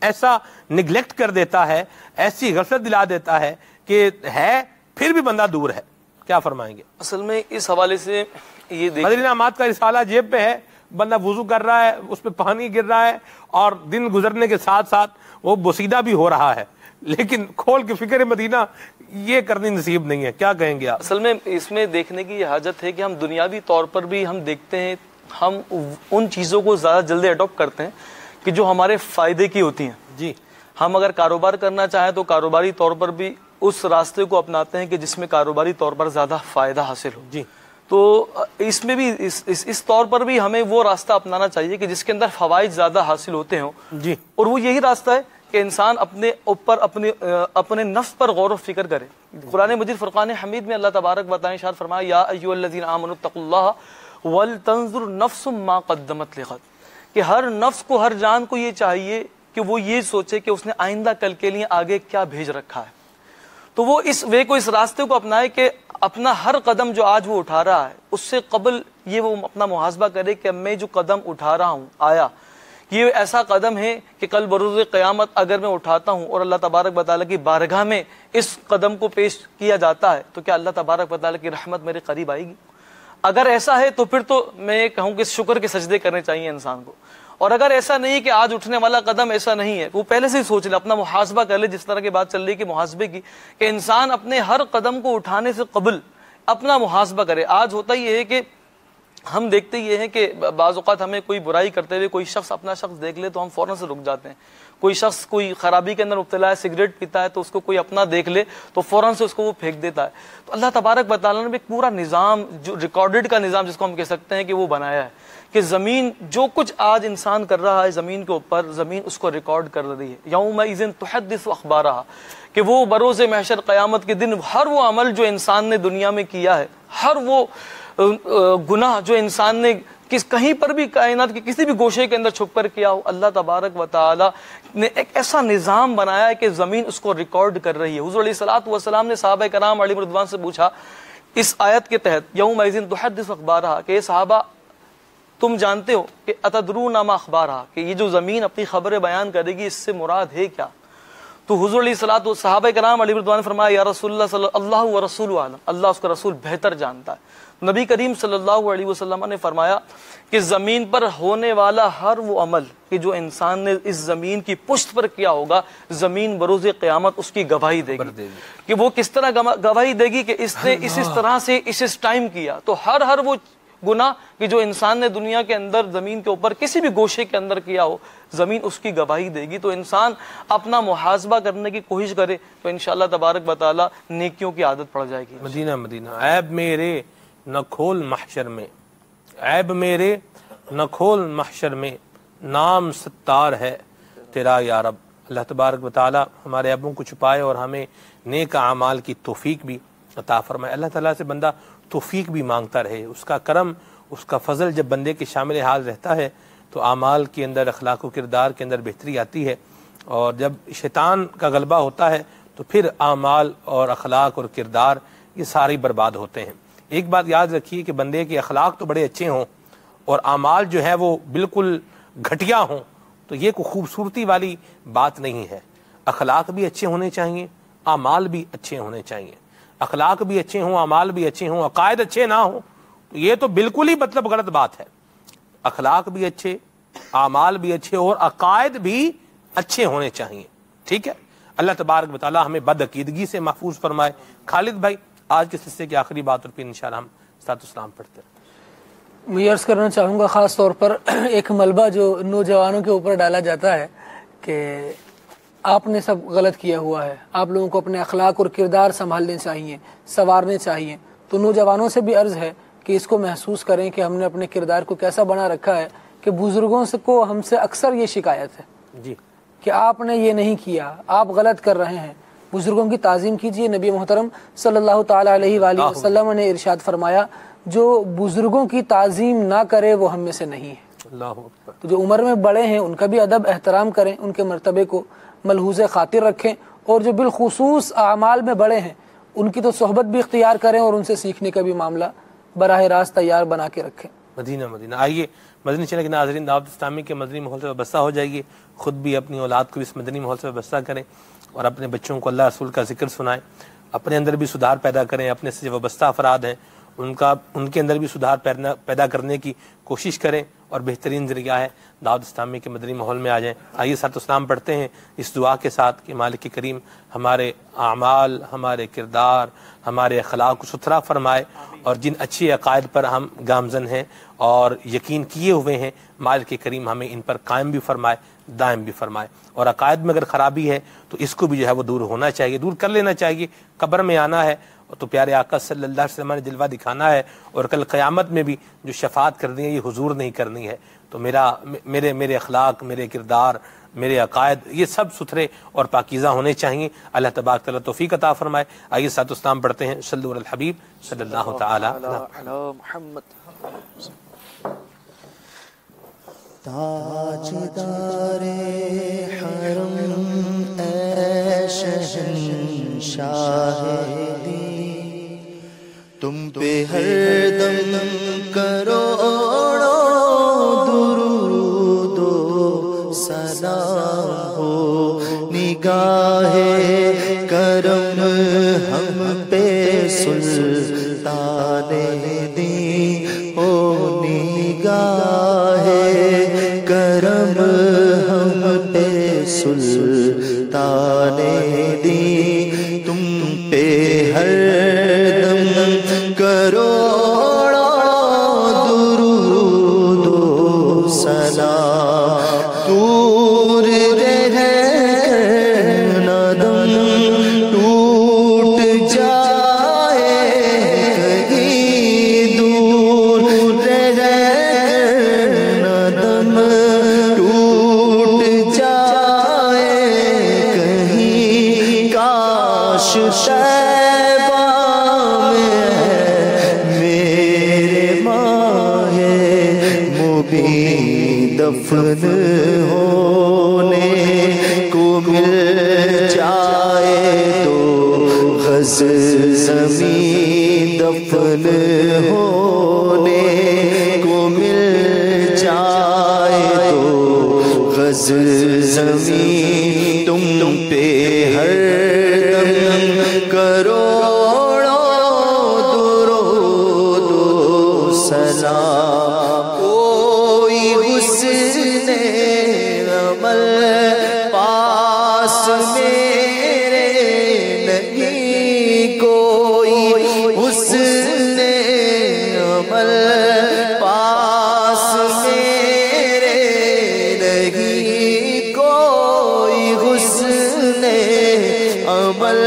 ایسا نگلیکٹ کر دیتا ہے, ایسی غفلت دلا دیتا ہے کہ ہے پھر بھی بندہ دور ہے. کیا فرمائیں گے؟ اصل میں اس حوالے سے یہ مدنی انعامات کا رسالہ جیب پہ ہے, بندہ وضو کر رہا ہے, اس پہ پانی گر رہا ہے, اور دن گزرنے کے ساتھ ساتھ وہ بوسیدہ بھی ہو رہا ہے, لیکن کھول کے فکر مدینہ یہ کرنی نصیب نہیں ہے. کیا کہیں گے آپ؟ اصل میں اس میں دیکھنے کی یہ حاجت ہے کہ ہم دنیاوی طور پر بھی ہم دیکھتے ہیں, ہم ان چیزوں کو زیادہ جلدی اڈاپٹ کرتے ہیں کہ جو ہمارے فائدے کی ہوتی ہیں. جی, ہم اگر کاروبار کرنا چاہیں تو کاروباری طور پر بھی اس راستے کو اپناتے ہیں کہ جس میں کاروباری طور پر زیادہ فائدہ حاصل ہو. جی, تو اس میں بھی اس طور پر بھی ہمیں وہ راستہ اپنانا چاہیے کہ جس کے اندر فوائد زیادہ حاصل ہوتے ہوں. جی, اور وہ یہی راستہ ہے کہ انسان اپنے اوپر اپنے نفس پر غور و فکر کرے. قرآن مجید فرقان حمید میں اللہ تبارک و تعالی ارشاد فرمایا, یا ایھا الذین آمنوا اتقوا اللہ ولتنظر نفس ما قدمت لغد, کہ ہر نفس کو, ہر جان کو یہ چاہیے کہ وہ یہ سوچے کہ اس نے آئندہ کل کے لیے آگے کیا بھیج رکھا ہے. تو وہ اس وے کو, اس راستے کو اپنائے کہ اپنا ہر قدم جو آج وہ اٹھا رہا ہے اس سے قبل یہ وہ اپنا محاسبہ کرے کہ میں جو قدم اٹھا رہا ہوں آیا یہ ایسا قدم ہے کہ کل بروز قیامت اگر میں اٹھاتا ہوں اور اللہ تبارک و تعالیٰ کی بارگاہ میں اس قدم کو پیش کیا جاتا ہے تو کیا اللہ تبارک و تعالیٰ کی رحمت میرے قریب آئے گی؟ اگر ایسا ہے تو پھر تو میں کہوں کہ شکر کے سجدے کرنے چاہیے انسان کو. اور اگر ایسا نہیں کہ آج اٹھنے والا قدم ایسا نہیں ہے, وہ پہلے سے ہی سوچ لے, اپنا محاسبہ کر لے, جس طرح کی بات چل رہی ہے کہ محاسبے کی, کہ انسان اپنے ہر قدم کو اٹھانے سے قبل اپنا محاسبہ کرے. آج ہوتا یہ ہے کہ ہم دیکھتے یہ ہیں کہ بعض اوقات ہمیں کوئی برائی کرتے ہوئے کوئی شخص اپنا شخص دیکھ لے تو ہم فوراً سے رک جاتے ہیں. کوئی شخص کوئی خرابی کے اندر مبتلا ہے, سگریٹ پیتا ہے, تو اس کو کوئی اپنا دیکھ لے تو فوراً سے اس کو وہ پھینک دیتا ہے. تو اللہ تبارک و تعالیٰ نے ایک پورا نظام, جو ریکارڈڈ کا نظام جس کو ہم کہہ سکتے ہیں, کہ وہ بنایا ہے کہ زمین جو کچھ آج انسان کر رہا ہے زمین کے اوپر, زمین اس کو ریکارڈ کر رہی ہے. یومئذ تحدث اخبارہا, کہ وہ بروز محشر قیامت کے دن ہر وہ عمل جو انسان نے دنیا میں کیا ہے, ہر وہ گناہ جو انسان نے کہیں پر بھی کائنات کے کسی بھی گوشے کے اندر چھپ کر کیا ہو, اللہ تبارک و تعالی نے ایک ایسا نظام بنایا ہے کہ زمین اس کو ریکارڈ کر رہی ہے. حضور علیہ الصلوۃ والسلام نے صحابہ کرام علیہ رضوان سے پوچھا اس آیت کے تحت, یومئذ تحدث اخبارہا, کہ صحابہ تم جانتے ہو کہ اتدرون ما اخبارہا, کہ یہ جو زمین اپنی خبریں بیان کرے گی اس سے مراد ہے کیا؟ تو حضور علیہ الصلوۃ والصحابہ کرام علیہ رضوان نے فرمایا, یا رسول اللہ صلی اللہ و رسول عالم, اللہ اس کا رسول بہتر جانتا ہے. نبی کریم صلی اللہ علیہ وسلم نے فرمایا کہ زمین پر ہونے والا ہر وہ عمل کہ جو انسان نے اس زمین کی پشت پر کیا ہوگا, زمین بروز قیامت اس کی گواہی دے گی. کہ وہ کس طرح گواہی دے گی کہ اس نے اس طرح سے اس ٹائم کیا. تو ہر وہ گناہ کہ جو انسان نے دنیا کے اندر زمین کے اوپر کسی بھی گوشے کے اندر کیا ہو, زمین اس کی گواہی دے گی. تو انسان اپنا محاسبہ کرنے کی کوشش کرے تو انشاءاللہ تبارک و تعالی نیکیوں کی عادت پڑ جائے گی. مدینہ مدینہ, عیب میرے نہ کھول محشر میں, عیب میرے نہ کھول محشر میں, نام ستار ہے تیرا یا رب. اللہ تبارک و تعالی ہمارے عیبوں کو چھپائے اور ہمیں نیک اعمال کی توفیق بھی عطا فرمائے. اللہ تعالیٰ سے بندہ توفیق بھی مانگتا رہے, اس کا کرم, اس کا فضل جب بندے کے شامل حال رہتا ہے تو اعمال کے اندر, اخلاق و کردار کے اندر بہتری آتی ہے. اور جب شیطان کا غلبہ ہوتا ہے تو پھر اعمال اور اخلاق اور کردار یہ سارے برباد ہوتے ہیں. ایک بات یاد رکھیے کہ بندے کے اخلاق تو بڑے اچھے ہوں اور اعمال جو ہے وہ بالکل گھٹیا ہوں تو یہ کوئی خوبصورتی والی بات نہیں ہے. اخلاق بھی اچھے ہونے چاہیے, اعمال بھی اچھے ہونے چاہیے. اخلاق بھی اچھے ہوں, اعمال بھی اچھے ہوں, عقائد اچھے نہ ہوں تو یہ تو بالکل ہی مطلب غلط بات ہے. اخلاق بھی اچھے, اعمال بھی اچھے اور عقائد بھی اچھے ہونے چاہیے. ٹھیک ہے, اللہ تبارک و تعالی ہمیں بدعقیدگی سے محفوظ فرمائے۔ خالد بھائی آج کے حصے کی آخری بات اور پھر انشاءاللہ ہم صلاۃ السلام پڑھتے ہیں۔ میں عرض کرنا چاہوں گا خاص طور پر ایک ملبہ جو نوجوانوں کے اوپر ڈالا جاتا ہے کہ آپ نے سب غلط کیا ہوا ہے، آپ لوگوں کو اپنے اخلاق اور کردار سنبھالنے چاہیے، سنوارنے چاہیے۔ تو نوجوانوں سے بھی عرض ہے کہ اس کو محسوس کریں کہ ہم نے اپنے کردار کو کیسا بنا رکھا ہے کہ بزرگوں سے کو ہم سے اکثر یہ شکایت ہے جی کہ آپ نے یہ نہیں کیا، آپ غلط کر رہے ہیں۔ بزرگوں کی تعظیم کیجیے۔ نبی محترم صلی اللہ تعالی علیہ وآلہ وسلم نے ارشاد فرمایا جو بزرگوں کی تعظیم نہ کرے وہ ہم میں سے نہیں ہے۔ اللہ اکبر۔ تو جو عمر میں بڑے ہیں ان کا بھی ادب احترام کریں، ان کے مرتبے کو ملحوظ خاطر رکھیں، اور جو بالخصوص اعمال میں بڑے ہیں ان کی تو صحبت بھی اختیار کریں اور ان سے سیکھنے کا بھی معاملہ براہ راست تیار بنا کے رکھیں۔ مدینہ آئیے مدنی چینل کے ناظرین، دعوت اسلامی کے مدنی ماحول سے وابستہ ہو جائیے، خود بھی اپنی اولاد کو اس مدنی ماحول سے وابستہ کریں اور اپنے بچوں کو اللہ رسول کا ذکر سنائیں، اپنے اندر بھی سدھار پیدا کریں۔ اپنے سے وابستہ افراد ہیں ان کے اندر بھی سدھار پیدا کرنے کی کوشش کریں، اور بہترین ذریعہ ہے دعوت اسلامی کے مدنی ماحول میں آ جائیں۔ آئیے صلاۃ السلام پڑھتے ہیں اس دعا کے ساتھ کہ مالک کریم ہمارے اعمال، ہمارے کردار، ہمارے اخلاق کو ستھرا فرمائے، اور جن اچھے عقائد پر ہم گامزن ہیں اور یقین کیے ہوئے ہیں مالک کریم ہمیں ان پر قائم بھی فرمائے، دائم بھی فرمائے۔ اور عقائد میں اگر خرابی ہے تو اس کو بھی جو ہے وہ دور ہونا چاہیے، دور کر لینا چاہیے۔ قبر میں آنا ہے تو پیارے آقا صلی اللہ علیہ وسلم نے جلوہ دکھانا ہے، اور کل قیامت میں بھی جو شفاعت کرنی ہے یہ حضور نہیں کرنی ہے۔ تو میرے اخلاق، میرے کردار، میرے عقائد یہ سب ستھرے اور پاکیزہ ہونے چاہیے۔ اللہ تبارک تعالیٰ توفیق عطا فرمائے۔ آئیے صلاۃ السلام پڑھتے ہیں صلو علی الحبیب صلی اللہ تعالی علی محمد۔ تاجدار حرم اے شہنشاہ دی، تم پہ ہر دم کروڑوں درود و سلام ہو، نگاہ کرم ہم پہ سلطان دی ہو، نگاہ کرم ہم پہ سلطان دی، تم پہ ہر دم کروڑا درود و سلام، دور رہ نہ دم ٹوٹ جائے کہیں، دور رہ نہ دم ٹوٹ جائے کہیں، کاش شیبہ میں میرے ماہ مبین دفن ہونے کو مل جائے تو غز زمین دفن ہونے کو مل جائے تو غز زمین، تم پہ ہر دم کروڑوں درود و سلام، کوئی حسن عمل پاس میرے نہیں، کوئی حسن عمل پاس میرے نہیں، کوئی حسن عمل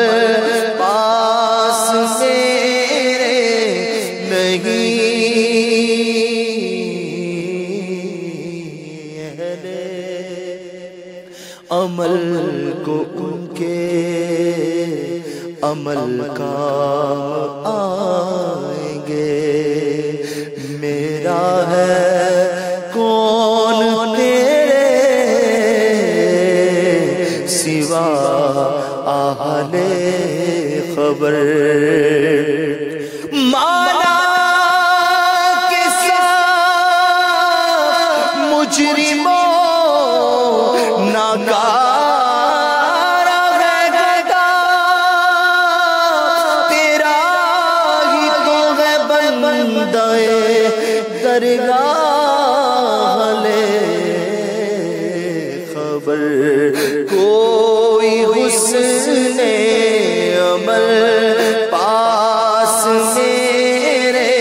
پاس میرے نہیں، عمل کو ان کے عمل کام آئیں گے، میرا ہے کون تیرے سوا اہل خبر، مانا کے ساتھ مجرموں ناکارہ ہے گدا، تیرا ہی تو ہے بندہ درگاہ لے خبر، کوئی حسن حسن عمل پاس میرے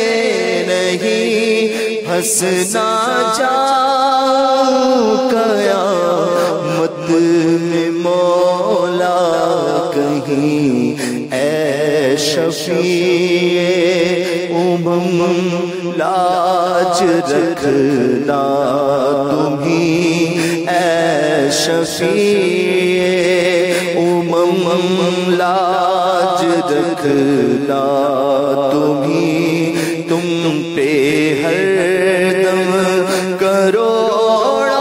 نہیں ہنسنا جاؤں قیامت میں مولا کہیں اے شفیع امم لاج رکھنا تمہیں اے شفیع امم لاج رکھنا تمہیں تم پہ ہر دم کروڑوں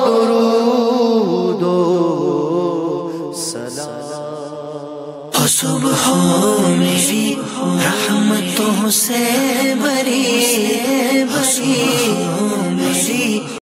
درود و سلام صبح میری رحمتوں سے بری میری